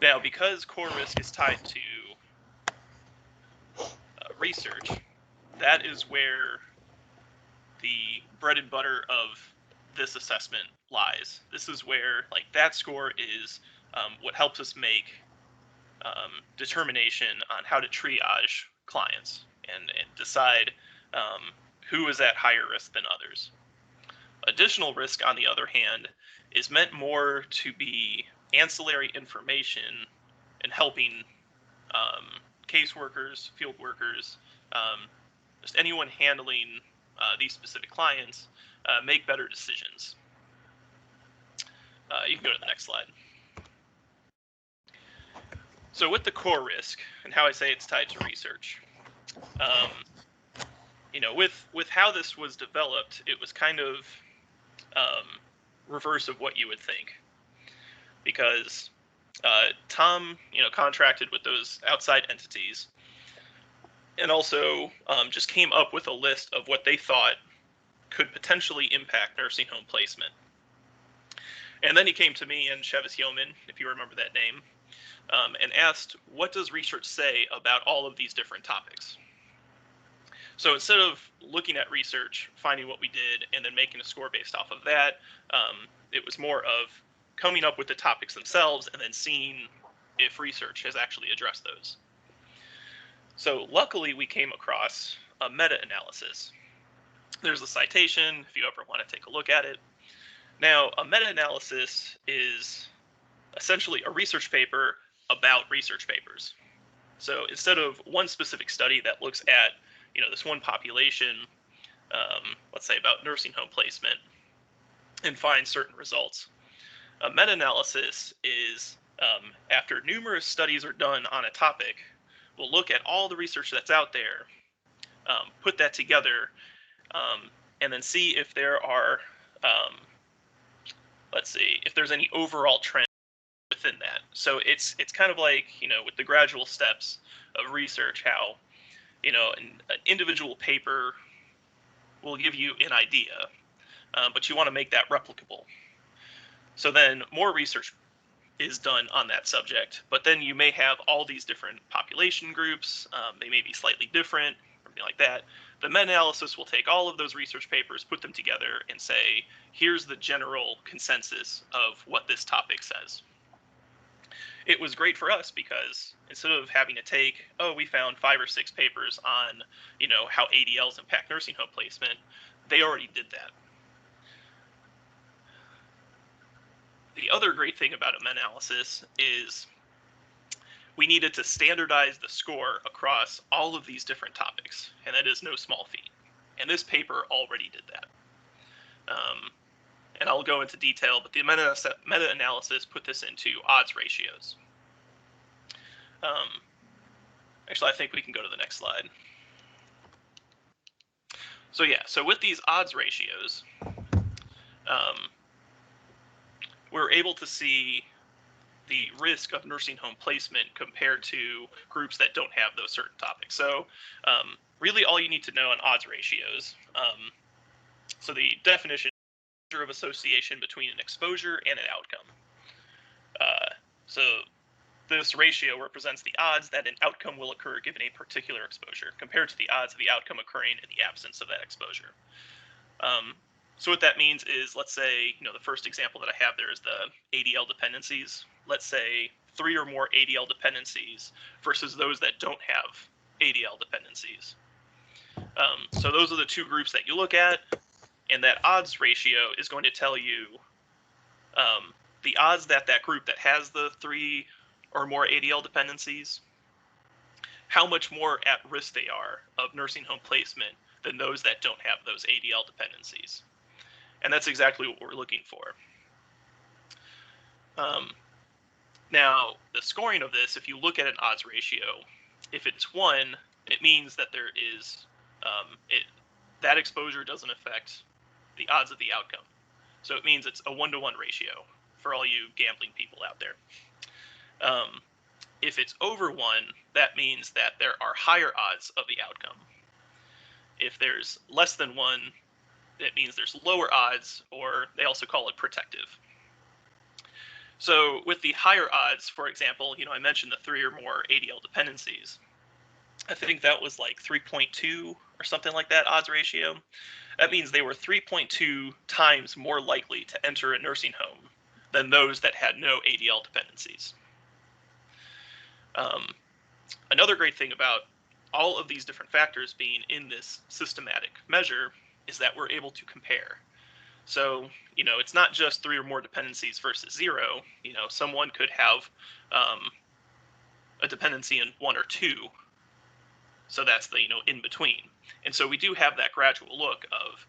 Now, because core risk is tied to research, that is where the bread and butter of this assessment lies. This is where, like, that score is what helps us make determination on how to triage clients and decide who is at higher risk than others. Additional risk, on the other hand, is meant more to be ancillary information and helping caseworkers, field workers, just anyone handling these specific clients make better decisions. You can go to the next slide. So with the core risk, and how I say it's tied to research, with how this was developed, it was kind of reverse of what you would think, because Tom, contracted with those outside entities, and also just came up with a list of what they thought could potentially impact nursing home placement. And then he came to me and Chevis Yeoman, if you remember that name, and asked, what does research say about all of these different topics? So instead of looking at research, finding what we did, and then making a score based off of that, it was more of coming up with the topics themselves and then seeing if research has actually addressed those. So luckily, we came across a meta-analysis. There's a citation if you ever want to take a look at it. Now, a meta-analysis is essentially a research paper about research papers. So instead of one specific study that looks at, this one population, let's say about nursing home placement, and finds certain results, a meta-analysis is after numerous studies are done on a topic, we'll look at all the research that's out there, put that together, and then see if there are, let's see, if there's any overall trend within that. So it's kind of like, with the gradual steps of research, how, an individual paper will give you an idea, but you want to make that replicable. So then more research is done on that subject, but then you may have all these different population groups. They may be slightly different, something like that. The meta-analysis will take all of those research papers, put them together, and say, here's the general consensus of what this topic says. It was great for us because instead of having to take, we found 5 or 6 papers on, how ADLs impact nursing home placement, they already did that. The other great thing about a meta-analysis is we needed to standardize the score across all of these different topics, and that is no small feat. And this paper already did that. And I'll go into detail, but the meta-analysis put this into odds ratios. Actually, I think we can go to the next slide. So yeah, so with these odds ratios, we're able to see the risk of nursing home placement compared to groups that don't have those certain topics. So really all you need to know on odds ratios, so the definition of association between an exposure and an outcome. So this ratio represents the odds that an outcome will occur given a particular exposure compared to the odds of the outcome occurring in the absence of that exposure. So what that means is, let's say, the first example that I have there is the ADL dependencies. Let's say 3 or more ADL dependencies versus those that don't have ADL dependencies. So those are the 2 groups that you look at, and that odds ratio is going to tell you the odds that that group that has the 3 or more ADL dependencies, how much more at risk they are of nursing home placement than those that don't have those ADL dependencies. And that's exactly what we're looking for. Now, the scoring of this, if you look at an odds ratio, if it's 1, it means that there is, that exposure doesn't affect the odds of the outcome. So it means it's a 1-to-1 ratio for all you gambling people out there. If it's over 1, that means that there are higher odds of the outcome. If there's less than 1, it means there's lower odds, or they also call it protective. So with the higher odds, for example, I mentioned the 3 or more ADL dependencies. I think that was like 3.2 or something like that odds ratio. That means they were 3.2 times more likely to enter a nursing home than those that had no ADL dependencies. Another great thing about all of these different factors being in this systematic measure is that we're able to compare. So, it's not just 3 or more dependencies versus 0. Someone could have a dependency in 1 or 2. So that's the, in between. And so we do have that gradual look of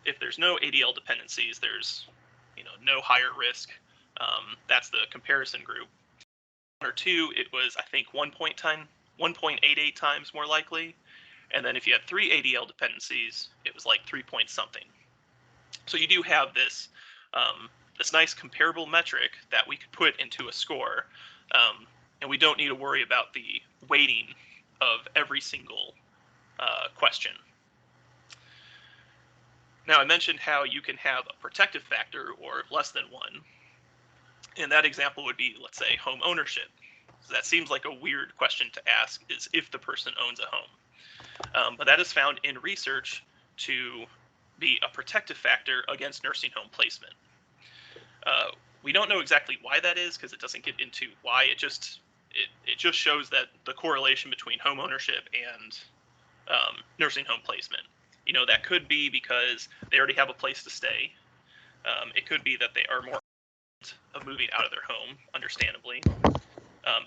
if there's no ADL dependencies, there's, no higher risk. That's the comparison group. 1 or 2, it was, I think, 1.88 times more likely. And then if you had 3 ADL dependencies, it was like 3 point something. So you do have this this nice comparable metric that we could put into a score, and we don't need to worry about the weighting of every single question. Now, I mentioned how you can have a protective factor or less than one. And that example would be, let's say, home ownership. So that seems like a weird question to ask, is if the person owns a home. But that is found in research to be a protective factor against nursing home placement. We don't know exactly why that is, because it doesn't get into why. It just shows that the correlation between home ownership and nursing home placement. That could be because they already have a place to stay. It could be that they are more of moving out of their home, understandably.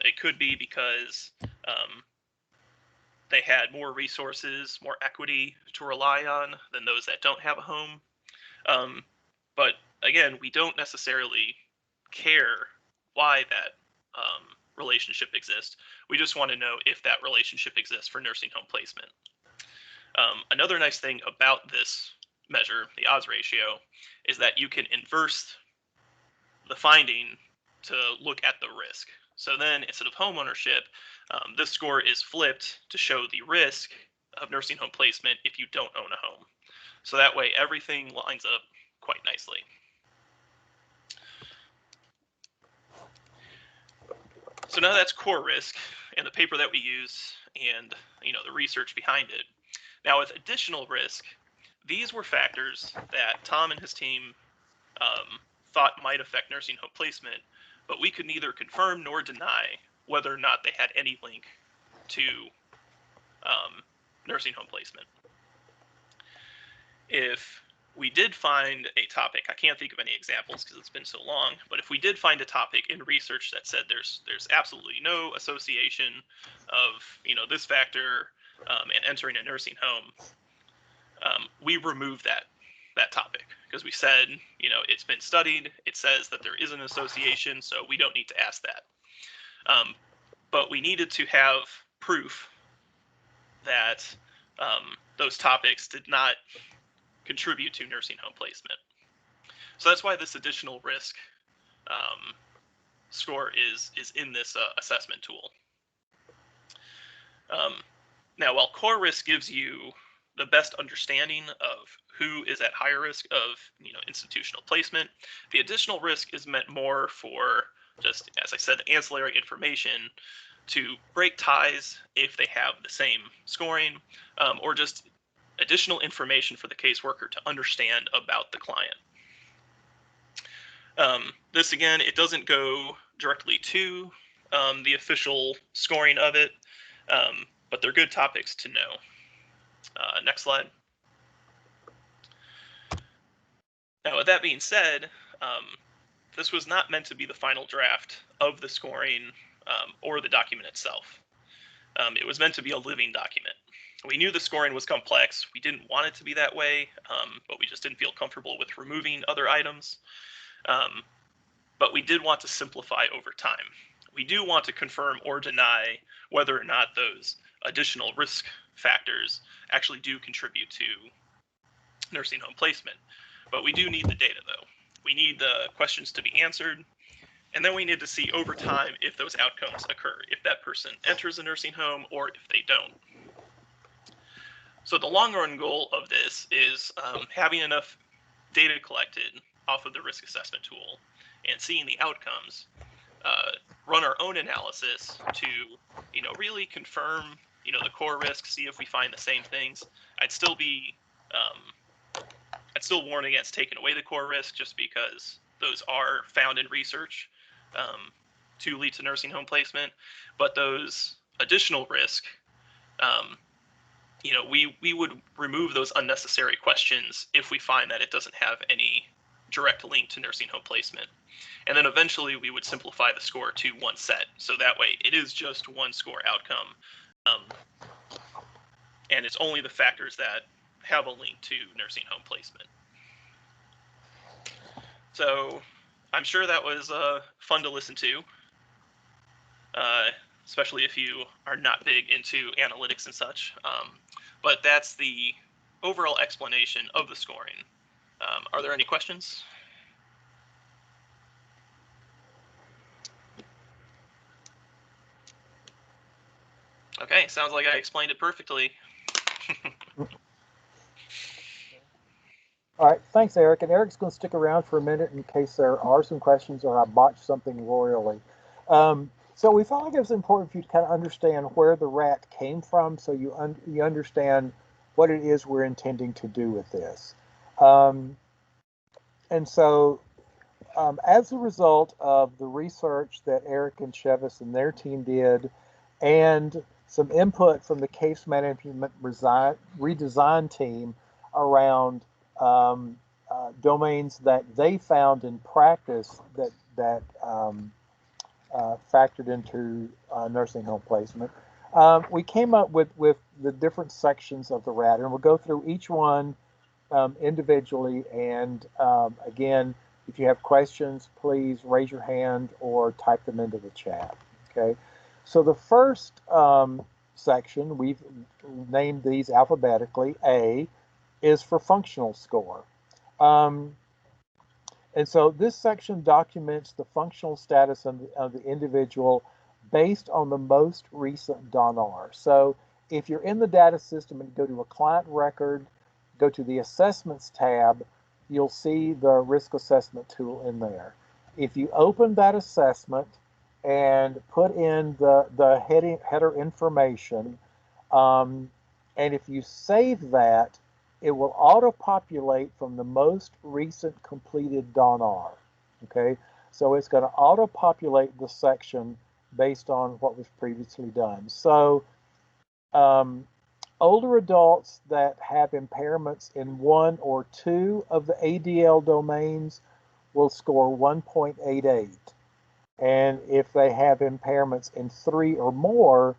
It could be because they had more resources, more equity to rely on than those that don't have a home. But again, we don't necessarily care why that relationship exists. We just want to know if that relationship exists for nursing home placement. Another nice thing about this measure, the odds ratio, is that you can inverse the finding to look at the risk. So then, instead of home ownership, this score is flipped to show the risk of nursing home placement if you don't own a home. So that way, everything lines up quite nicely. So now that's core risk and the paper that we use and the research behind it. Now with additional risk, these were factors that Tom and his team thought might affect nursing home placement, but we could neither confirm nor deny whether or not they had any link to nursing home placement. If we did find a topic, I can't think of any examples because it's been so long, but if we did find a topic in research that said there's absolutely no association of this factor and entering a nursing home, we removed that topic because we said it's been studied, it says that there is an association, so we don't need to ask that. But we needed to have proof that those topics did not contribute to nursing home placement. So that's why this additional risk score is in this assessment tool. Now, while core risk gives you the best understanding of who is at higher risk of institutional placement, the additional risk is meant more for just, as I said, ancillary information to break ties if they have the same scoring, or just additional information for the caseworker to understand about the client. This again, it doesn't go directly to the official scoring of it, but they're good topics to know. Next slide. Now, with that being said, this was not meant to be the final draft of the scoring or the document itself. It was meant to be a living document. We knew the scoring was complex. We didn't want it to be that way, but we just didn't feel comfortable with removing other items. But we did want to simplify over time. We do want to confirm or deny whether or not those additional risk factors actually do contribute to nursing home placement. But we do need the data, though. We need the questions to be answered, and then we need to see over time if those outcomes occur, if that person enters a nursing home or if they don't. So the long-run goal of this is having enough data collected off of the risk assessment tool and seeing the outcomes, run our own analysis to, really confirm, the core risk, see if we find the same things. I'd still warn against taking away the core risk just because those are found in research to lead to nursing home placement. But those additional risk, we would remove those unnecessary questions if we find that it doesn't have any direct link to nursing home placement. And then eventually we would simplify the score to one set. So that way it is just one score outcome. And it's only the factors that have a link to nursing home placement. So I'm sure that was fun to listen to, especially if you are not big into analytics and such. But that's the overall explanation of the scoring. Are there any questions? Okay, sounds like I explained it perfectly. All right, thanks, Eric. And Eric's going to stick around for a minute in case there are some questions or I botched something royally. So we felt like it was important for you to kind of understand where the rat came from, so you understand what it is we're intending to do with this. And so, as a result of the research that Eric and Chevis and their team did, and some input from the case management redesign team around domains that they found in practice that factored into nursing home placement, we came up with the different sections of the rat, and we'll go through each one individually. And again, if you have questions, please raise your hand or type them into the chat. Okay. So the first section, we've named these alphabetically. A is for functional score. And so this section documents the functional status of the individual based on the most recent DONR. So if you're in the data system and go to a client record, go to the assessments tab, you'll see the risk assessment tool in there. If you open that assessment and put in the header information, and if you save that, it will auto-populate from the most recent completed DONR. Okay, so it's going to auto-populate the section based on what was previously done. So older adults that have impairments in 1 or 2 of the ADL domains will score 1.88. And if they have impairments in 3 or more,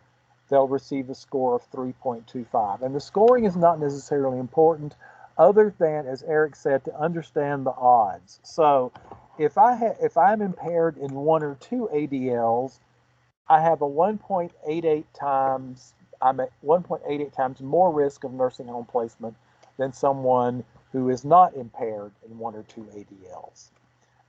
they'll receive a score of 3.25. And the scoring is not necessarily important, other than, as Eric said, to understand the odds. So if I'm impaired in 1 or 2 ADLs, I have a 1.88 times, I'm at 1.88 times more risk of nursing home placement than someone who is not impaired in 1 or 2 ADLs.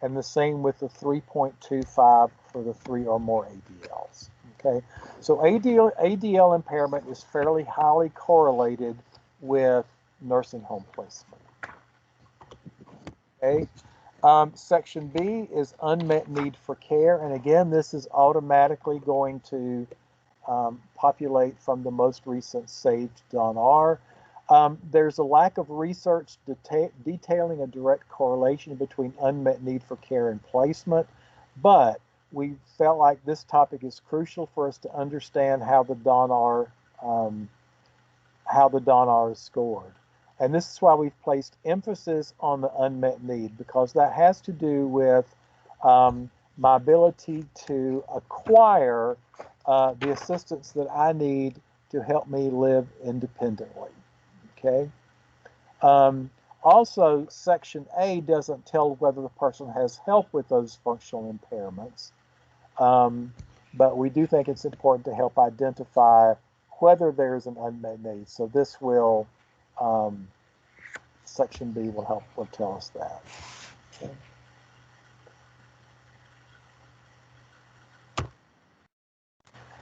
And the same with the 3.25 for the 3 or more ADLs. Okay, so ADL impairment is fairly highly correlated with nursing home placement. Okay, section B is unmet need for care, and again, this is automatically going to populate from the most recent saved DONR. There's a lack of research detailing a direct correlation between unmet need for care and placement, but we felt like this topic is crucial for us to understand how the DONR is scored. And this is why we've placed emphasis on the unmet need, because that has to do with my ability to acquire the assistance that I need to help me live independently. Okay. Also, Section A doesn't tell whether the person has help with those functional impairments, but we do think it's important to help identify whether there's an unmet need. So this will, Section B will tell us that. Okay.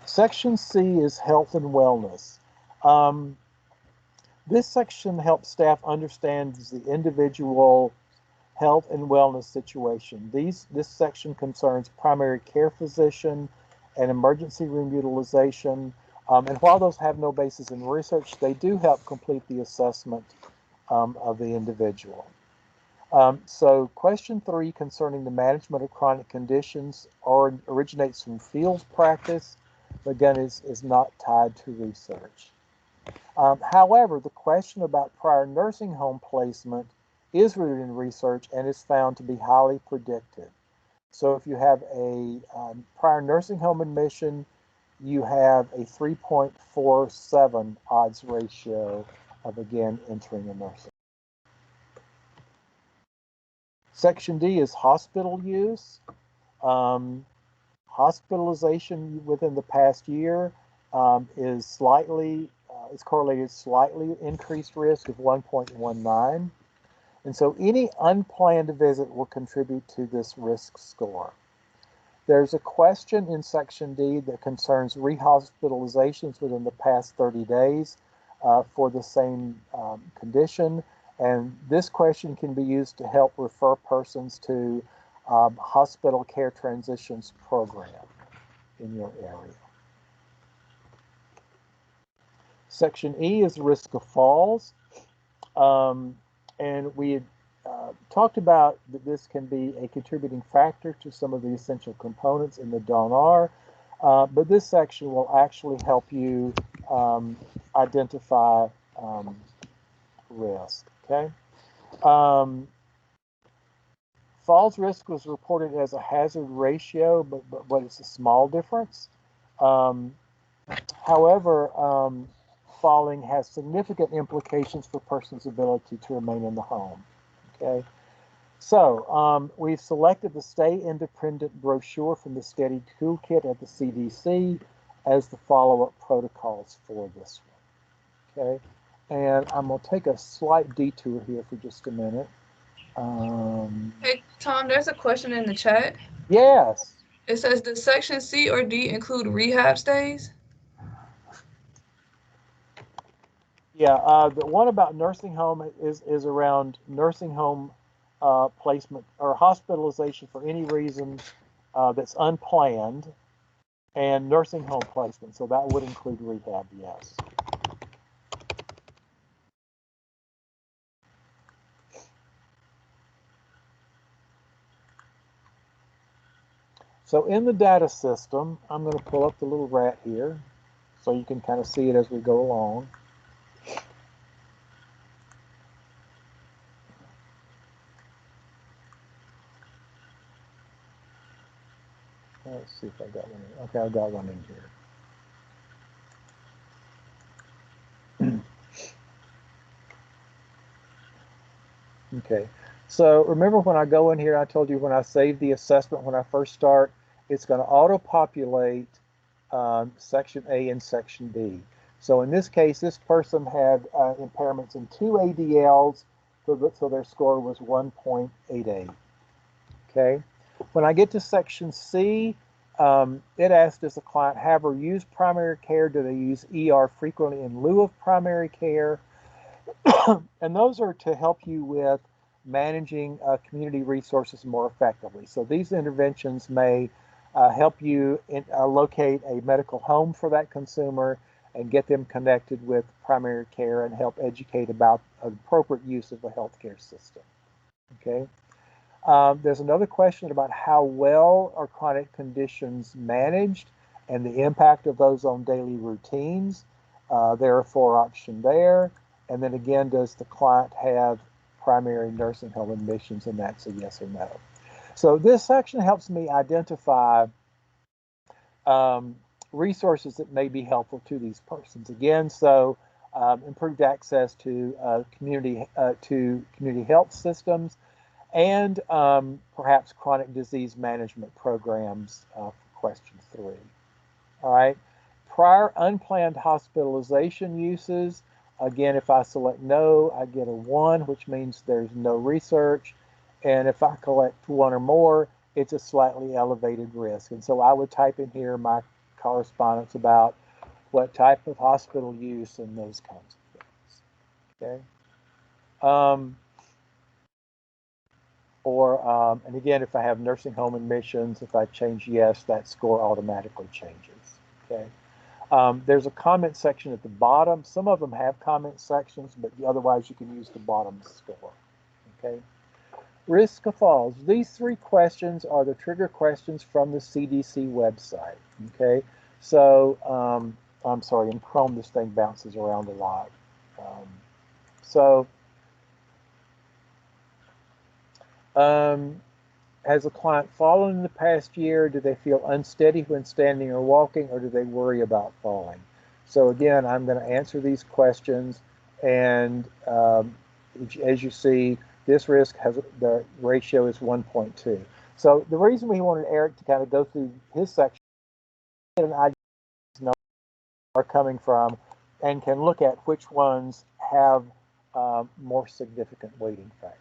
Section C is health and wellness. This section helps staff understand the individual health and wellness situation. This section concerns primary care physician and emergency room utilization. And while those have no basis in research, they do help complete the assessment of the individual. So question 3 concerning the management of chronic conditions originates from field practice, but again is not tied to research. However, the question about prior nursing home placement is rooted in research and is found to be highly predictive. So if you have a prior nursing home admission, you have a 3.47 odds ratio of, again, entering a nursing. Section D is hospital use. Hospitalization within the past year is correlated slightly increased risk of 1.19. And so any unplanned visit will contribute to this risk score. There's a question in Section D that concerns rehospitalizations within the past 30 days for the same condition. And this question can be used to help refer persons to hospital care transitions program in your area. Section E is risk of falls. And we had talked about that this can be a contributing factor to some of the essential components in the DONR, but this section will actually help you identify risk, okay? Falls risk was reported as a hazard ratio, but it's a small difference. However, falling has significant implications for persons' ability to remain in the home. Okay, so we've selected the Stay Independent brochure from the Steady Toolkit at the CDC as the follow-up protocols for this one. Okay, and I'm going to take a slight detour here for just a minute. Hey, Tom, there's a question in the chat. Yes. It says, does Section C or D include rehab stays? Yeah, the one about nursing home is around nursing home placement or hospitalization for any reason that's unplanned, and nursing home placement. So that would include rehab, yes. So in the data system, I'm going to pull up the little rat here so you can kind of see it as we go along. Let's see if I got one in. Okay, I got one in here. Okay, so remember when I go in here, I told you when I save the assessment, when I first start, it's going to auto-populate Section A and Section B. So in this case, this person had impairments in 2 ADLs, so their score was 1.88. Okay, when I get to Section C, it asks, does the client have or use primary care? Do they use ER frequently in lieu of primary care? And those are to help you with managing community resources more effectively. So these interventions may help you locate a medical home for that consumer and get them connected with primary care and help educate about appropriate use of the healthcare system. Okay. There's another question about how well are chronic conditions managed and the impact of those on daily routines. There are 4 options there. And then again, does the client have primary nursing home admissions? And that's a yes or no. So this section helps me identify resources that may be helpful to these persons. Again, so improved access to community health systems, and perhaps chronic disease management programs for question 3. All right. Prior unplanned hospitalization uses. Again, if I select no, I get a 1, which means there's no research. And if I collect 1 or more, it's a slightly elevated risk. And so I would type in here my correspondence about what type of hospital use and those kinds of things. Okay. And again, if I have nursing home admissions, if I change yes, that score automatically changes. Okay. There's a comment section at the bottom. Some of them have comment sections, but otherwise you can use the bottom score. Okay. Risk of falls. These 3 questions are the trigger questions from the CDC website. Okay. So, I'm sorry, in Chrome this thing bounces around a lot. Has a client fallen in the past year? Do they feel unsteady when standing or walking, or do they worry about falling? So again, I'm going to answer these questions, and as you see, this risk has the ratio is 1.2. So the reason we wanted Eric to kind of go through his section, get an idea where are coming from, and can look at which ones have more significant weighting factors.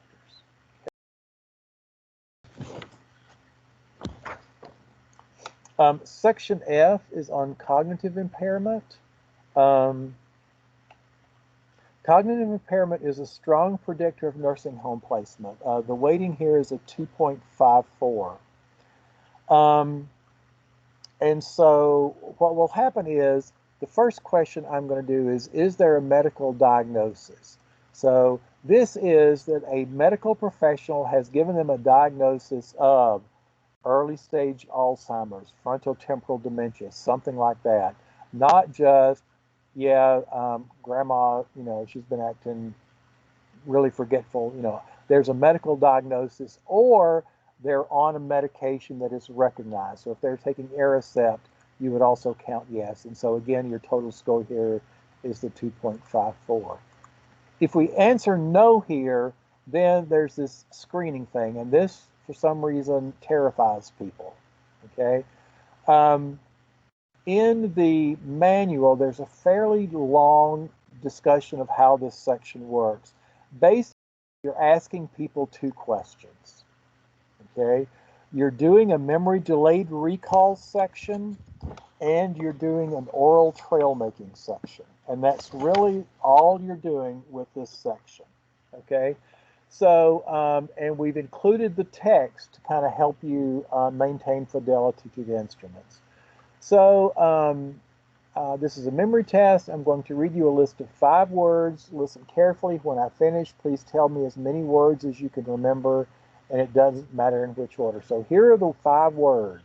Section F is on cognitive impairment. Cognitive Cognitive impairment is a strong predictor of nursing home placement. The weighting here is a 2.54. And so what will happen is the first question I'm going to do is there a medical diagnosis? So this is that a medical professional has given them a diagnosis of early stage Alzheimer's, frontotemporal dementia, something like that. Not just, grandma, she's been acting really forgetful, there's a medical diagnosis, or they're on a medication that is recognized. So if they're taking Aricept, you would also count yes. And so again, your total score here is the 2.54. If we answer no here, then there's this screening thing, and this, for some reason, terrifies people, okay? In the manual, there's a fairly long discussion of how this section works. Basically, you're asking people two questions, okay? You're doing a memory delayed recall section, and you're doing an oral trail making section. And that's really all you're doing with this section, okay? So, and we've included the text to kind of help you maintain fidelity to the instruments. So this is a memory test. I'm going to read you a list of 5 words. Listen carefully. When I finish, please tell me as many words as you can remember, and it doesn't matter in which order. So here are the 5 words,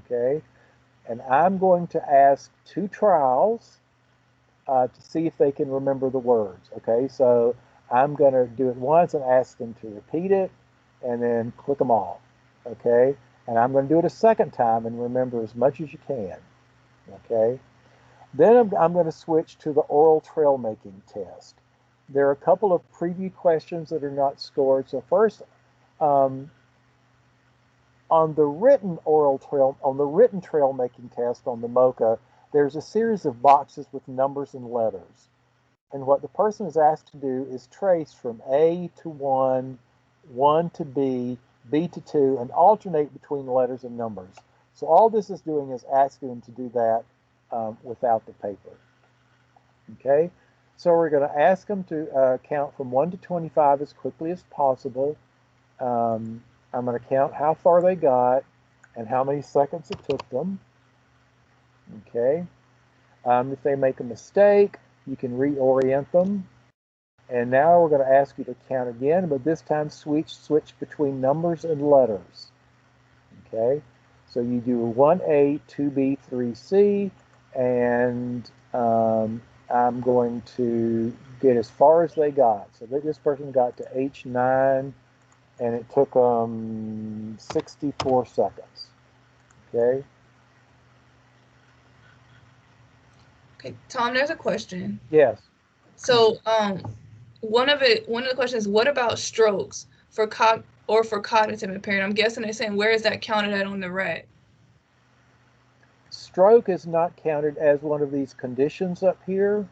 okay? And I'm going to ask 2 trials to see if they can remember the words, okay? So I'm going to do it once and ask them to repeat it, and then click them off, okay? And I'm going to do it a second time and remember as much as you can, okay? Then I'm going to switch to the oral trail making test. There are a couple of preview questions that are not scored. So first, on the written trail making test on the MOCA, there's a series of boxes with numbers and letters. And what the person is asked to do is trace from A to 1, 1 to B, B to 2, and alternate between letters and numbers. So all this is doing is asking them to do that without the paper. Okay, so we're going to ask them to count from 1 to 25 as quickly as possible. I'm going to count how far they got and how many seconds it took them. Okay, if they make a mistake, you can reorient them. And now we're going to ask you to count again, but this time switch between numbers and letters. Okay, so you do 1A, 2B, 3C, and I'm going to get as far as they got. So this person got to H9, and it took them 64 seconds. Okay. Okay, Tom, there's a question. Yes. So, one of the questions is, what about strokes for cognitive impairment? I'm guessing they're saying, where is that counted at on the RAT? Stroke is not counted as one of these conditions up here,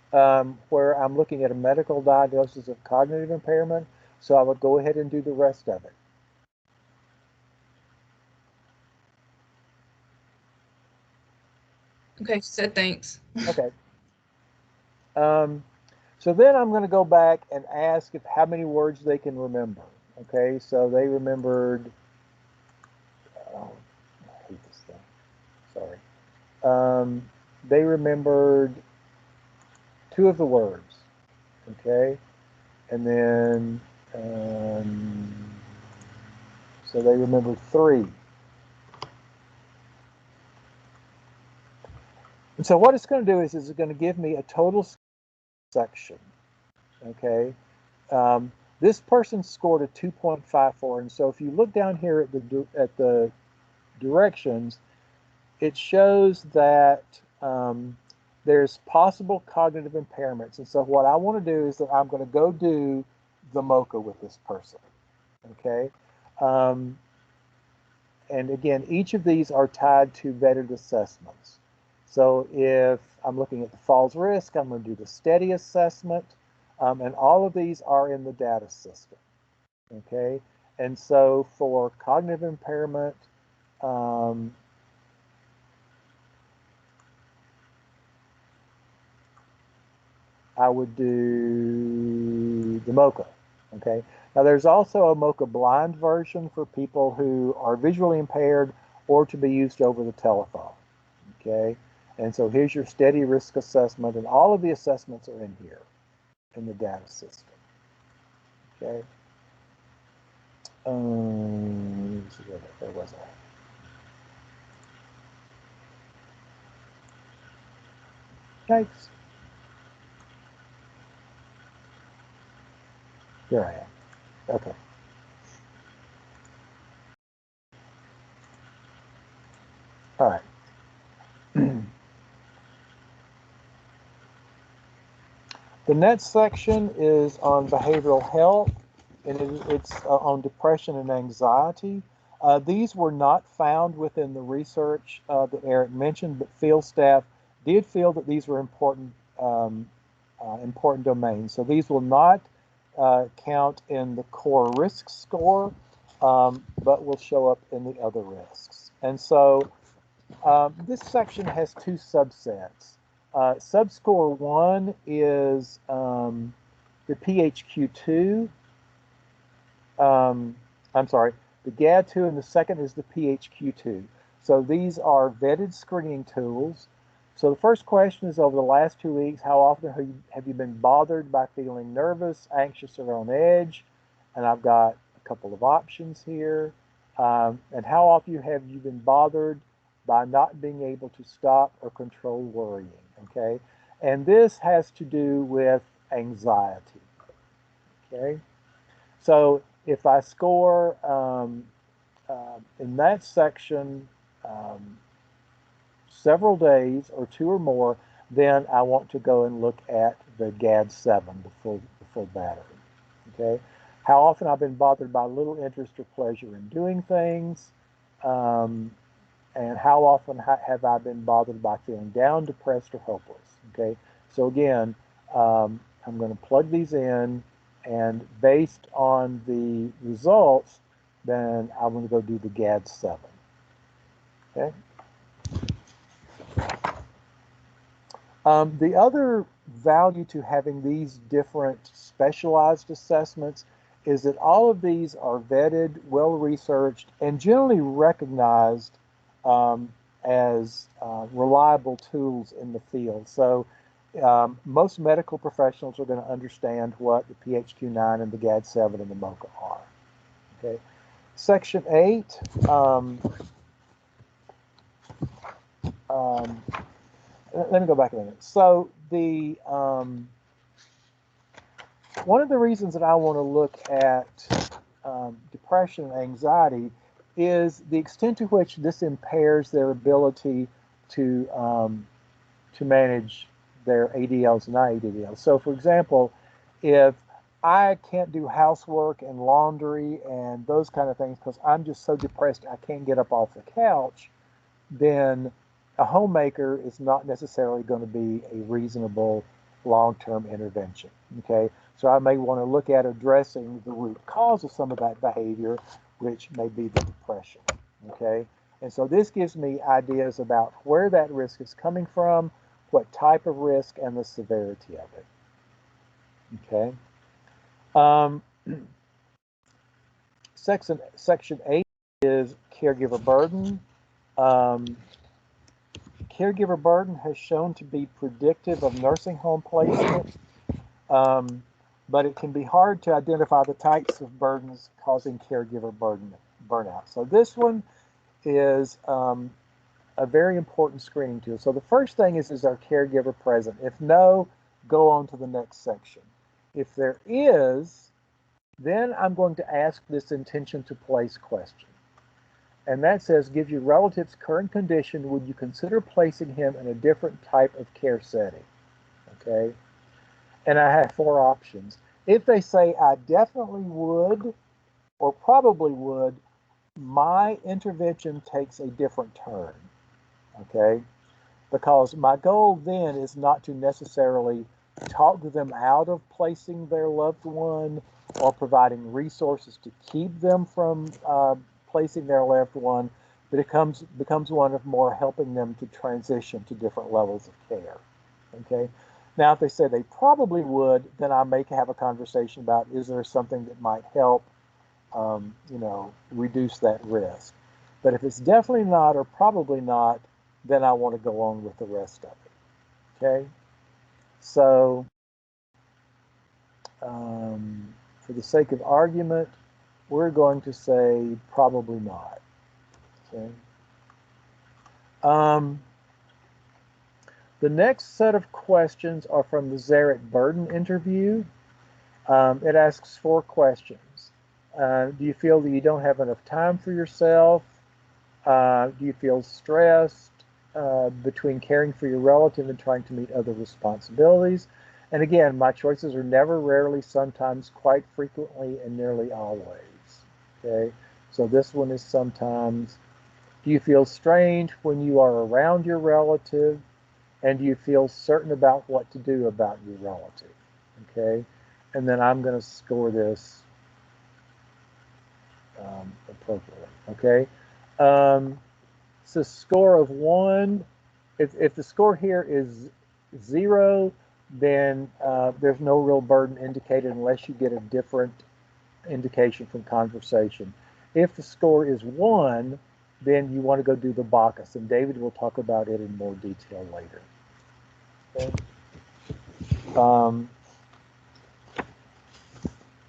where I'm looking at a medical diagnosis of cognitive impairment. So I would go ahead and do the rest of it. Okay, she said thanks. Okay. So then I'm going to go back and ask if how many words they can remember. Okay, so they remembered. Oh, I hate this thing. Sorry. They remembered 2 of the words. Okay, and then so they remembered 3. And so what it's going to do is it's going to give me a total section. Okay, this person scored a 2.54, and so if you look down here at the directions, it shows that there's possible cognitive impairments. And so what I want to do is that I'm going to go do the MOCA with this person. Okay, and again, each of these are tied to vetted assessments. So if I'm looking at the falls risk, I'm going to do the STEADY assessment, and all of these are in the data system. Okay, and so for cognitive impairment, I would do the MoCA. Okay. Now there's also a MoCA blind version for people who are visually impaired or to be used over the telephone. Okay. And so here's your steady risk assessment, and all of the assessments are in here in the data system. Okay. Where was I? Yikes. Here I am. Okay. All right. The next section is on behavioral health, and it's on depression and anxiety. These were not found within the research that Eric mentioned, but field staff did feel that these were important domains. So these will not count in the core risk score, but will show up in the other risks. And so this section has two subsets. Subscore 1 is the PHQ-2. I'm sorry, the GAD-2, and the second is the PHQ-2. So these are vetted screening tools. So the first question is, over the last 2 weeks, how often have you been bothered by feeling nervous, anxious, or on edge? And I've got a couple of options here. And how often have you been bothered by not being able to stop or control worrying? Okay, and this has to do with anxiety. Okay, so if I score in that section several days or 2 or more, then I want to go and look at the GAD-7, the full battery. Okay, how often I've been bothered by little interest or pleasure in doing things. And how often have I been bothered by feeling down, depressed, or hopeless? Okay, so again, I'm going to plug these in, and based on the results, then I'm going to go do the GAD-7. Okay. The other value to having these different specialized assessments is that all of these are vetted, well-researched, and generally recognized as reliable tools in the field. So most medical professionals are going to understand what the PHQ-9 and the GAD-7 and the MoCA are. Okay. Section 8. Let me go back a minute. So the one of the reasons that I want to look at depression and anxiety is the extent to which this impairs their ability to manage their ADLs and non-ADLs. So, for example, if I can't do housework and laundry and those kind of things because I'm just so depressed I can't get up off the couch, then a homemaker is not necessarily going to be a reasonable long-term intervention. Okay, so I may want to look at addressing the root cause of some of that behavior, which may be the depression. Okay, and so this gives me ideas about where that risk is coming from, what type of risk, and the severity of it. Okay. Section 8 is caregiver burden. Caregiver burden has shown to be predictive of nursing home placement, but it can be hard to identify the types of burdens causing caregiver burnout. So this one is a very important screening tool. So the first thing is our caregiver present? If no, go on to the next section. If there is, then I'm going to ask this intention to place question. And that says, gives your relative's current condition, would you consider placing him in a different type of care setting? Okay. And I have 4 options. If they say I definitely would or probably would, my intervention takes a different turn. Okay. Because my goal then is not to necessarily talk them out of placing their loved one or providing resources to keep them from placing their loved one, but it becomes one of more helping them to transition to different levels of care. Okay, Now, if they say they probably would, then I may have a conversation about, is there something that might help, reduce that risk. But if it's definitely not or probably not, then I want to go on with the rest of it. Okay? So, for the sake of argument, we're going to say probably not. Okay? The next set of questions are from the Zaret Burden interview. It asks 4 questions. Do you feel that you don't have enough time for yourself? Do you feel stressed between caring for your relative and trying to meet other responsibilities? And again, my choices are never, rarely, sometimes, quite frequently, and nearly always. Okay, so this one is sometimes. Do you feel strange when you are around your relative? And do you feel certain about what to do about your relative? Okay, and then I'm going to score this appropriately. Okay, so score of 1. If the score here is 0, then there's no real burden indicated unless you get a different indication from conversation. If the score is 1, then you want to go do the Bacchus, and David will talk about it in more detail later. Okay.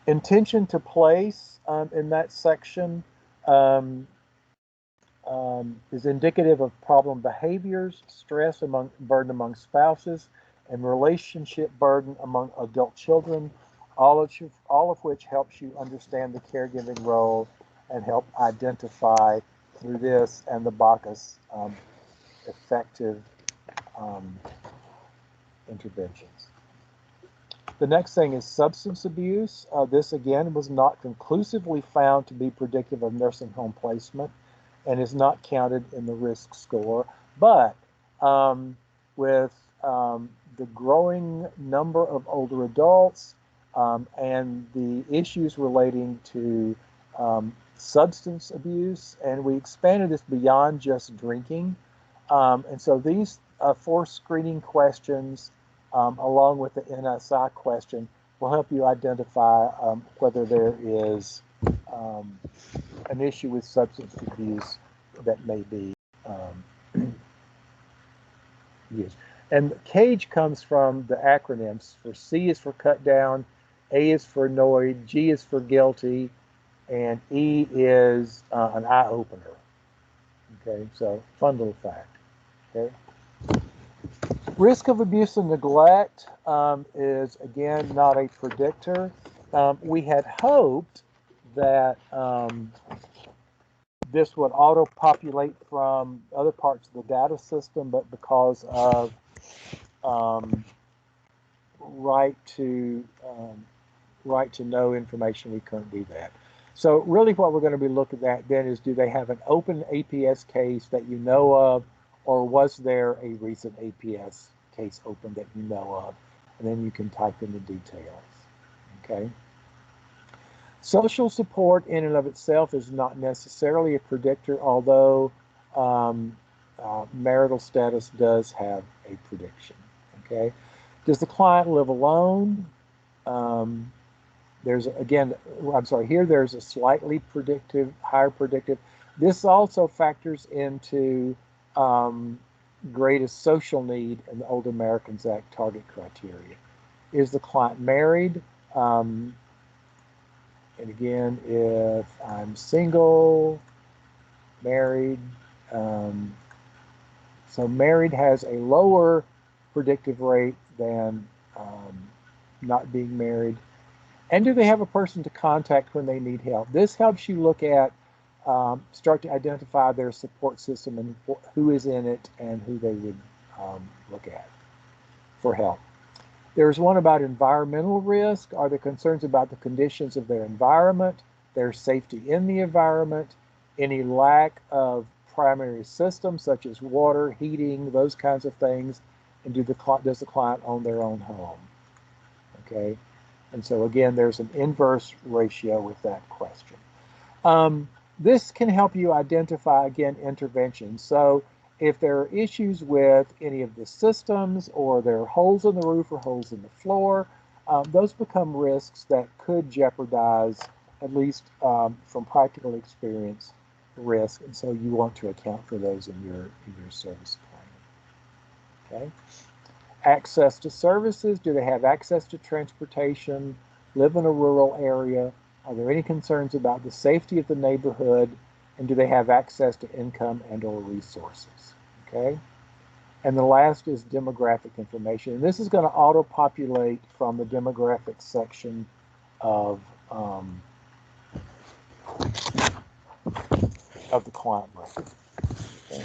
Intention to place in that section is indicative of problem behaviors, stress burden among spouses, and relationship burden among adult children, all of which helps you understand the caregiving role and help identify through this and the Bacchus effective interventions. The next thing is substance abuse. This again was not conclusively found to be predictive of nursing home placement and is not counted in the risk score. But with the growing number of older adults and the issues relating to substance abuse, and we expanded this beyond just drinking. And so these 4 screening questions, along with the NSI question, will help you identify whether there is an issue with substance abuse that may be used. And CAGE comes from the acronyms for C is for cut down, A is for annoyed, G is for guilty, and E is an eye opener. Okay, so fun little fact. Okay. Risk of abuse and neglect is, again, not a predictor. We had hoped that this would auto-populate from other parts of the data system, but because of right to know information, we couldn't do that. So really what we're going to be looking at then is, do they have an open APS case that you know of, or was there a recent APS case open that you know of? And then you can type in the details. Okay. Social support in and of itself is not necessarily a predictor, although marital status does have a prediction. Okay. Does the client live alone? There's there's a slightly predictive, higher predictive. This also factors into greatest social need in the Old Americans Act target criteria. Is the client married? And again, if I'm single, married, so married has a lower predictive rate than not being married. And do they have a person to contact when they need help? This helps you look at, start to identify their support system and who is in it and who they would look at for help. There's one about environmental risk. Are there concerns about the conditions of their environment, their safety in the environment, any lack of primary systems such as water, heating, those kinds of things, and does the client own their own home? Okay. And so again, there's an inverse ratio with that question. This can help you identify, again, interventions. So If there are issues with any of the systems, or there are holes in the roof or holes in the floor, those become risks that could jeopardize, at least from practical experience, risk. And so you want to account for those in your service plan. Okay. Access to services. Do they have access to transportation? Live in a rural area? Are there any concerns about the safety of the neighborhood? And do they have access to income and or resources? Okay. And the last is demographic information. And this is going to auto-populate from the demographics section of the client record. Okay.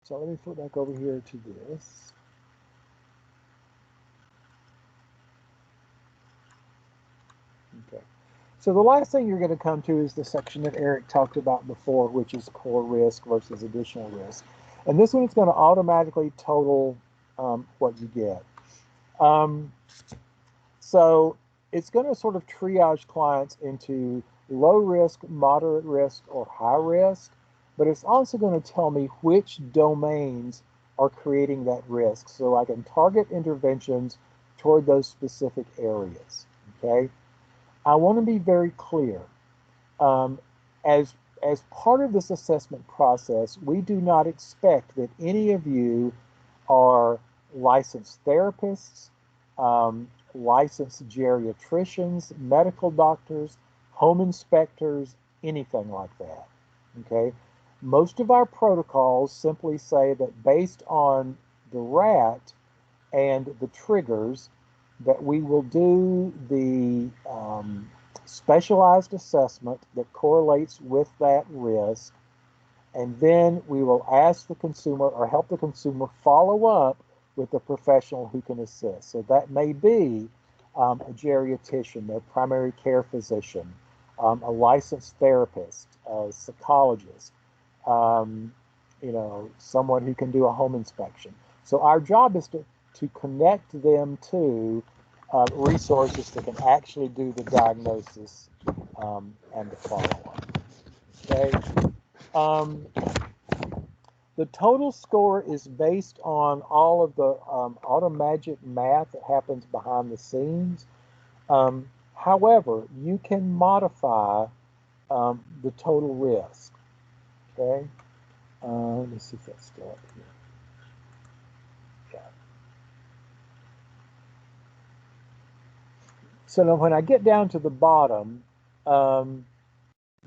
So let me flip back over here to this. Okay. So the last thing you're going to come to is the section that Eric talked about before, which is core risk versus additional risk. And this one is going to automatically total what you get. So it's going to sort of triage clients into low risk, moderate risk, or high risk, but it's also going to tell me which domains are creating that risk, so I can target interventions toward those specific areas. Okay. I want to be very clear. As part of this assessment process, we do not expect that any of you are licensed therapists, licensed geriatricians, medical doctors, home inspectors, anything like that. Okay. Most of our protocols simply say that based on the RAT and the triggers, that we will do the specialized assessment that correlates with that risk, and then we will ask the consumer or help the consumer follow up with a professional who can assist. So that may be a geriatrician, a primary care physician, a licensed therapist, a psychologist, someone who can do a home inspection. So our job is to connect them to resources that can actually do the diagnosis and the follow-up. Okay. The total score is based on all of the automagic math that happens behind the scenes. However, you can modify the total risk. Okay. Let me see if that's still up here. So now when I get down to the bottom,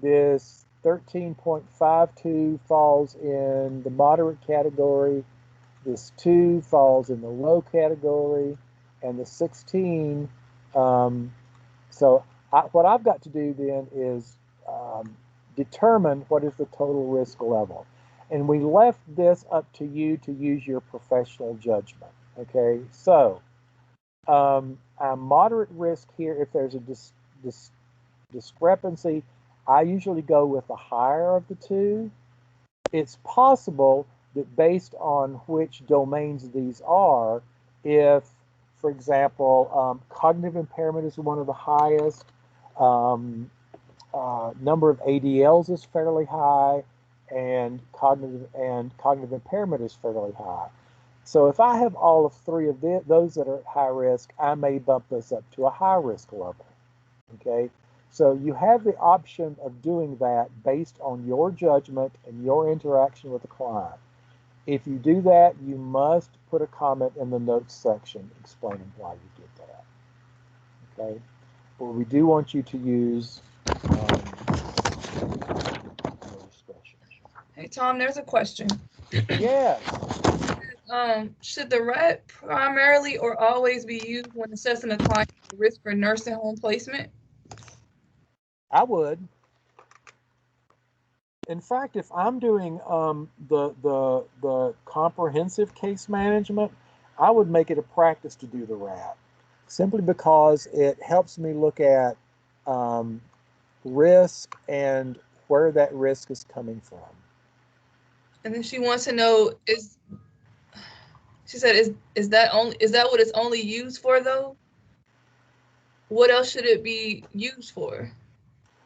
this 13.52 falls in the moderate category, this 2 falls in the low category, and the 16. What I've got to do then is determine what is the total risk level. And we left this up to you to use your professional judgment. Okay, so I'm moderate risk here. If there's a discrepancy, I usually go with the higher of the two. It's possible that based on which domains these are, if, for example, cognitive impairment is one of the highest, number of ADLs is fairly high, and cognitive impairment is fairly high. So if I have all of 3 of those that are at high risk, I may bump this up to a high risk level. Okay, so you have the option of doing that based on your judgment and your interaction with the client. If you do that, you must put a comment in the notes section explaining why you did that. Okay, but we do want you to use your discretion. Hey Tom, there's a question. Yes. Should the RAT primarily or always be used when assessing a client's risk for nursing home placement? I would. In fact, if I'm doing the comprehensive case management, I would make it a practice to do the RAT, simply because it helps me look at risk and where that risk is coming from. And then she wants to know, She said, is that what it's only used for though? What else should it be used for?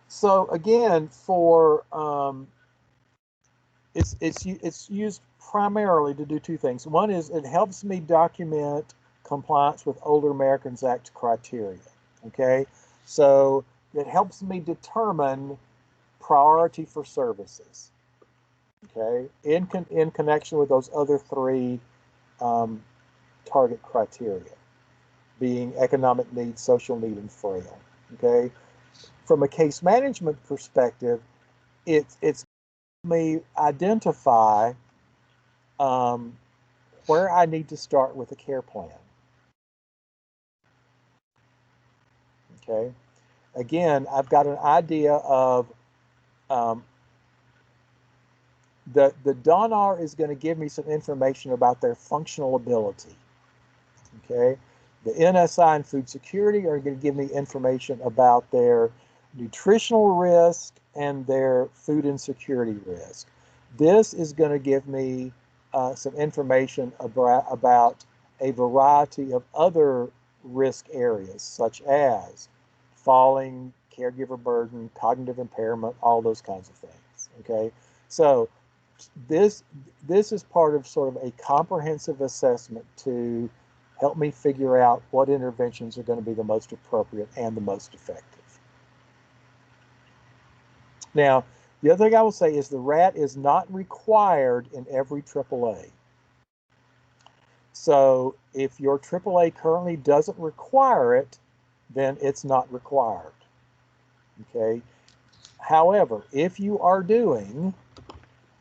So again, for it's used primarily to do two things. One is it helps me document compliance with Older Americans Act criteria. Okay, so it helps me determine priority for services. Okay, in connection with those other three target criteria, being economic need, social need, and frail. Okay, from a case management perspective, it's me identify where I need to start with a care plan. Okay, again, I've got an idea of the DONR is going to give me some information about their functional ability. Okay, the NSI and food security are going to give me information about their nutritional risk and their food insecurity risk. This is going to give me some information about a variety of other risk areas, such as falling, caregiver burden, cognitive impairment, all those kinds of things. Okay, so this is part of sort of a comprehensive assessment to help me figure out what interventions are going to be the most appropriate and the most effective. Now, the other thing I will say is the RAT is not required in every AAA. So if your AAA currently doesn't require it, then it's not required. Okay. However, if you are doing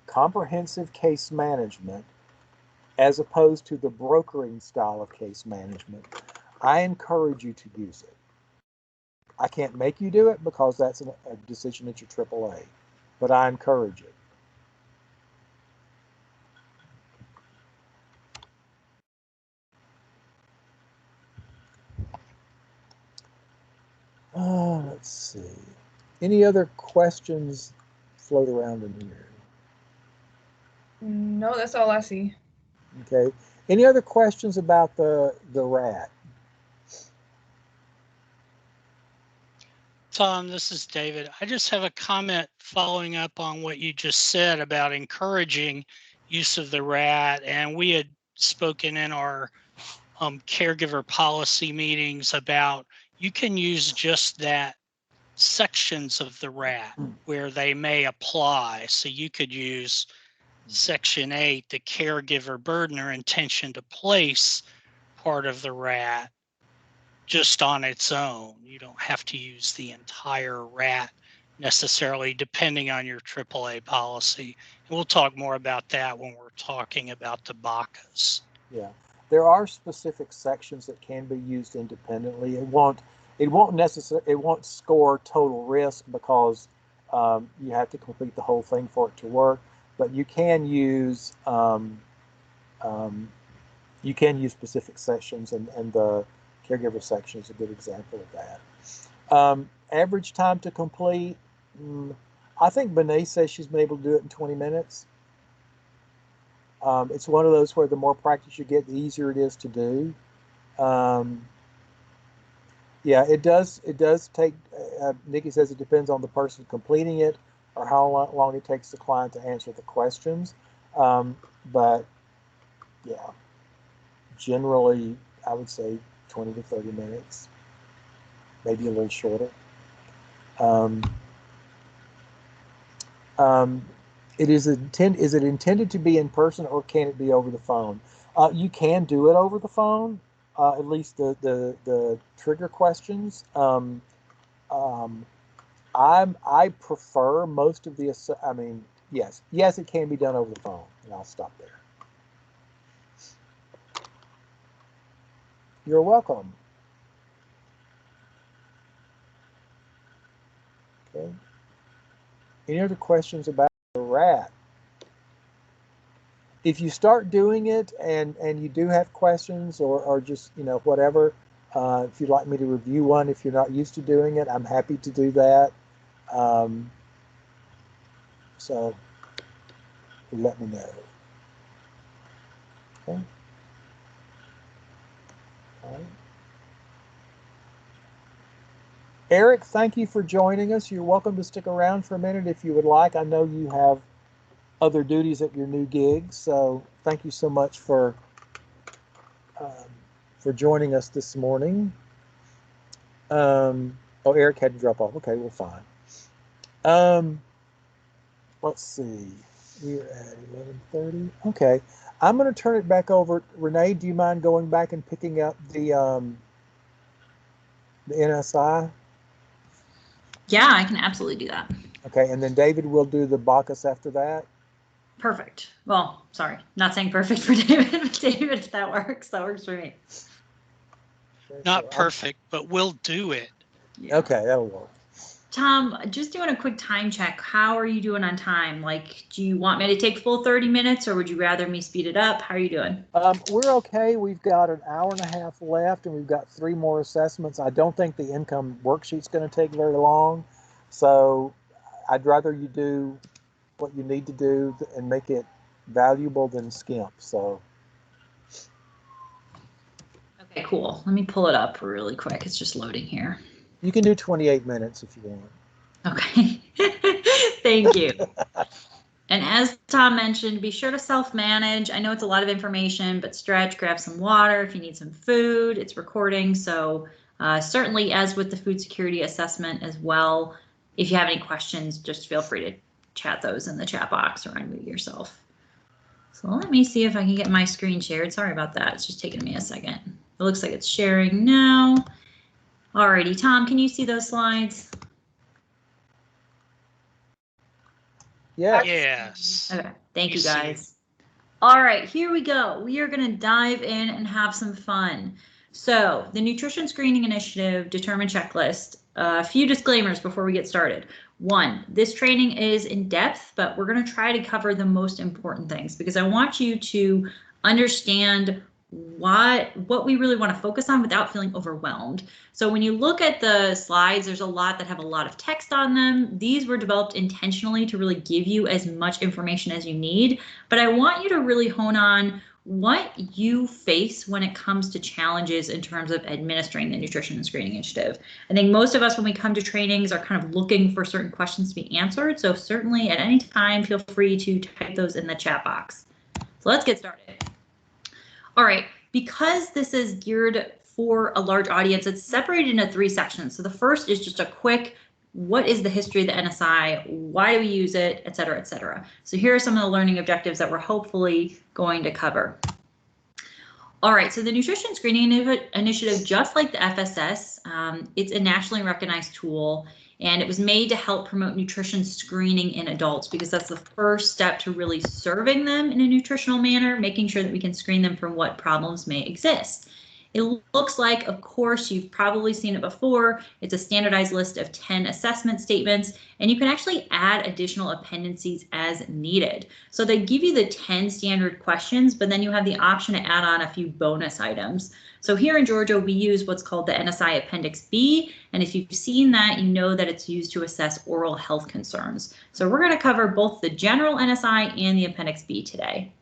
comprehensive case management as opposed to the brokering style of case management, I encourage you to use it. I can't make you do it because that's a decision at your AAA, but I encourage it. Let's see. Any other questions float around in here? No, that's all I see. Okay. Any other questions about the RAT? Tom, this is David. I just have a comment following up on what you just said about encouraging use of the RAT. And we had spoken in our caregiver policy meetings about you can use just that sections of the RAT where they may apply. So you could use Section 8, the caregiver burden or intention to place part of the RAT just on its own. You don't have to use the entire RAT necessarily, depending on your AAA policy. And we'll talk more about that when we're talking about the BACAs. Yeah, there are specific sections that can be used independently. It won't score total risk because you have to complete the whole thing for it to work. But you can use specific sections, and the caregiver section is a good example of that. Average time to complete, I think Bené says she's been able to do it in 20 minutes. It's one of those where the more practice you get, the easier it is to do. Yeah, it does take, Nikki says it depends on the person completing it or how long it takes the client to answer the questions. But yeah, generally, I would say 20 to 30 minutes, maybe a little shorter. Is it intended to be in person or can it be over the phone? You can do it over the phone, at least the trigger questions. I prefer most of the, yes, it can be done over the phone, and I'll stop there. You're welcome. Okay. Any other questions about the RAT? If you start doing it and you do have questions or just, whatever, if you'd like me to review one, if you're not used to doing it, I'm happy to do that. So let me know. Okay. right. Eric, thank you for joining us. You're welcome to stick around for a minute if you would like. I know you have other duties at your new gig, so thank you so much for joining us this morning. Oh, Eric had to drop off. Okay, well, fine. Let's see. We're at 11:30. Okay, I'm going to turn it back over. Renee, do you mind going back and picking up the NSI? Yeah, I can absolutely do that. Okay, and then David will do the Bacchus after that. Perfect. Well, sorry, not saying perfect for David, but David, if that works for me. Okay, Not so perfect, but we'll do it. Okay, that'll work. Tom, just doing a quick time check. How are you doing on time? Like, do you want me to take full 30 minutes or would you rather me speed it up? How are you doing? We're okay. We've got an hour and a half left and we've got 3 more assessments. I don't think the income worksheet's going to take very long. So I'd rather you do what you need to do and make it valuable than skimp. So. Okay, cool. Let me pull it up really quick. It's just loading here. You can do 28 minutes if you want. Okay. Thank you. And as Tom mentioned, be sure to self-manage. I know it's a lot of information, but stretch, grab some water if you need some food. It's recording, so certainly as with the food security assessment as well, if you have any questions, just feel free to chat those in the chat box or unmute yourself. So let me see if I can get my screen shared. Sorry about that. It's just taking me a second. It looks like it's sharing now. Alrighty, Tom, can you see those slides? Yeah. Yes. Okay, thank you see. guys. All right, here we go. We are going to dive in and have some fun. So the Nutrition Screening Initiative Determine Checklist. A few disclaimers before we get started. 1, this training is in depth, but we're going to try to cover the most important things because I want you to understand what we really want to focus on without feeling overwhelmed. So when you look at the slides, there's a lot that have a lot of text on them. These were developed intentionally to really give you as much information as you need, but I want you to really hone on what you face when it comes to challenges in terms of administering the Nutrition and Screening Initiative. I think most of us, when we come to trainings, are kind of looking for certain questions to be answered. So certainly at any time, feel free to type those in the chat box. So let's get started. All right, because this is geared for a large audience, it's separated into 3 sections. So the first is just a quick, what is the history of the NSI? Why do we use it, et cetera, et cetera. So here are some of the learning objectives that we're hopefully going to cover. All right, so the Nutrition Screening Initiative, just like the FSS, it's a nationally recognized tool, and it was made to help promote nutrition screening in adults because that's the first step to really serving them in a nutritional manner, making sure that we can screen them for what problems may exist. It looks like, of course, you've probably seen it before. It's a standardized list of 10 assessment statements, and you can actually add additional appendices as needed. So they give you the 10 standard questions, but then you have the option to add on a few bonus items. So here in Georgia, we use what's called the NSI Appendix B, and if you've seen that, you know that it's used to assess oral health concerns. So we're going to cover both the general NSI and the Appendix B today.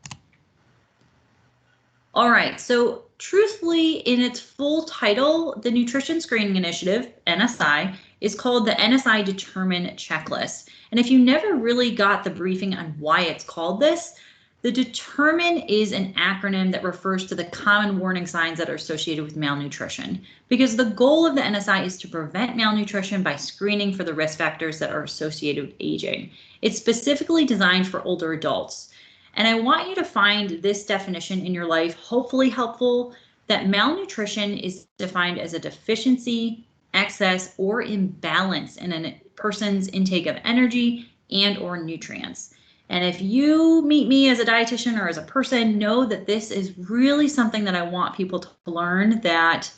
All right, so truthfully, in its full title, the Nutrition Screening Initiative, NSI, is called the NSI Determine Checklist. And if you never really got the briefing on why it's called this, the Determine is an acronym that refers to the common warning signs that are associated with malnutrition, because the goal of the NSI is to prevent malnutrition by screening for the risk factors that are associated with aging. It's specifically designed for older adults. And I want you to find this definition in your life hopefully helpful, that malnutrition is defined as a deficiency, excess, or imbalance in a person's intake of energy and or nutrients. And if you meet me as a dietitian or as a person, know that this is really something that I want people to learn, that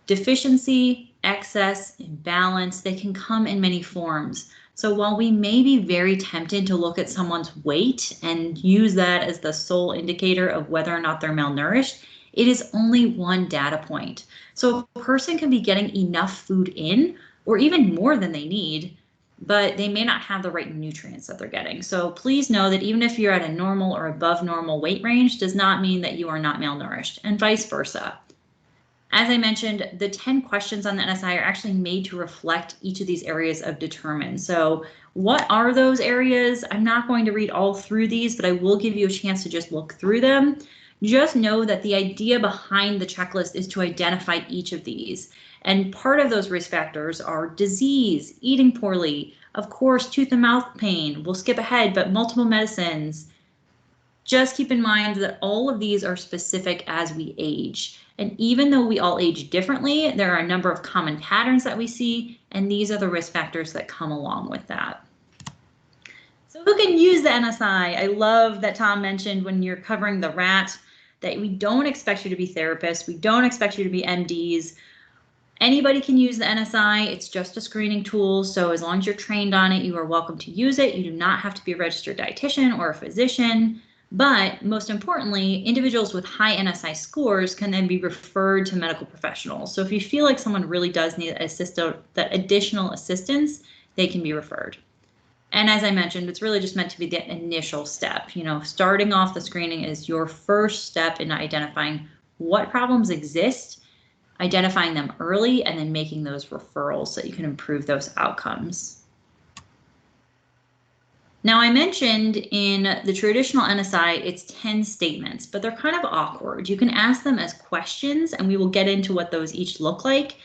deficiency, excess, imbalance, they can come in many forms. So while we may be very tempted to look at someone's weight and use that as the sole indicator of whether or not they're malnourished, it is only one data point. So a person can be getting enough food in, or even more than they need, but they may not have the right nutrients that they're getting. So please know that even if you're at a normal or above normal weight range, does not mean that you are not malnourished, and vice versa. As I mentioned, the 10 questions on the NSI are actually made to reflect each of these areas of determine. So what are those areas? I'm not going to read all through these, but I will give you a chance to just look through them. Just know that the idea behind the checklist is to identify each of these. And part of those risk factors are disease, eating poorly, of course, tooth and mouth pain. We'll skip ahead, but multiple medicines. Just keep in mind that all of these are specific as we age. And even though we all age differently, there are a number of common patterns that we see, and these are the risk factors that come along with that. So who can use the NSI? I love that Tom mentioned when you're covering the RAT that we don't expect you to be therapists. We don't expect you to be MDs. Anybody can use the NSI. It's just a screening tool. So as long as you're trained on it, you are welcome to use it. You do not have to be a registered dietitian or a physician. But most importantly, individuals with high NSI scores can then be referred to medical professionals. So if you feel like someone really does need that additional assistance, they can be referred. And as I mentioned, it's really just meant to be the initial step. You know, starting off the screening is your first step in identifying what problems exist, identifying them early, and then making those referrals so that you can improve those outcomes. Now, I mentioned in the traditional NSI, it's 10 statements, but they're kind of awkward. You can ask them as questions, and we will get into what those each look like.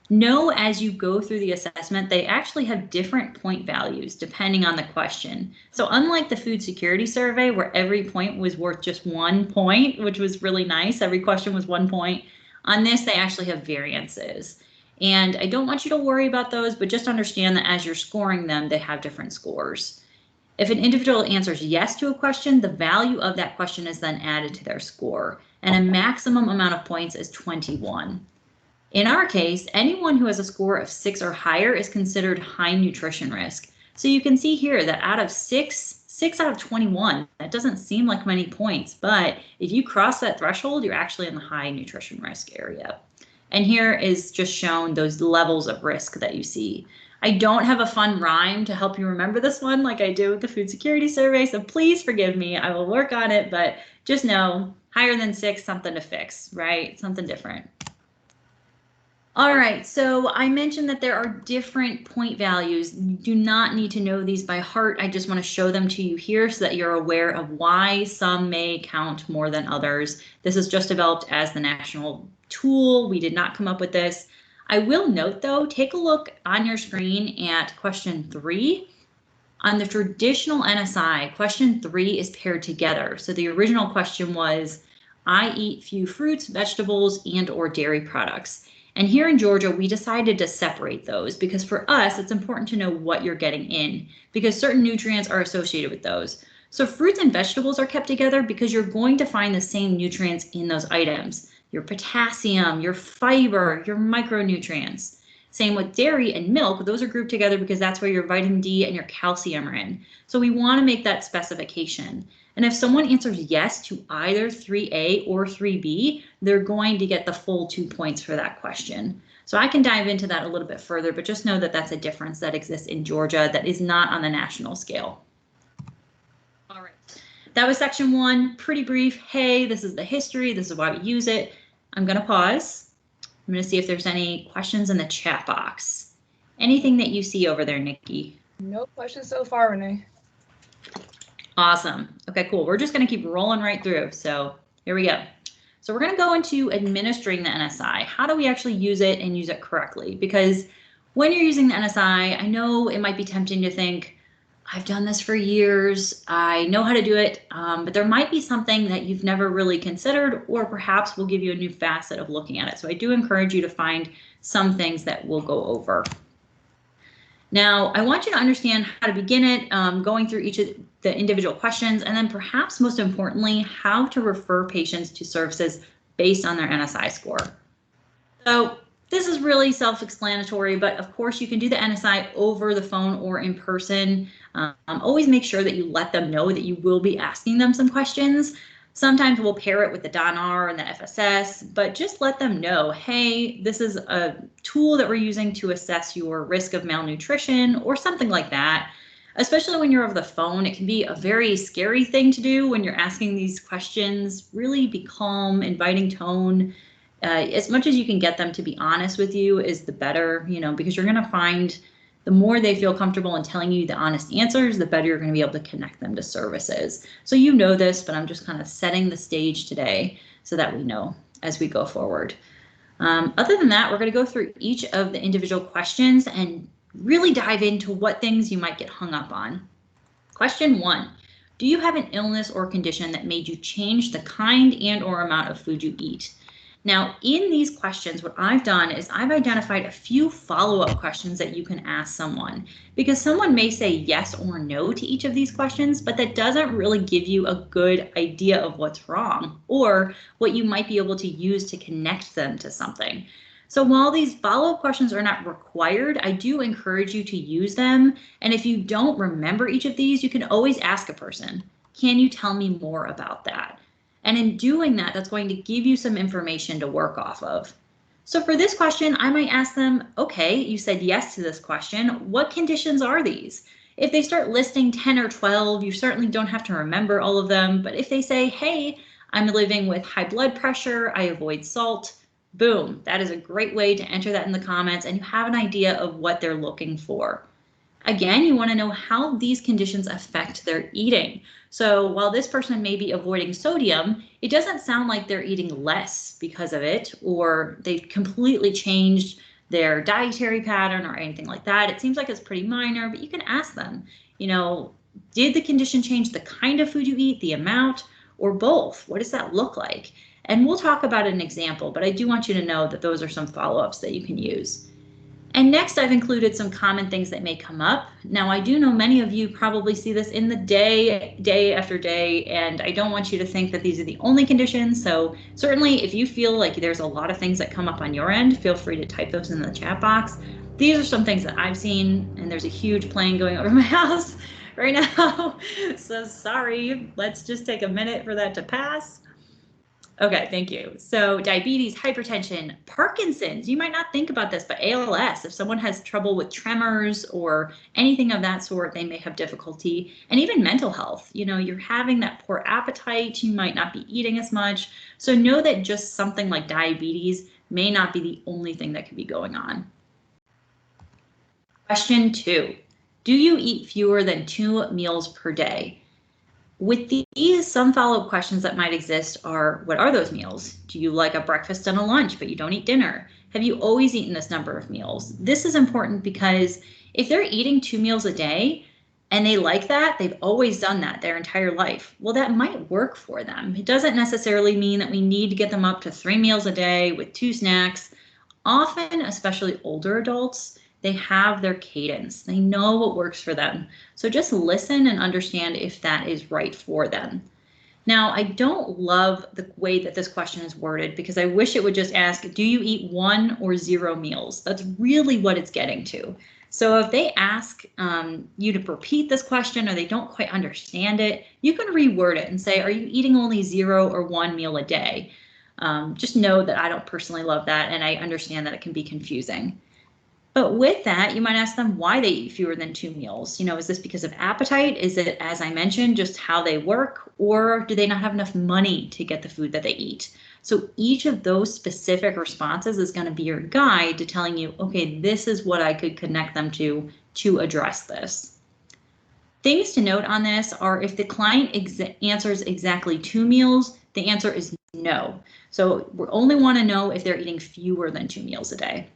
Know as you go through the assessment, they actually have different point values depending on the question. So unlike the food security survey, where every point was worth just 1 point, which was really nice, every question was 1 point, on this, they actually have variances. And I don't want you to worry about those, but just understand that as you're scoring them, they have different scores. If an individual answers yes to a question, the value of that question is then added to their score, and a maximum amount of points is 21. In our case, anyone who has a score of 6 or higher is considered high nutrition risk. So you can see here that out of 6 out of 21, that doesn't seem like many points, but if you cross that threshold, you're actually in the high nutrition risk area. And here is just shown those levels of risk that you see. I don't have a fun rhyme to help you remember this one like I do with the food security survey, so please forgive me. I will work on it, but just know higher than 6, something to fix, right? Something different. All right, so I mentioned that there are different point values. You do not need to know these by heart. I just want to show them to you here so that you're aware of why some may count more than others. This is just developed as the national tool. We did not come up with this. I will note though, take a look on your screen at question 3. On the traditional NSI, question 3 is paired together. So the original question was, I eat few fruits, vegetables, and or dairy products. And here in Georgia, we decided to separate those because for us, it's important to know what you're getting in because certain nutrients are associated with those. So fruits and vegetables are kept together because you're going to find the same nutrients in those items. Your potassium, your fiber, your micronutrients. Same with dairy and milk. Those are grouped together because that's where your vitamin D and your calcium are in. So we want to make that specification. And if someone answers yes to either 3A or 3B, they're going to get the full 2 points for that question. So I can dive into that a little bit further, but just know that that's a difference that exists in Georgia that is not on the national scale. All right, that was section 1, pretty brief. Hey, this is the history. This is why we use it. I'm going to pause. I'm going to see if there's any questions in the chat box. Anything that you see over there, Nikki? No questions so far, Renee. Awesome. Okay, cool. We're just going to keep rolling right through. So here we go. So we're going to go into administering the NSI. How do we actually use it and use it correctly? Because when you're using the NSI, I know it might be tempting to think, I've done this for years. I know how to do it, but there might be something that you've never really considered, or perhaps will give you a new facet of looking at it. So I do encourage you to find some things that we'll go over. Now, I want you to understand how to begin it, going through each of the individual questions, and then perhaps most importantly, how to refer patients to services based on their NSI score. So this is really self-explanatory, but of course you can do the NSI over the phone or in person. Always make sure that you let them know that you will be asking them some questions. Sometimes we'll pair it with the DONR and the FSS, but just let them know, hey, this is a tool that we're using to assess your risk of malnutrition or something like that. Especially when you're over the phone, it can be a very scary thing to do when you're asking these questions. Really be calm, inviting tone. as much as you can get them to be honest with you is the better, you know, because you're going to find the more they feel comfortable in telling you the honest answers, the better you're going to be able to connect them to services. So you know this, but I'm just kind of setting the stage today so that we know as we go forward. Other than that, we're going to go through each of the individual questions and really dive into what things you might get hung up on. Question 1. Do you have an illness or condition that made you change the kind and or amount of food you eat? Now, in these questions, what I've done is I've identified a few follow-up questions that you can ask someone, because someone may say yes or no to each of these questions, but that doesn't really give you a good idea of what's wrong or what you might be able to use to connect them to something. So while these follow-up questions are not required, I do encourage you to use them. And if you don't remember each of these, you can always ask a person, can you tell me more about that? And in doing that, that's going to give you some information to work off of. So for this question, I might ask them, okay, you said yes to this question. What conditions are these? If they start listing 10 or 12, you certainly don't have to remember all of them. But if they say, hey, I'm living with high blood pressure, I avoid salt, boom, that is a great way to enter that in the comments and you have an idea of what they're looking for. Again, you want to know how these conditions affect their eating. So while this person may be avoiding sodium, it doesn't sound like they're eating less because of it, or they've completely changed their dietary pattern or anything like that. It seems like it's pretty minor, but you can ask them, you know, did the condition change the kind of food you eat, the amount, or both? What does that look like? And we'll talk about an example, but I do want you to know that those are some follow-ups that you can use. And next, I've included some common things that may come up. Now, I do know many of you probably see this in the day after day, and I don't want you to think that these are the only conditions. So certainly, if you feel like there's a lot of things that come up on your end, feel free to type those in the chat box. These are some things that I've seen, and there's a huge plane going over my house right now. So sorry, let's just take a minute for that to pass. Okay, thank you. So diabetes, hypertension, Parkinson's, you might not think about this, but ALS, if someone has trouble with tremors or anything of that sort, they may have difficulty. And even mental health, you know, you're having that poor appetite, you might not be eating as much. So know that just something like diabetes may not be the only thing that could be going on. Question 2, do you eat fewer than 2 meals per day? With these, some follow-up questions that might exist are, what are those meals? Do you like a breakfast and a lunch, but you don't eat dinner? Have you always eaten this number of meals? This is important because if they're eating 2 meals a day and they like that, they've always done that their entire life, well, that might work for them. It doesn't necessarily mean that we need to get them up to 3 meals a day with 2 snacks. Often, especially older adults, they have their cadence. They know what works for them. So just listen and understand if that is right for them. Now, I don't love the way that this question is worded because I wish it would just ask, do you eat 1 or 0 meals? That's really what it's getting to. So if they ask you to repeat this question or they don't quite understand it, you can reword it and say, are you eating only 0 or 1 meal a day? Just know that I don't personally love that and I understand that it can be confusing. But with that, you might ask them why they eat fewer than 2 meals. You know, is this because of appetite? Is it, as I mentioned, just how they work? Or do they not have enough money to get the food that they eat? So each of those specific responses is going to be your guide to telling you, okay, this is what I could connect them to address this. Things to note on this are if the client answers exactly 2 meals, the answer is no. So we only want to know if they're eating fewer than 2 meals a day.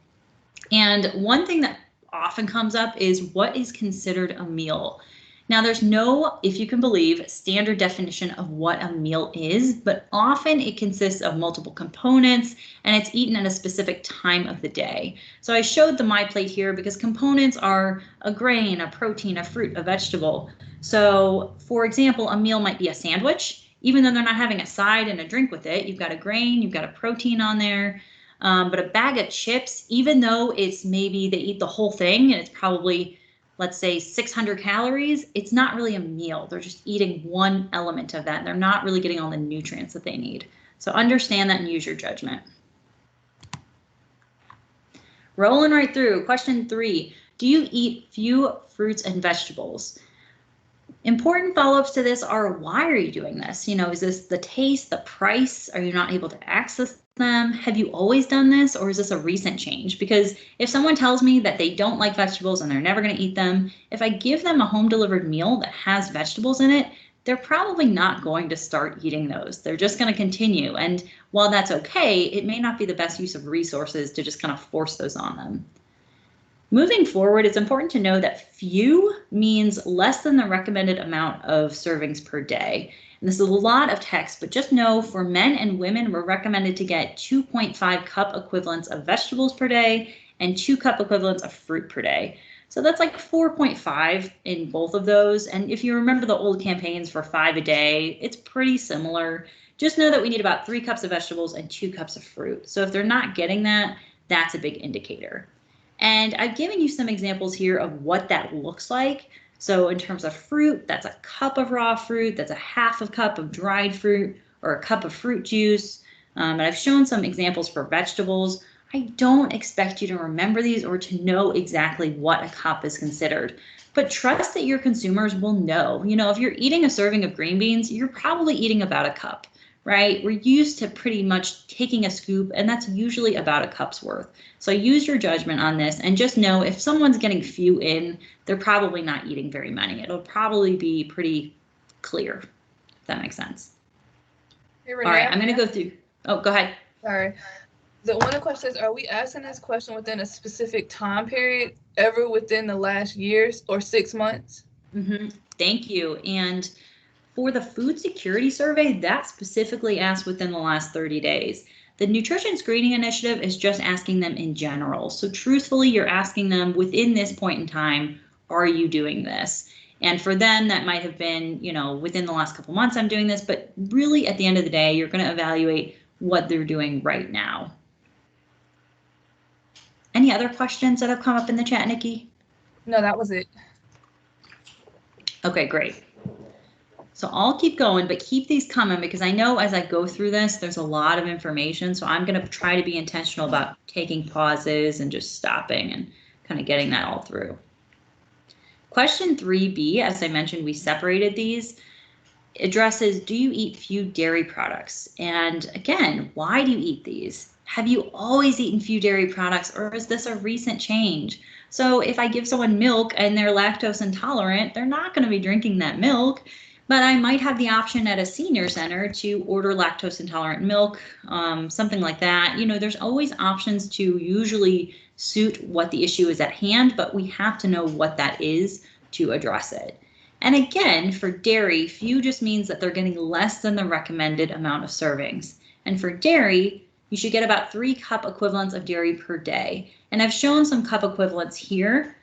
And one thing that often comes up is what is considered a meal. Now, there's no, if you can believe, standard definition of what a meal is, but often it consists of multiple components and it's eaten at a specific time of the day. So I showed the My Plate here because components are a grain, a protein, a fruit, a vegetable. So for example, a meal might be a sandwich, even though they're not having a side and a drink with it. You've got a grain, you've got a protein on there. But a bag of chips, even though it's maybe they eat the whole thing and it's probably, let's say 600 calories, it's not really a meal. They're just eating one element of that. They're not really getting all the nutrients that they need. So understand that and use your judgment. Rolling right through. Question 3, do you eat few fruits and vegetables? Important follow-ups to this are, why are you doing this? You know, is this the taste, the price? Are you not able to access them? Have you always done this, or is this a recent change? Because if someone tells me that they don't like vegetables and they're never going to eat them, if I give them a home delivered meal that has vegetables in it, they're probably not going to start eating those. They're just going to continue. And while that's okay, it may not be the best use of resources to just kind of force those on them. Moving forward, it's important to know that few means less than the recommended amount of servings per day. And this is a lot of text, but just know for men and women, we're recommended to get 2.5 cup equivalents of vegetables per day and 2 cup equivalents of fruit per day. So that's like 4.5 in both of those. And if you remember the old campaigns for 5 a day, it's pretty similar. Just know that we need about 3 cups of vegetables and 2 cups of fruit. So if they're not getting that, that's a big indicator. And I've given you some examples here of what that looks like. So in terms of fruit, that's a cup of raw fruit, that's a half a cup of dried fruit, or a cup of fruit juice. And I've shown some examples for vegetables. I don't expect you to remember these or to know exactly what a cup is considered, but trust that your consumers will know. You know, if you're eating a serving of green beans, you're probably eating about a cup, right? We're used to pretty much taking a scoop, and that's usually about a cup's worth. So use your judgment on this, and just know if someone's getting few in, they're probably not eating very many. It'll probably be pretty clear, if that makes sense. Hey, All right, I'm going to go through. Oh, go ahead. Sorry. One of the questions, are we asking this question within a specific time period, ever within the last years or 6 months? Thank you. And for the food security survey, that specifically asked within the last 30 days. The Nutrition Screening Initiative is just asking them in general. So truthfully, you're asking them within this point in time, are you doing this? And for them, that might have been, you know, within the last couple months I'm doing this, but really at the end of the day, you're going to evaluate what they're doing right now. Any other questions that have come up in the chat, Nikki? No, that was it. Okay, great. So I'll keep going, but keep these coming, because I know as I go through this, there's a lot of information. So I'm going to try to be intentional about taking pauses and just stopping and kind of getting that all through. Question 3B, as I mentioned, we separated these, addresses, do you eat few dairy products? And again, why do you eat these? Have you always eaten few dairy products, or is this a recent change? So if I give someone milk and they're lactose intolerant, they're not going to be drinking that milk. But I might have the option at a senior center to order lactose intolerant milk, something like that. You know, there's always options to usually suit what the issue is at hand, but we have to know what that is to address it. And again, for dairy, few just means that they're getting less than the recommended amount of servings. And for dairy, you should get about 3 cup equivalents of dairy per day. And I've shown some cup equivalents here.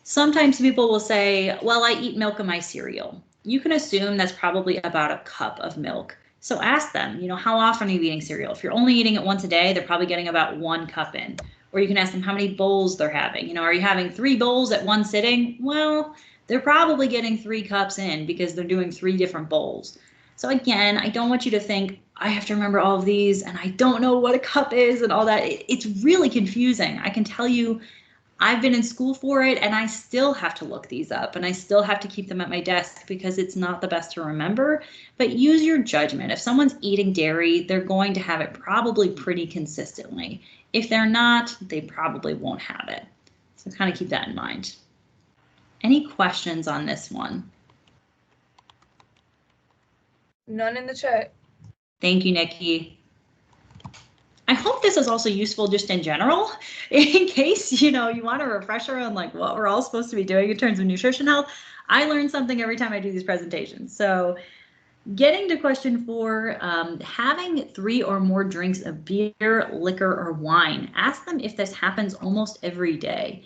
Sometimes people will say, well, I eat milk in my cereal. You can assume that's probably about a cup of milk. So ask them, you know, how often are you eating cereal? If you're only eating it once a day, they're probably getting about 1 cup in. Or you can ask them how many bowls they're having. You know, are you having 3 bowls at one sitting? Well, they're probably getting 3 cups in because they're doing 3 different bowls. So again, I don't want you to think I have to remember all of these and I don't know what a cup is and all that. It's really confusing. I can tell you, I've been in school for it and I still have to look these up and I still have to keep them at my desk because it's not the best to remember. But use your judgment. If someone's eating dairy, they're going to have it probably pretty consistently. If they're not, they probably won't have it. So kind of keep that in mind. Any questions on this one? None in the chat. Thank you, Nikki. I hope this is also useful just in general, in case, you know, you want a refresher on like what we're all supposed to be doing in terms of nutrition health. I learn something every time I do these presentations. So getting to question 4, having 3 or more drinks of beer, liquor, or wine. Ask them if this happens almost every day.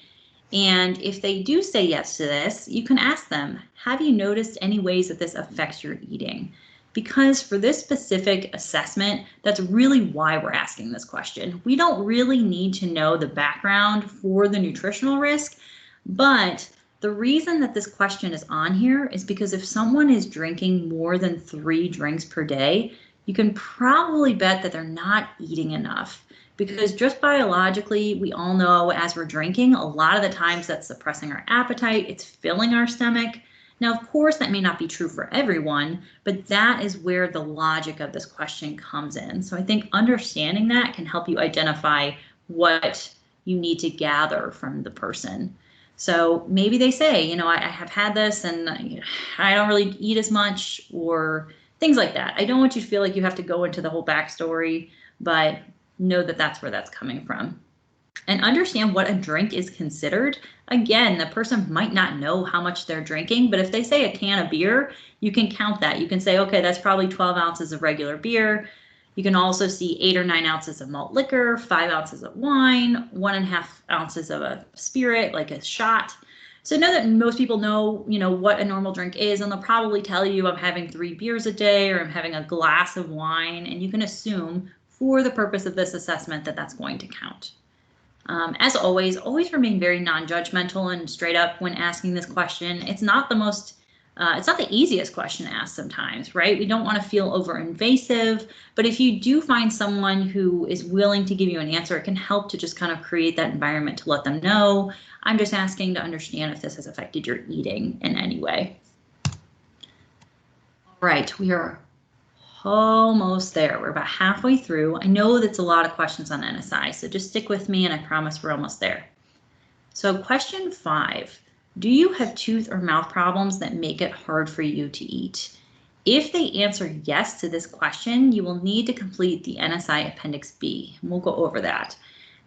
And if they do say yes to this, you can ask them, have you noticed any ways that this affects your eating? Because for this specific assessment, that's really why we're asking this question. We don't really need to know the background for the nutritional risk, but the reason that this question is on here is because if someone is drinking more than 3 drinks per day, you can probably bet that they're not eating enough. Because just biologically, we all know as we're drinking, a lot of the times that's suppressing our appetite, it's filling our stomach. Now, of course, that may not be true for everyone, but that is where the logic of this question comes in. So I think understanding that can help you identify what you need to gather from the person. So maybe they say, you know, I have had this and I don't really eat as much, or things like that. I don't want you to feel like you have to go into the whole backstory, but know that that's where that's coming from. And understand what a drink is considered. Again, the person might not know how much they're drinking, but if they say a can of beer, you can count that. You can say, okay, that's probably 12 ounces of regular beer. You can also see 8 or 9 ounces of malt liquor, 5 ounces of wine, 1.5 ounces of a spirit, like a shot. So know that most people know, you know, what a normal drink is, and they'll probably tell you I'm having 3 beers a day, or I'm having a glass of wine, and you can assume for the purpose of this assessment that that's going to count. As always remain very non-judgmental and straight up when asking this question. It's not the most, it's not the easiest question to ask sometimes, right? We don't want to feel over invasive, but if you do find someone who is willing to give you an answer, it can help to just kind of create that environment to let them know, I'm just asking to understand if this has affected your eating in any way. All right, we are almost there. We're about halfway through. I know that's a lot of questions on NSI, so just stick with me and I promise we're almost there. So question 5, do you have tooth or mouth problems that make it hard for you to eat? If they answer yes to this question, you will need to complete the NSI Appendix B, and we'll go over that.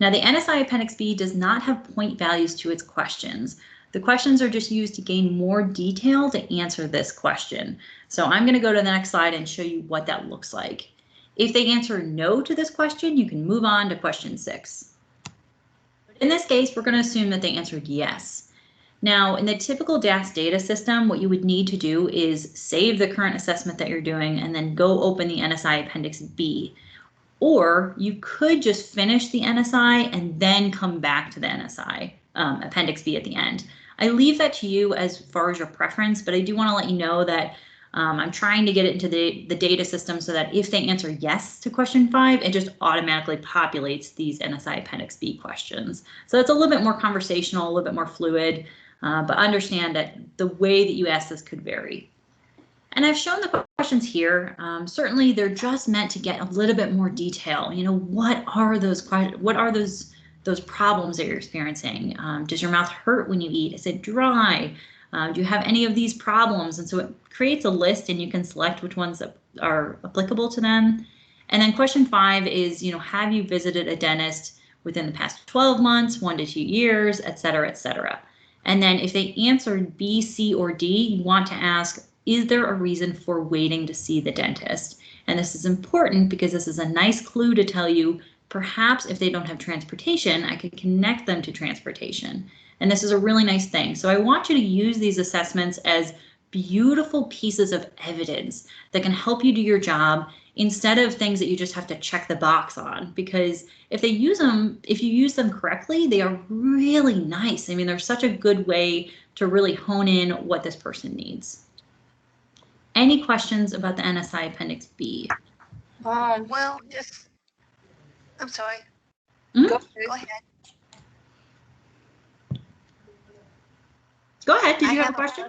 Now, the NSI Appendix B does not have point values to its questions. The questions are just used to gain more detail to answer this question. So I'm going to go to the next slide and show you what that looks like. If they answer no to this question, you can move on to question 6. In this case, we're going to assume that they answered yes. Now, in the typical DAS data system, what you would need to do is save the current assessment that you're doing and then go open the NSI Appendix B. Or you could just finish the NSI and then come back to the NSI Appendix B at the end. I leave that to you as far as your preference, but I do want to let you know that I'm trying to get it into the data system so that if they answer yes to question 5, it just automatically populates these NSI Appendix B questions. So it's a little bit more conversational, a little bit more fluid, but understand that the way that you ask this could vary. And I've shown the questions here. Certainly, they're just meant to get a little bit more detail. You know, what are those problems that you're experiencing? Does your mouth hurt when you eat? Is it dry? Do you have any of these problems? And so it creates a list and you can select which ones that are applicable to them. And then question 5 is, you know, have you visited a dentist within the past 12 months, 1 to 2 years, et cetera, et cetera. And then if they answered B, C, or D, you want to ask, is there a reason for waiting to see the dentist? And this is important because this is a nice clue to tell you, perhaps if they don't have transportation, I could connect them to transportation. And this is a really nice thing. So I want you to use these assessments as beautiful pieces of evidence that can help you do your job instead of things that you just have to check the box on. Because if you use them correctly, they are really nice. I mean, they're such a good way to really hone in what this person needs. Any questions about the NSI Appendix B? Well, I'm sorry. Mm-hmm. Go ahead. Go ahead. Did you I have a question?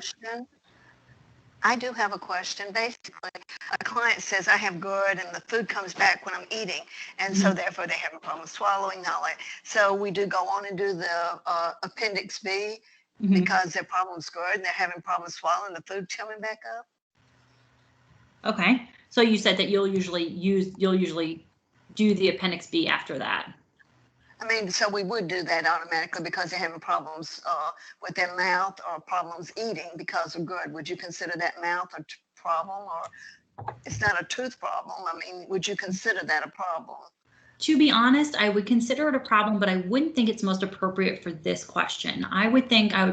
I do have a question. Basically, a client says, I have GERD and the food comes back when I'm eating. And so therefore they have a problem swallowing and all that. So we do go on and do the Appendix B because their problem's GERD and they're having problems swallowing the food coming back up. Okay. So you said that you'll usually do the Appendix B after that. I mean, so we would do that automatically because they're having problems with their mouth or problems eating because of GERD. Would you consider that mouth a problem, or it's not a tooth problem? I mean, would you consider that a problem? To be honest, I would consider it a problem, but I wouldn't think it's most appropriate for this question. I would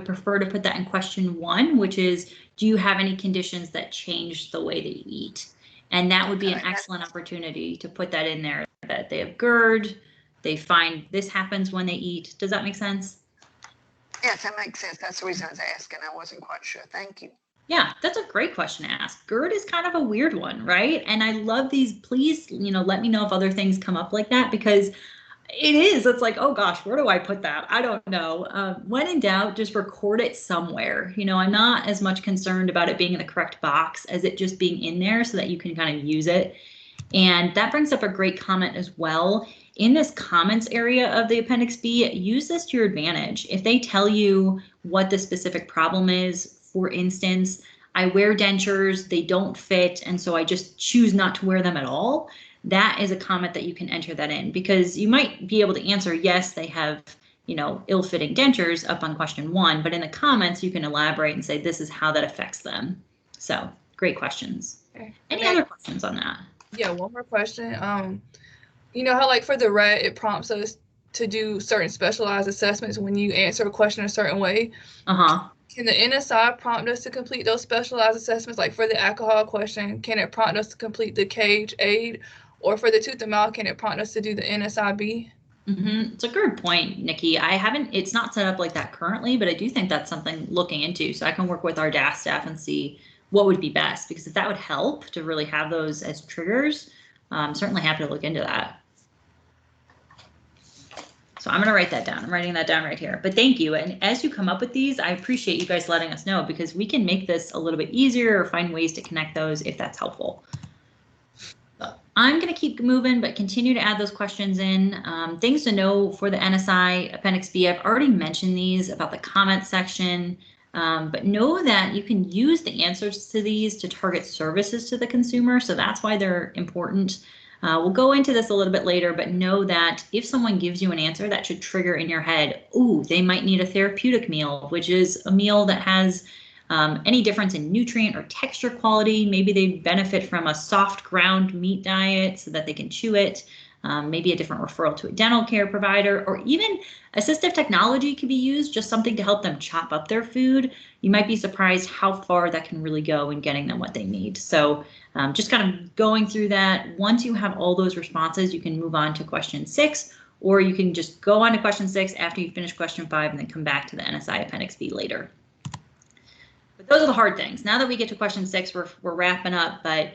prefer to put that in question 1, which is, do you have any conditions that change the way that you eat? And that would be an excellent opportunity to put that in there, that they have GERD, they find this happens when they eat. Does that make sense? Yes, that makes sense. That's the reason I was asking. I wasn't quite sure. Thank you. Yeah, that's a great question to ask. GERD is kind of a weird one, right? And I love these. Please, let me know if other things come up like that, because It is. It's like, oh gosh, where do I put that? I don't know. When in doubt, just record it somewhere. You know, I'm not as much concerned about it being in the correct box as it just being in there so that you can kind of use it. And that brings up a great comment as well. In this comments area of the Appendix B, use this to your advantage. If they tell you what the specific problem is, for instance, I wear dentures, they don't fit, and so I just choose not to wear them at all. That is a comment that you can enter that in, because you might be able to answer, yes, they have, you know, ill-fitting dentures up on question 1, but in the comments, you can elaborate and say, this is how that affects them. So great questions. Okay. Any other questions on that? Yeah, one more question. You know how like for the RAT, it prompts us to do certain specialized assessments when you answer a question a certain way. Uh-huh. Can the NSI prompt us to complete those specialized assessments? Like for the alcohol question, can it prompt us to complete the CAGE aid? Or for the tooth and mouth, can it prompt us to do the NSIB? It's a good point, Nikki. It's not set up like that currently, but I do think that's something looking into. So I can work with our DAS staff and see what would be best, because if that would help to really have those as triggers, I'm certainly happy to look into that. So I'm going to write that down. I'm writing that down right here. But thank you. And as you come up with these, I appreciate you guys letting us know, because we can make this a little bit easier or find ways to connect those if that's helpful. I'm going to keep moving, but continue to add those questions in. Things to know for the NSI Appendix B. I've already mentioned these about the comment section, but know that you can use the answers to these to target services to the consumer. So that's why they're important. We'll go into this a little bit later, but know that if someone gives you an answer, that should trigger in your head, ooh, they might need a therapeutic meal, which is a meal that has any difference in nutrient or texture quality. Maybe they benefit from a soft ground meat diet so that they can chew it. Maybe a different referral to a dental care provider, or even assistive technology could be used, just something to help them chop up their food. You might be surprised how far that can really go in getting them what they need. So just kind of going through that. Once you have all those responses, you can move on to question 6, or you can just go on to question 6 after you finish question 5 and then come back to the NSI Appendix B later. But those are the hard things. Now that we get to question 6, we're wrapping up, but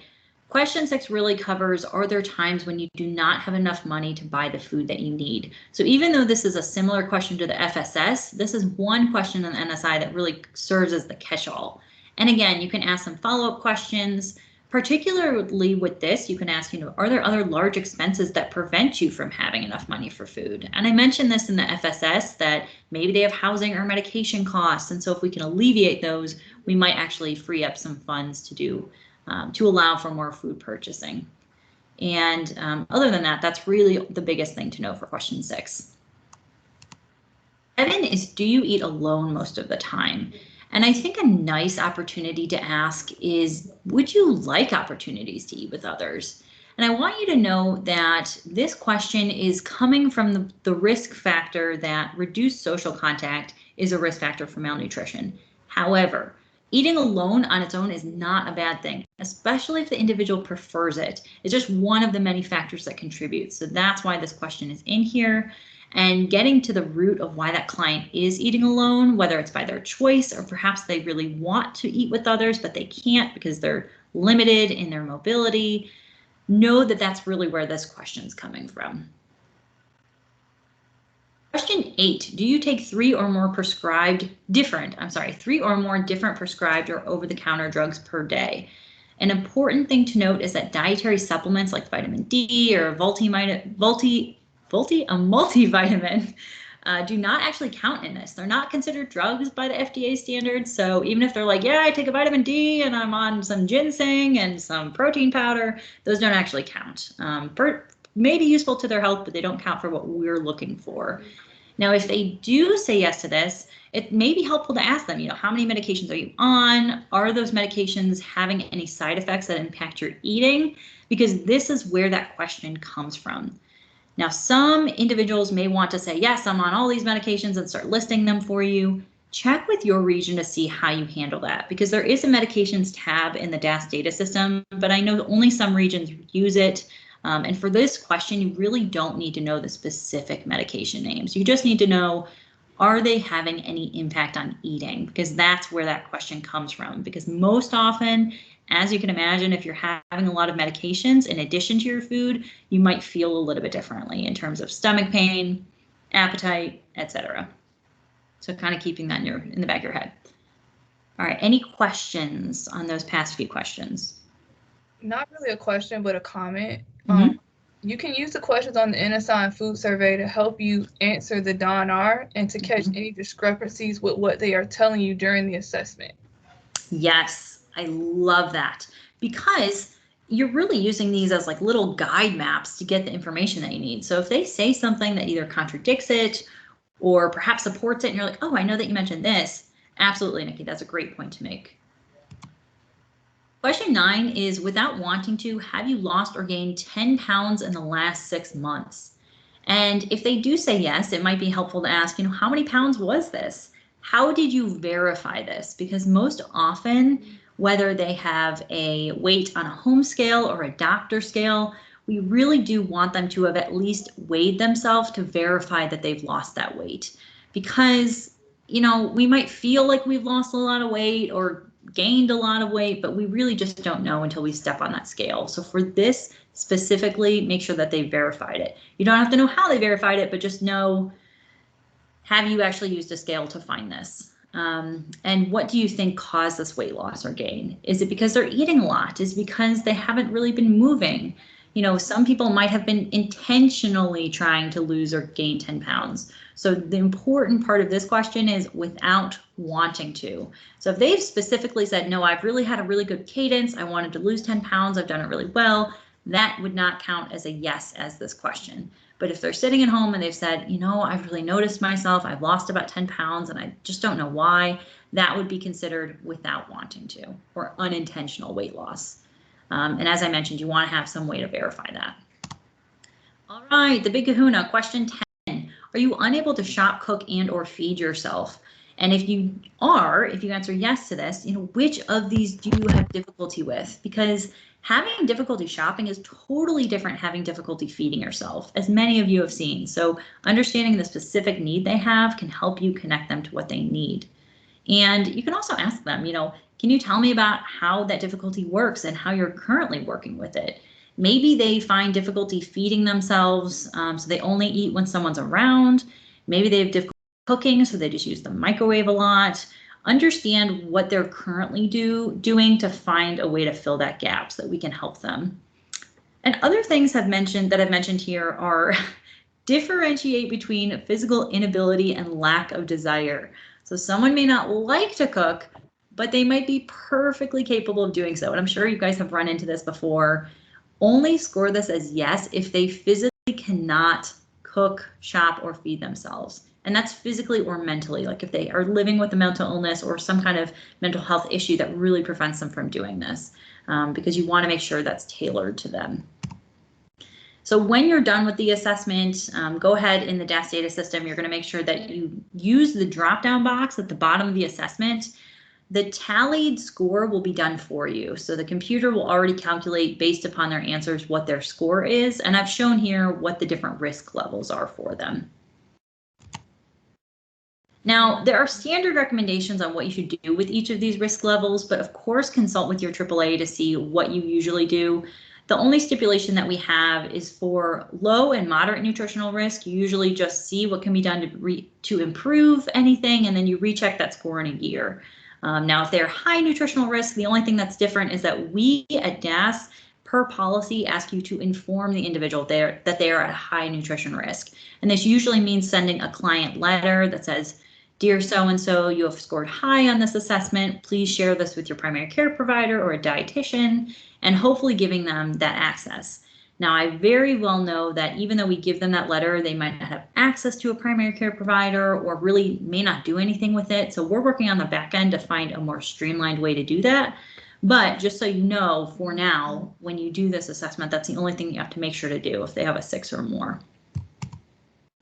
question 6 really covers, are there times when you do not have enough money to buy the food that you need? So even though this is a similar question to the FSS, this is one question in the NSI that really serves as the catch-all. And again, you can ask some follow-up questions. Particularly with this, you can ask, are there other large expenses that prevent you from having enough money for food? And I mentioned this in the FSS, that maybe they have housing or medication costs. And so if we can alleviate those, we might actually free up some funds to allow for more food purchasing. And other than that, that's really the biggest thing to know for question 6. 7 is, do you eat alone most of the time? And I think a nice opportunity to ask is, would you like opportunities to eat with others? And I want you to know that this question is coming from the risk factor that reduced social contact is a risk factor for malnutrition. However, eating alone on its own is not a bad thing, especially if the individual prefers it. It's just one of the many factors that contribute. So that's why this question is in here. And getting to the root of why that client is eating alone, whether it's by their choice or perhaps they really want to eat with others, but they can't because they're limited in their mobility, know that that's really where this question's coming from. Question 8, do you take 3 or more different prescribed or over-the-counter drugs per day? An important thing to note is that dietary supplements like vitamin D or a multivitamin do not actually count in this. They're not considered drugs by the FDA standards. So even if they're like, yeah, I take a vitamin D and I'm on some ginseng and some protein powder, those don't actually count. May be useful to their health, but they don't count for what we're looking for. Now, if they do say yes to this, it may be helpful to ask them, how many medications are you on? Are those medications having any side effects that impact your eating? Because this is where that question comes from. Now, some individuals may want to say, yes, I'm on all these medications and start listing them for you. Check with your region to see how you handle that, because there is a medications tab in the DAS data system, but I know only some regions use it. And for this question, you really don't need to know the specific medication names. You just need to know, are they having any impact on eating? Because that's where that question comes from. Because most often, as you can imagine, if you're having a lot of medications in addition to your food, you might feel a little bit differently in terms of stomach pain, appetite, etc. So kind of keeping that in the back of your head. All right, any questions on those past few questions? Not really a question, but a comment. Mhm. You can use the questions on the NSI Food Survey to help you answer the DONR and to catch any discrepancies with what they are telling you during the assessment. Yes, I love that, because you're really using these as like little guide maps to get the information that you need. So if they say something that either contradicts it or perhaps supports it, and you're like, oh, I know that you mentioned this. Absolutely, Nikki, that's a great point to make. Question 9 is, without wanting to, have you lost or gained 10 pounds in the last 6 months? And if they do say yes, it might be helpful to ask, how many pounds was this? How did you verify this? Because most often, whether they have a weight on a home scale or a doctor scale, we really do want them to have at least weighed themselves to verify that they've lost that weight. Because, we might feel like we've lost a lot of weight or gained a lot of weight, but we really just don't know until we step on that scale. So for this specifically, make sure that they verified it. You don't have to know how they verified it, but just know, have you actually used a scale to find this? And what do you think caused this weight loss or gain? Is it because they're eating a lot? Is it because they haven't really been moving? Some people might have been intentionally trying to lose or gain 10 pounds. So the important part of this question is without wanting to. So if they've specifically said, no, I've really had a really good cadence, I wanted to lose 10 pounds, I've done it really well, that would not count as a yes as this question. But if they're sitting at home and they've said, I've really noticed myself, I've lost about 10 pounds and I just don't know why, that would be considered without wanting to, or unintentional weight loss. And as I mentioned, you want to have some way to verify that. All right, the big kahuna, question 10. Are you unable to shop, cook, and or feed yourself? And if you answer yes to this, which of these do you have difficulty with? Because having difficulty shopping is totally different having difficulty feeding yourself, as many of you have seen. So understanding the specific need they have can help you connect them to what they need. And you can also ask them, can you tell me about how that difficulty works and how you're currently working with it? Maybe they find difficulty feeding themselves, so they only eat when someone's around. Maybe they have difficulty cooking, so they just use the microwave a lot. Understand what they're currently doing to find a way to fill that gap so that we can help them. And other things I've mentioned here are differentiate between physical inability and lack of desire. So someone may not like to cook, but they might be perfectly capable of doing so. And I'm sure you guys have run into this before. Only score this as yes if they physically cannot cook, shop, or feed themselves. And that's physically or mentally, like if they are living with a mental illness or some kind of mental health issue that really prevents them from doing this, because you want to make sure that's tailored to them. So when you're done with the assessment, go ahead in the DAS data system. You're going to make sure that you use the drop-down box at the bottom of the assessment. The tallied score will be done for you. So the computer will already calculate based upon their answers what their score is. And I've shown here what the different risk levels are for them. Now, there are standard recommendations on what you should do with each of these risk levels, but of course, consult with your AAA to see what you usually do. The only stipulation that we have is for low and moderate nutritional risk. You usually just see what can be done to improve anything, and then you recheck that score in a year. Now, if they're high nutritional risk, the only thing that's different is that we at DAS, per policy, ask you to inform the individual that they are at high nutrition risk. And this usually means sending a client letter that says, "Dear so-and-so, you have scored high on this assessment. Please share this with your primary care provider or a dietitian," and hopefully giving them that access. Now, I very well know that even though we give them that letter, they might not have access to a primary care provider or really may not do anything with it. So we're working on the back end to find a more streamlined way to do that. But just so you know, for now, when you do this assessment, that's the only thing you have to make sure to do if they have a 6 or more.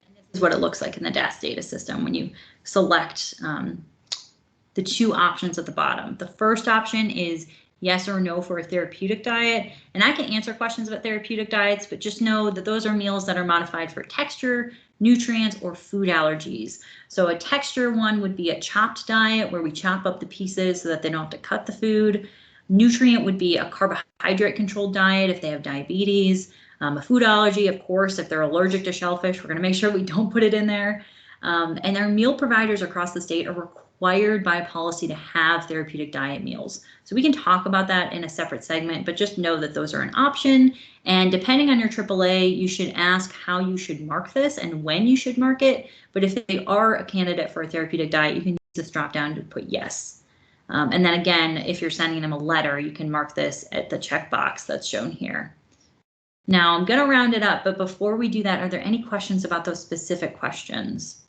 And this is what it looks like in the DAS data system when you select the 2 options at the bottom. The first option is yes or no for a therapeutic diet. And I can answer questions about therapeutic diets, but just know that those are meals that are modified for texture, nutrients, or food allergies. So a texture one would be a chopped diet where we chop up the pieces so that they don't have to cut the food. Nutrient would be a carbohydrate controlled diet if they have diabetes. A food allergy, of course, if they're allergic to shellfish, we're going to make sure we don't put it in there. And our meal providers across the state are required by policy to have therapeutic diet meals. So we can talk about that in a separate segment, but just know that those are an option. And depending on your AAA, you should ask how you should mark this and when you should mark it. But if they are a candidate for a therapeutic diet, you can use this drop down to put yes. And then again, if you're sending them a letter, you can mark this at the checkbox that's shown here. Now I'm going to round it up, but before we do that, are there any questions about those specific questions?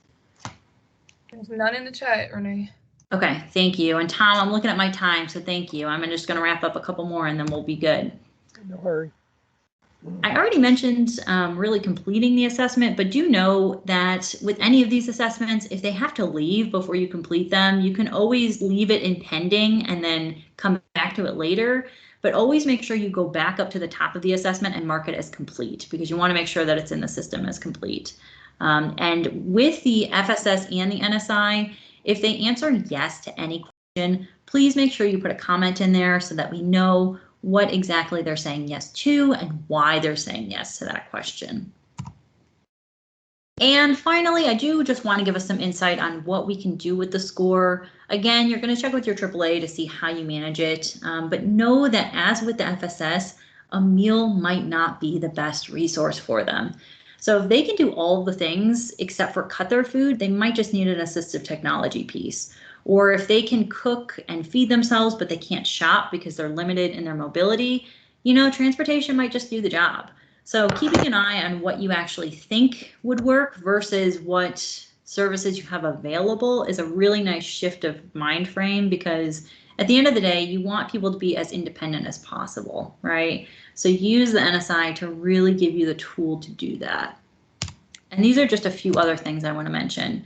There's none in the chat, Renee. Okay, thank you. And Tom, I'm looking at my time, so thank you. I'm just going to wrap up a couple more and then we'll be good. No hurry. I already mentioned really completing the assessment, but do know that with any of these assessments, if they have to leave before you complete them, you can always leave it in pending and then come back to it later. But always make sure you go back up to the top of the assessment and mark it as complete, because you want to make sure that it's in the system as complete. And with the FSS and the NSI, if they answer yes to any question, please make sure you put a comment in there so that we know what exactly they're saying yes to and why they're saying yes to that question. And finally, I do just want to give us some insight on what we can do with the score. Again, you're going to check with your AAA to see how you manage it, but know that as with the FSS, a meal might not be the best resource for them. So if they can do all the things except for cut their food, they might just need an assistive technology piece. Or if they can cook and feed themselves, but they can't shop because they're limited in their mobility, you know, transportation might just do the job. So keeping an eye on what you actually think would work versus what services you have available is a really nice shift of mind frame, because at the end of the day, you want people to be as independent as possible, right? So use the NSI to really give you the tool to do that. And these are just a few other things I want to mention.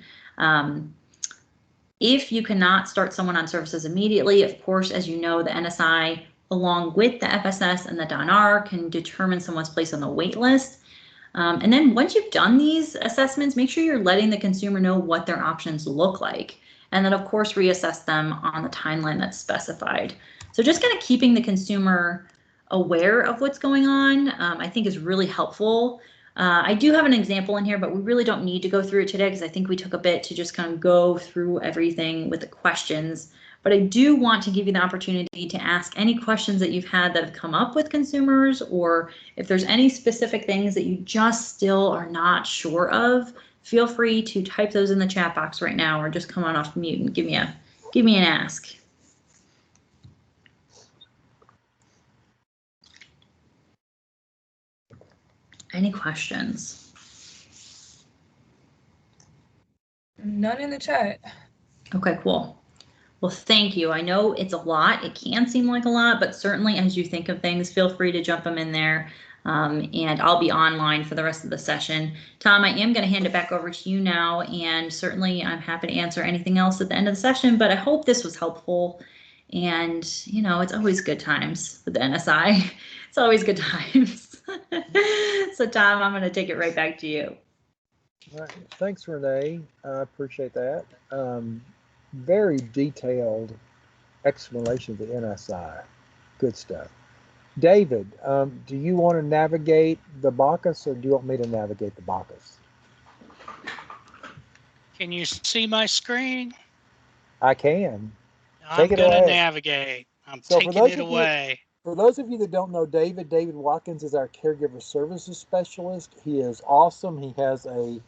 If you cannot start someone on services immediately, of course, as you know, the NSI, along with the FSS and the DONR, can determine someone's place on the wait list. And then once you've done these assessments, make sure you're letting the consumer know what their options look like. And then, of course, reassess them on the timeline that's specified. So just kind of keeping the consumer aware of what's going on, I think is really helpful. I do have an example in here, but we really don't need to go through it today because I think we took a bit to just kind of go through everything with the questions. But I do want to give you the opportunity to ask any questions that you've had that have come up with consumers, or if there's any specific things that you just still are not sure of, feel free to type those in the chat box right now, or just come on off mute and give me an ask. Any questions? None in the chat. Okay, cool. Well, thank you. I know it's a lot. It can seem like a lot, but certainly as you think of things, feel free to jump them in there. And I'll be online for the rest of the session. Tom, I am going to hand it back over to you now, and certainly I'm happy to answer anything else at the end of the session, but I hope this was helpful. And, you know, it's always good times with the NSI. It's always good times. So, Tom, I'm going to take it right back to you. All right. Thanks, Renee. I appreciate that. Very detailed explanation of the NSI. Good stuff. David, do you want to navigate the Bacchus, or do you want me to navigate the Bacchus? Can you see my screen? I can. I'm Take it going to away. navigate. I'm So taking it away. For those of you that don't know David, David Watkins is our caregiver services specialist. He is awesome. He has a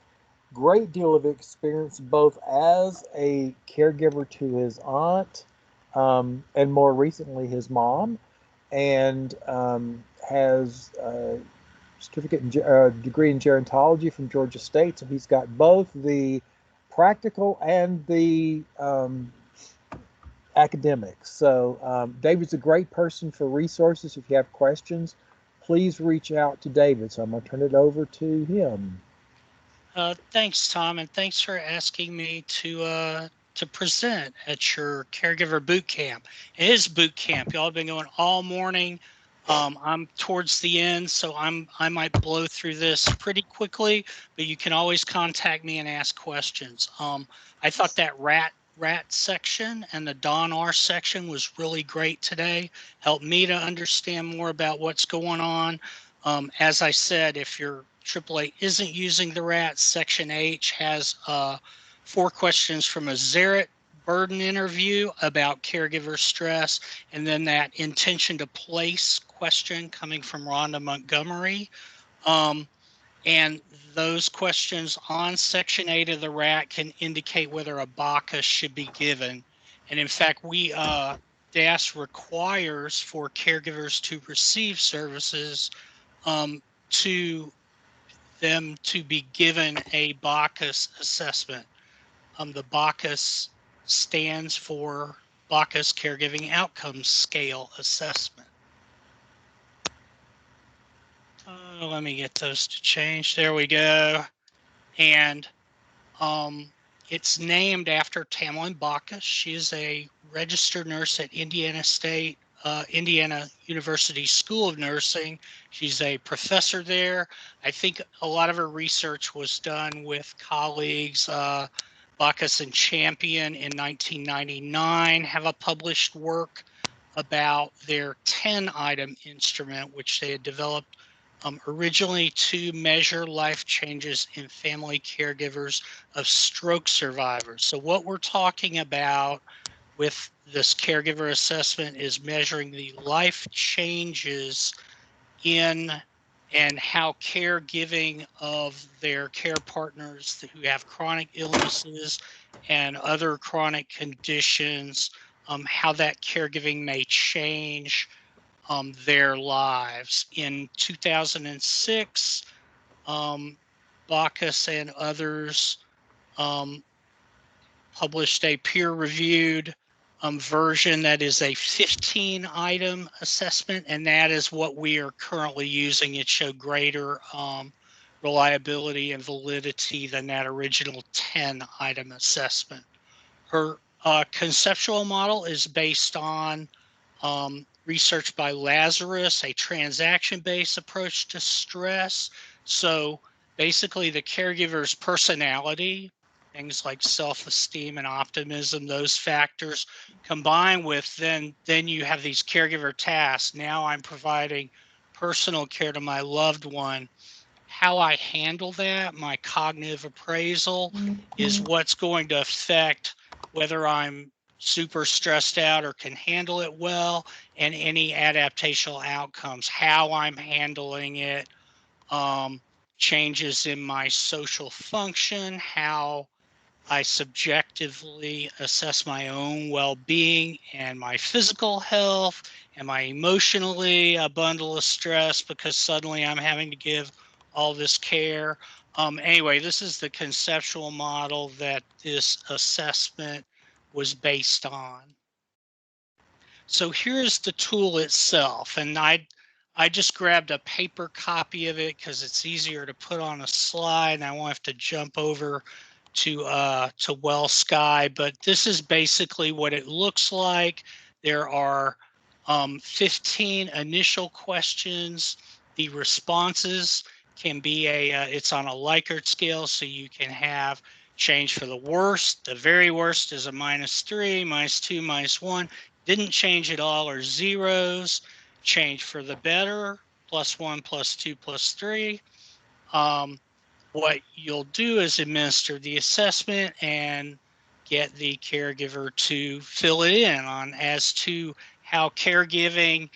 great deal of experience both as a caregiver to his aunt and more recently his mom, and has a certificate in degree in gerontology from Georgia State. So he's got both the practical and the academics. So David's a great person for resources. If you have questions, please reach out to David. So I'm going to turn it over to him. Thanks, Tom, and thanks for asking me to present at your caregiver boot camp. It is boot camp. Y'all have been going all morning. I'm towards the end, so I might blow through this pretty quickly, but you can always contact me and ask questions. I thought that rat section and the Don R section was really great today. Helped me to understand more about what's going on. As I said, if your AAA isn't using the rat, section H has 4 questions from a Zaret burden interview about caregiver stress, and then that intention to place question coming from Rhonda Montgomery. And those questions on section 8 of the RAT can indicate whether a BACA should be given. And in fact, DAS requires for caregivers to receive services to them to be given a BACAS assessment. The BACAS stands for BACAS Caregiving Outcomes Scale Assessment. Let me get those to change. There we go. And it's named after Tamlin Bacchus. She is a registered nurse at Indiana University School of Nursing. She's a professor there. I think a lot of her research was done with colleagues. Bacchus and Champion in 1999 have a published work about their 10-item instrument, which they had developed originally to measure life changes in family caregivers of stroke survivors. So what we're talking about with this caregiver assessment is measuring the life changes in and how caregiving of their care partners who have chronic illnesses and other chronic conditions, how that caregiving may change their lives. In 2006, Bacchus and others published a peer-reviewed version that is a 15-item assessment, and that is what we are currently using. It showed greater reliability and validity than that original 10-item assessment. Her conceptual model is based on research by Lazarus, a transaction-based approach to stress. So basically the caregiver's personality, things like self-esteem and optimism, those factors combined with then you have these caregiver tasks. Now I'm providing personal care to my loved one. How I handle that, my cognitive appraisal, is what's going to affect whether I'm super stressed out or can handle it well, and any adaptational outcomes, how I'm handling it, changes in my social function, how I subjectively assess my own well-being and my physical health. Am I emotionally a bundle of stress because suddenly I'm having to give all this care? Anyway, this is the conceptual model that this assessment was based on. So here's the tool itself, and I just grabbed a paper copy of it because it's easier to put on a slide, and I won't have to jump over to WellSky, but this is basically what it looks like. There are 15 initial questions. The responses can be it's on a Likert scale, so you can have change for the worst. The very worst is a -3, -2, -1. Didn't change at all or zeros. Change for the better, +1, +2, +3. What you'll do is administer the assessment and get the caregiver to fill it in on as to how caregiving.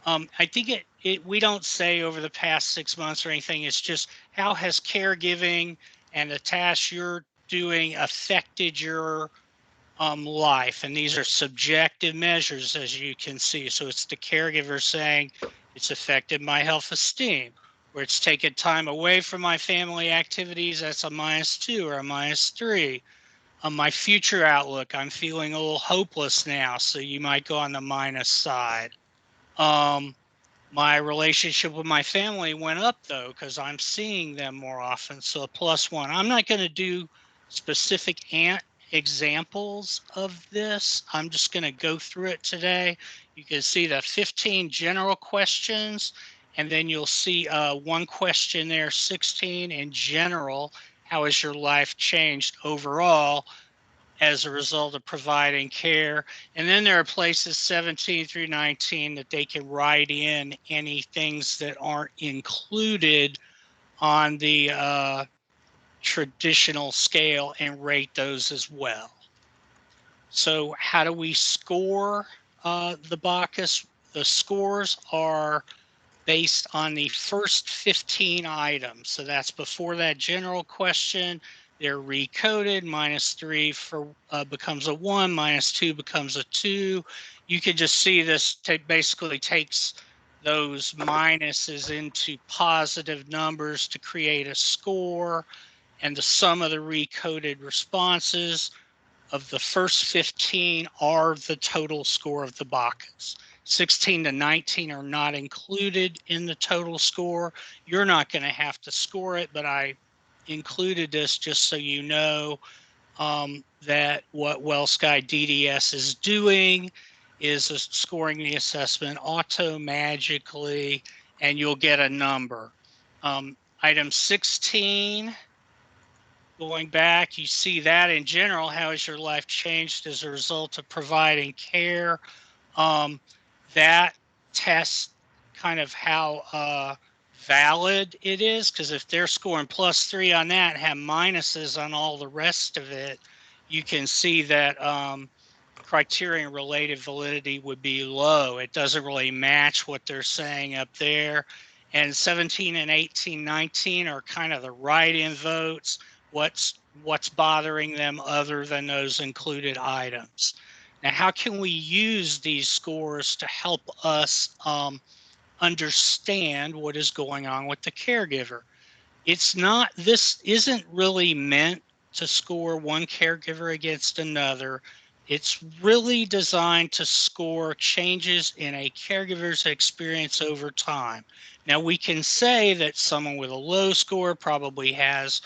I think we don't say over the past 6 months or anything. It's just how has caregiving and the tasks you're doing affected your life. And these are subjective measures, as you can see. So it's the caregiver saying it's affected my self-esteem, or it's taken time away from my family activities. That's a -2 or a -3. My future outlook, I'm feeling a little hopeless now. So you might go on the minus side. My relationship with my family went up though, because I'm seeing them more often. So a +1. I'm not going to do specific examples of this. I'm just going to go through it today. you can see the 15 general questions, and then you'll see one question there, 16 in general. How has your life changed overall as a result of providing care? And then there are places 17 through 19 that they can write in any things that aren't included on the traditional scale and rate those as well. So how do we score the Bacchus? The scores are based on the first 15 items. So that's before that general question. They're recoded. -3 for becomes a 1, -2 becomes a 2. You can just see this basically takes those minuses into positive numbers to create a score, and the sum of the recoded responses of the first 15 are the total score of the Bacchus. 16 to 19 are not included in the total score. You're not going to have to score it, but I included this just so you know that what WellSky DDS is doing is scoring the assessment auto-magically, and you'll get a number. Item 16, going back, you see that in general, how has your life changed as a result of providing care? That tests kind of how valid it is, because if they're scoring +3 on that and have minuses on all the rest of it, you can see that criterion related validity would be low. It doesn't really match what they're saying up there. And 17 and 18, 19 are kind of the write-in votes. What's bothering them other than those included items. Now, how can we use these scores to help us understand what is going on with the caregiver? This isn't really meant to score one caregiver against another. It's really designed to score changes in a caregiver's experience over time. Now, we can say that someone with a low score probably has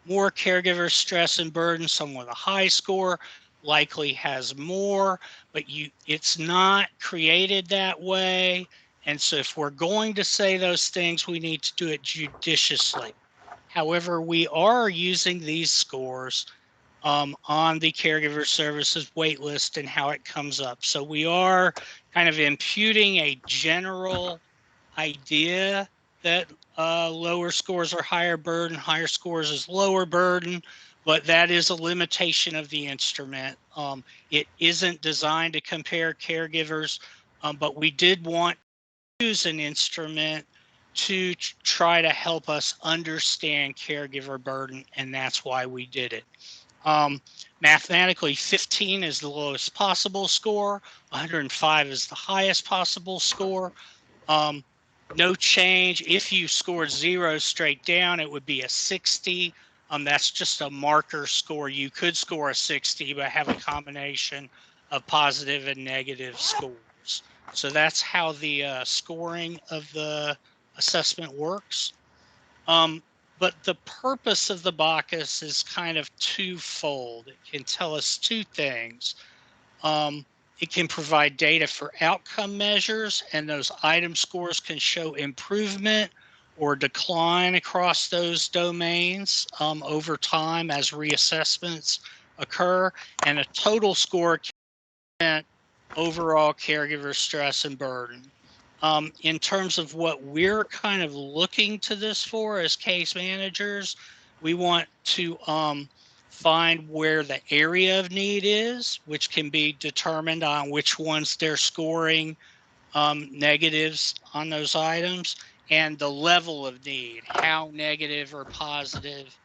more caregiver stress and burden. Someone with a high score likely has more, but it's not created that way. And so if we're going to say those things, we need to do it judiciously. However, we are using these scores on the caregiver services waitlist and how it comes up. So we are kind of imputing a general idea that lower scores are higher burden, higher scores is lower burden, but that is a limitation of the instrument. It isn't designed to compare caregivers, but we did want to use an instrument to try to help us understand caregiver burden, and that's why we did it. Mathematically, 15 is the lowest possible score, 105 is the highest possible score. No change. If you scored 0 straight down, it would be a 60. That's just a marker score. You could score a 60, but have a combination of positive and negative scores. So that's how the scoring of the assessment works. But the purpose of the Bacchus is kind of twofold. It can tell us two things. It can provide data for outcome measures, and those item scores can show improvement or decline across those domains over time as reassessments occur. And a total score can represent overall caregiver stress and burden. In terms of what we're kind of looking to this for as case managers, we want to find where the area of need is, which can be determined on which ones they're scoring negatives on those items, and the level of need, how negative or positive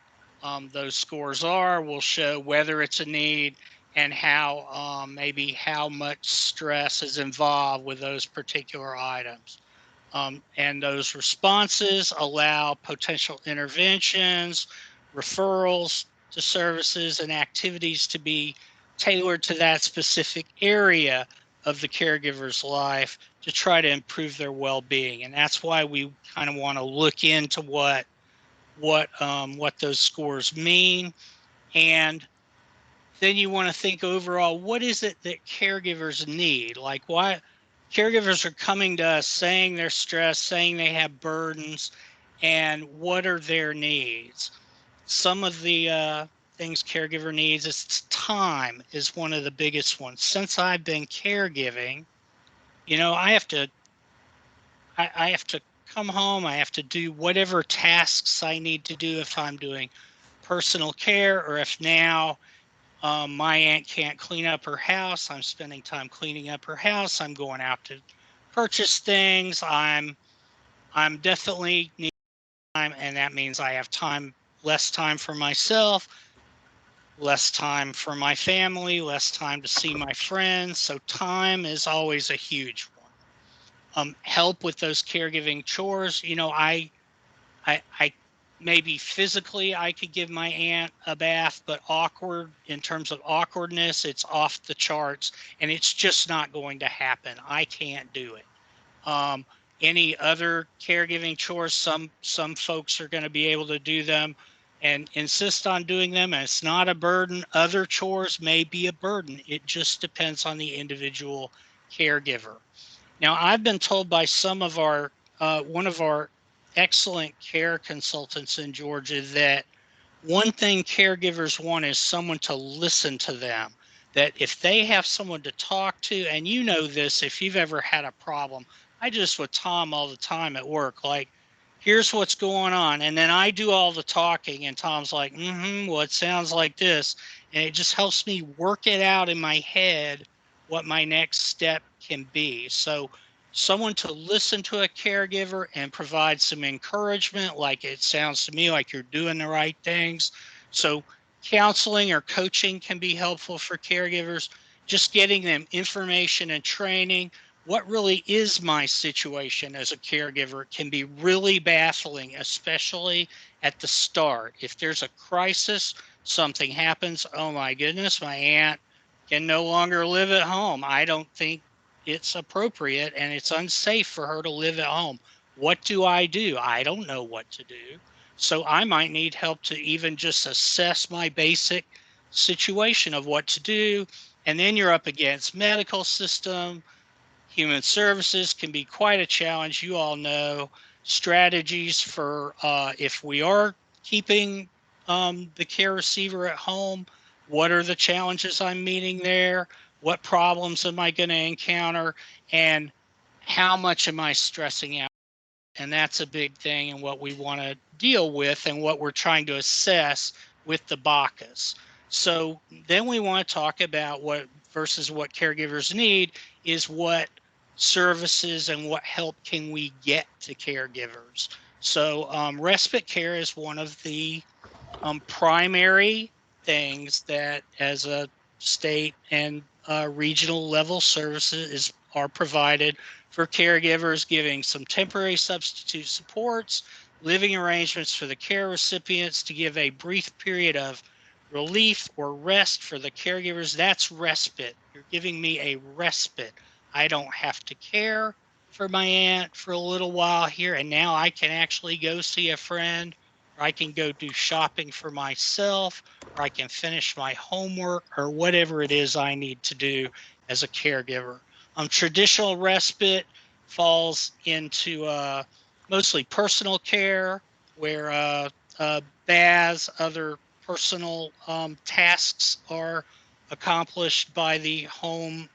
those scores are will show whether it's a need and how maybe how much stress is involved with those particular items. And those responses allow potential interventions, referrals to services and activities to be tailored to that specific area of the caregiver's life to try to improve their well-being. And that's why we kind of want to look into what those scores mean. And then you want to think overall, what is it that caregivers need? Like caregivers are coming to us saying they're stressed, saying they have burdens, and what are their needs? Some of the things caregiver needs is time is one of the biggest ones. Since I've been caregiving, you know, I have to come home. I have to do whatever tasks I need to do if I'm doing personal care, or if now my aunt can't clean up her house, I'm spending time cleaning up her house. I'm going out to purchase things. I'm definitely need time, and that means I have less time for myself, less time for my family, less time to see my friends. So time is always a huge one. Help with those caregiving chores. You know, I maybe physically I could give my aunt a bath, but in terms of awkwardness, it's off the charts, and it's just not going to happen. I can't do it. Any other caregiving chores, some folks are going to be able to do them and insist on doing them, and it's not a burden. Other chores may be a burden. It just depends on the individual caregiver. Now, I've been told by some of our one of our excellent care consultants in Georgia that one thing caregivers want is someone to listen to them. That if they have someone to talk to, and you know this, if you've ever had a problem, I just with Tom all the time at work, like, here's what's going on. And then I do all the talking, and Tom's like, well, it sounds like this. And it just helps me work it out in my head what my next step can be. So someone to listen to a caregiver and provide some encouragement, like it sounds to me like you're doing the right things. So counseling or coaching can be helpful for caregivers, just getting them information and training. What really is my situation as a caregiver can be really baffling, especially at the start. If there's a crisis, something happens, oh my goodness, my aunt can no longer live at home. I don't think it's appropriate and it's unsafe for her to live at home. What do? I don't know what to do. So I might need help to even just assess my basic situation of what to do. And then you're up against medical system. Human services can be quite a challenge. You all know strategies for if we are keeping the care receiver at home, what are the challenges I'm meeting there? What problems am I going to encounter? And how much am I stressing out? And that's a big thing and what we want to deal with and what we're trying to assess with the BACAs. So then we want to talk about what versus what caregivers need is what services and what help can we get to caregivers. So respite care is one of the primary things that as a state and regional level services are provided for caregivers, giving some temporary substitute supports, living arrangements for the care recipients to give a brief period of relief or rest for the caregivers. That's respite. You're giving me a respite. I don't have to care for my aunt for a little while here, and now I can actually go see a friend, or I can go do shopping for myself, or I can finish my homework, or whatever it is I need to do as a caregiver. Traditional respite falls into mostly personal care, where baths, other personal tasks are accomplished by the home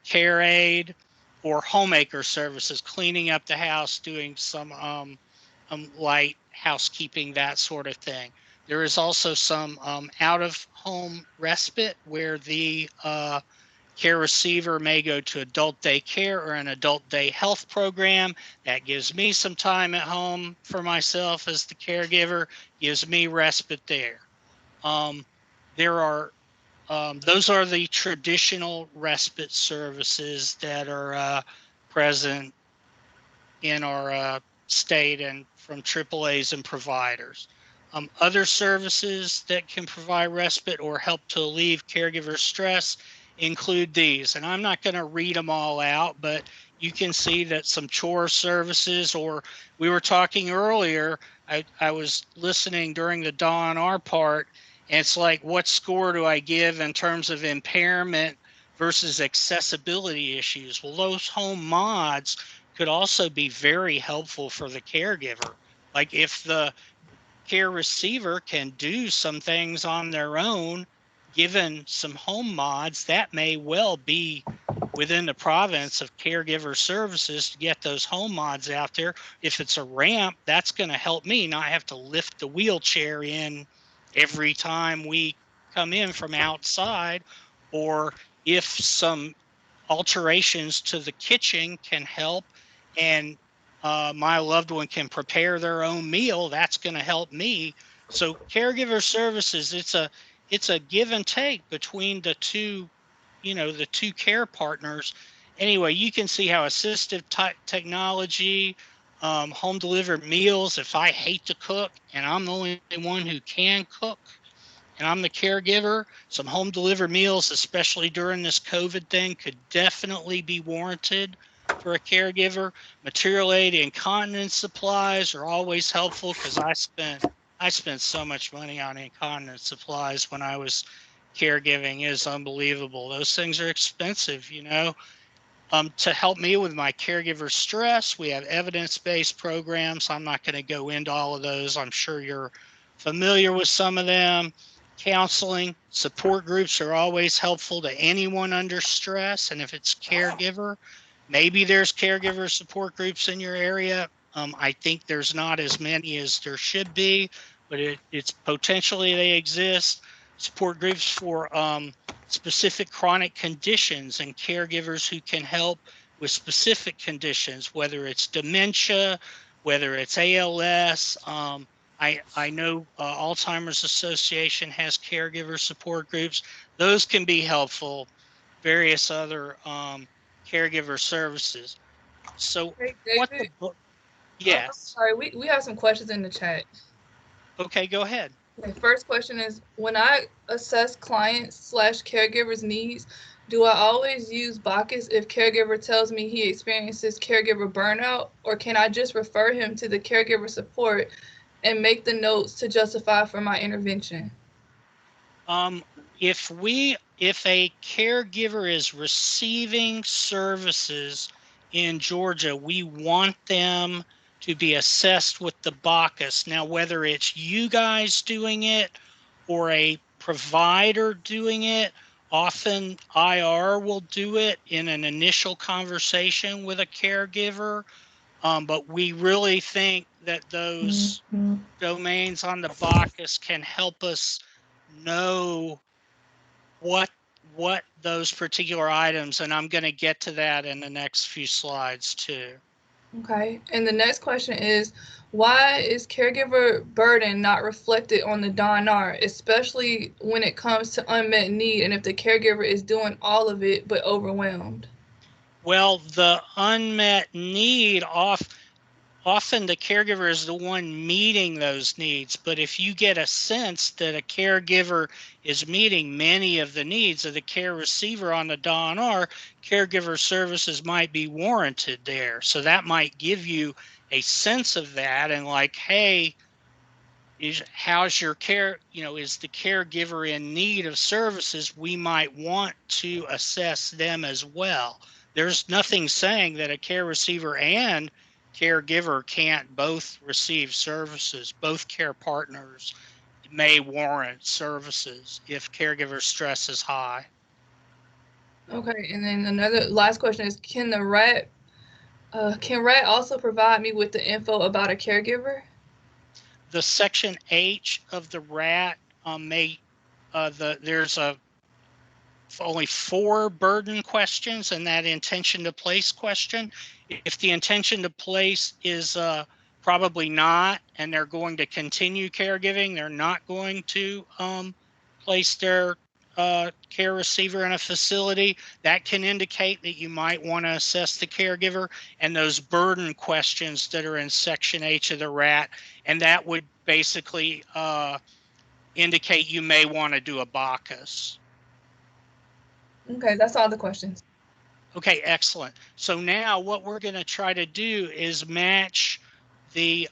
care aide, or homemaker services, cleaning up the house, doing some light housekeeping, that sort of thing. There is also some out-of-home respite where the care receiver may go to adult day care or an adult day health program. That gives me some time at home for myself as the caregiver, gives me respite there. Those are the traditional respite services that are present in our state and from AAAs and providers. Other services that can provide respite or help to alleviate caregiver stress include these, and I'm not going to read them all out, but you can see that some chore services, or we were talking earlier, I was listening during the DNR part, and it's like, what score do I give in terms of impairment versus accessibility issues. Well, those home mods could also be very helpful for the caregiver. Like if the care receiver can do some things on their own, given some home mods, that may well be within the province of caregiver services to get those home mods out there. If it's a ramp, that's going to help me not have to lift the wheelchair in every time we come in from outside. Or if some alterations to the kitchen can help and my loved one can prepare their own meal, that's going to help me. So caregiver services, it's a give and take between the two, the two care partners. Anyway, you can see how assistive technology, home delivered meals, if I hate to cook and I'm the only one who can cook and I'm the caregiver, some home delivered meals, especially during this COVID thing, could definitely be warranted for a caregiver. Material aid, incontinence supplies are always helpful because I spent so much money on incontinence supplies when I was caregiving. It is unbelievable. Those things are expensive, To help me with my caregiver stress, we have evidence-based programs. I'm not going to go into all of those. I'm sure you're familiar with some of them. Counseling, support groups are always helpful to anyone under stress. And if it's caregiver, maybe there's caregiver support groups in your area. I think there's not as many as there should be, but it's potentially they exist. Support groups for specific chronic conditions and caregivers who can help with specific conditions, whether it's dementia, whether it's ALS. I know Alzheimer's Association has caregiver support groups. Those can be helpful. Various other caregiver services. So Hey, what David. the book? I'm Yes. sorry, we have some questions in the chat. Okay, go ahead. Okay, first question is, when I assess clients/caregivers' needs, do I always use Bacchus if caregiver tells me he experiences caregiver burnout, or can I just refer him to the caregiver support and make the notes to justify for my intervention? If a caregiver is receiving services in Georgia, we want them to be assessed with the Bacchus. Now, whether it's you guys doing it or a provider doing it, often IR will do it in an initial conversation with a caregiver. But we really think that those domains on the Bacchus can help us know what those particular items, and I'm going to get to that in the next few slides too. Okay, and the next question is, why is caregiver burden not reflected on the DONR, especially when it comes to unmet need and if the caregiver is doing all of it but overwhelmed? Well, the unmet need often the caregiver is the one meeting those needs. But if you get a sense that a caregiver is meeting many of the needs of the care receiver on the DONR, caregiver services might be warranted there. So that might give you a sense of that and like, hey, how's your care, is the caregiver in need of services? We might want to assess them as well. There's nothing saying that a care receiver and caregiver can't both receive services. Both care partners may warrant services if caregiver stress is high. Okay, and then another last question is, can RAT also provide me with the info about a caregiver? The section H of the RAT there's only 4 burden questions in that intention to place question. If the intention to place is probably not, and they're going to continue caregiving, they're not going to place their care receiver in a facility, that can indicate that you might want to assess the caregiver. And those burden questions that are in section H of the RAT, and that would basically indicate you may want to do a Bacchus. Okay, that's all the questions. Okay, excellent. So now what we're going to try to do is match the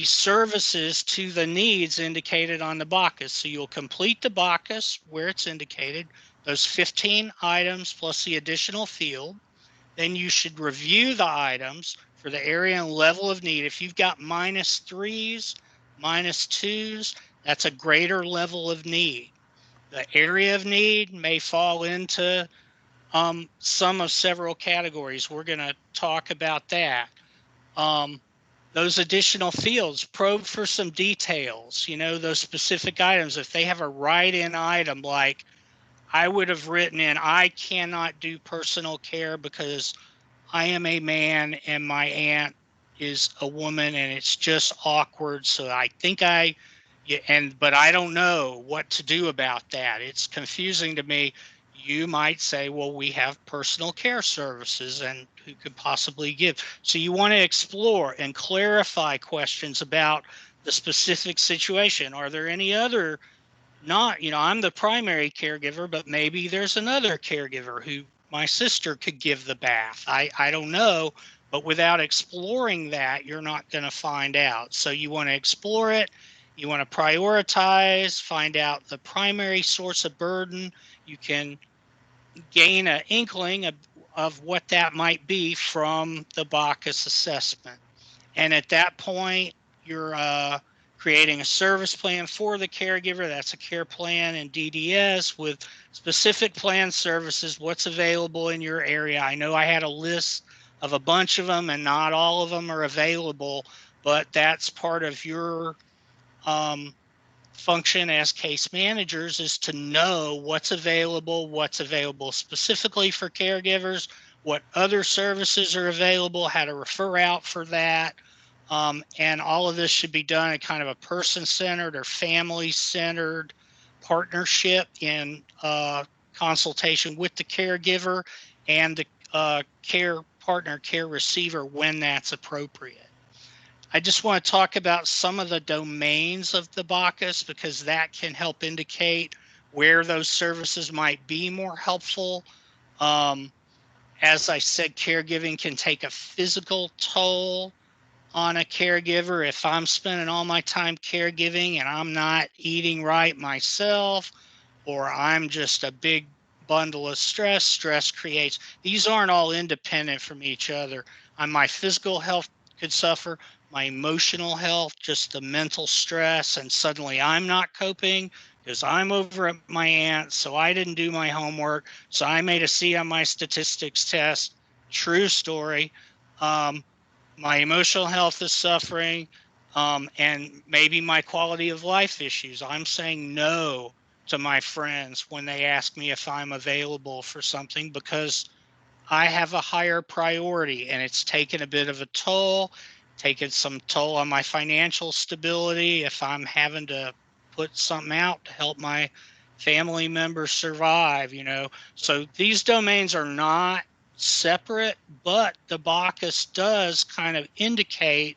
services to the needs indicated on the Bacchus. So you'll complete the Bacchus where it's indicated, those 15 items plus the additional field. Then you should review the items for the area and level of need. If you've got -3s, -2s, that's a greater level of need. The area of need may fall into some of several categories. We're going to talk about that. Those additional fields, probe for some details, those specific items. If they have a write-in item, like I would have written in, I cannot do personal care because I am a man and my aunt is a woman and it's just awkward. So I think but I don't know what to do about that. It's confusing to me. You might say, well, we have personal care services and who could possibly give. So you want to explore and clarify questions about the specific situation. Are there any other I'm the primary caregiver, but maybe there's another caregiver who my sister could give the bath. I don't know, but without exploring that, you're not going to find out. So you want to explore it. You want to prioritize, find out the primary source of burden. You can gain an inkling of what that might be from the Bacchus assessment. And at that point, you're creating a service plan for the caregiver. That's a care plan in DDS with specific plan services, what's available in your area. I know I had a list of a bunch of them and not all of them are available, but that's part of your function as case managers, is to know what's available specifically for caregivers, what other services are available, how to refer out for that. And all of this should be done in kind of a person-centered or family-centered partnership in consultation with the caregiver and the care partner, care receiver when that's appropriate. I just want to talk about some of the domains of the Bacchus because that can help indicate where those services might be more helpful. As I said, caregiving can take a physical toll on a caregiver. If I'm spending all my time caregiving and I'm not eating right myself, or I'm just a big bundle of stress creates, these aren't all independent from each other. My physical health could suffer, my emotional health, just the mental stress, and suddenly I'm not coping because I'm over at my aunt, so I didn't do my homework, so I made a C on my statistics test. True story. My emotional health is suffering, and maybe my quality of life issues. I'm saying no to my friends when they ask me if I'm available for something because I have a higher priority, and it's taken a bit of a toll, taken some toll on my financial stability if I'm having to put something out to help my family members survive, So these domains are not separate, but the Bacchus does kind of indicate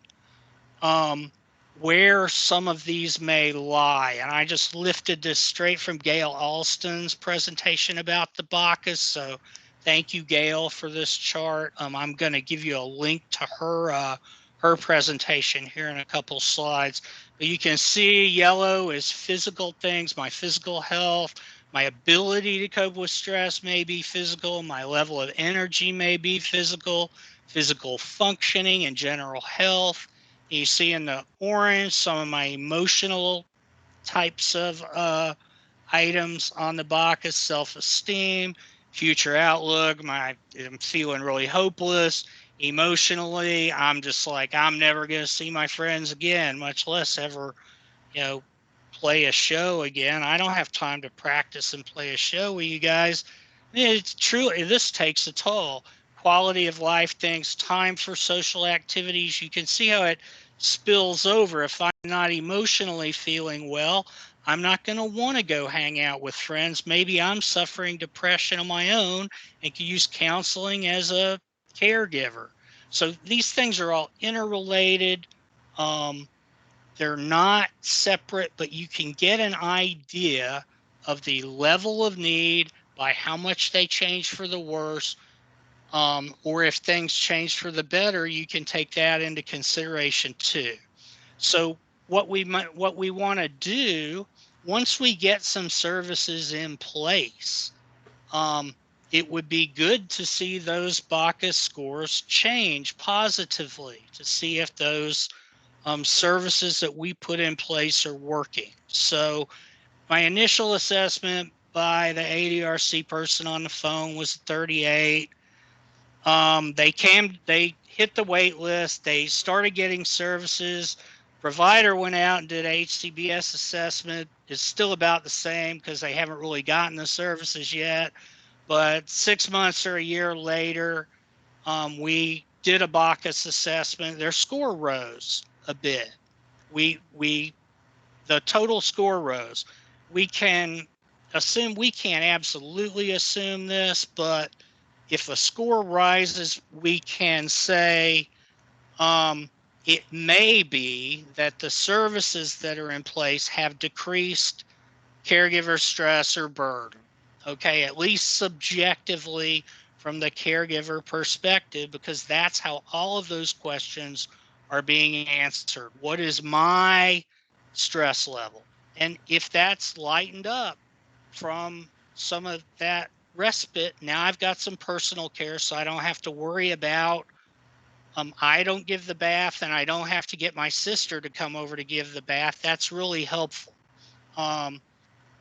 where some of these may lie. And I just lifted this straight from Gail Alston's presentation about the Bacchus. So thank you, Gail, for this chart. I'm going to give you a link to her presentation here in a couple slides. But you can see yellow is physical things, my physical health, my ability to cope with stress may be physical, my level of energy may be physical functioning and general health. You see in the orange some of my emotional types of items on the Bacchus: self-esteem, future outlook. I'm feeling really hopeless. Emotionally, I'm just like, I'm never going to see my friends again, much less ever, play a show again. I don't have time to practice and play a show with you guys. It's truly, this takes a toll. Quality of life things, time for social activities. You can see how it spills over. If I'm not emotionally feeling well, I'm not going to want to go hang out with friends. Maybe I'm suffering depression on my own and can use counseling as a caregiver. So these things are all interrelated. They're not separate, but you can get an idea of the level of need by how much they change for the worse. Or if things change for the better, you can take that into consideration too. So what we want to do once we get some services in place, It would be good to see those Bacchus scores change positively, to see if those services that we put in place are working. So my initial assessment by the ADRC person on the phone was 38. They hit the wait list. They started getting services. Provider went out and did HCBS assessment. It's still about the same because they haven't really gotten the services yet. But 6 months or a year later, we did a Bacchus assessment. Their score rose a bit. The total score rose. We can't absolutely assume this, but if a score rises, we can say it may be that the services that are in place have decreased caregiver stress or burden. Okay, at least subjectively from the caregiver perspective, because that's how all of those questions are being answered. What is my stress level? And if that's lightened up from some of that respite, now I've got some personal care, so I don't have to worry about I don't give the bath and I don't have to get my sister to come over to give the bath. That's really helpful.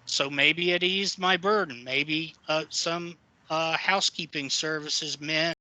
So maybe it eased my burden. Maybe some housekeeping services meant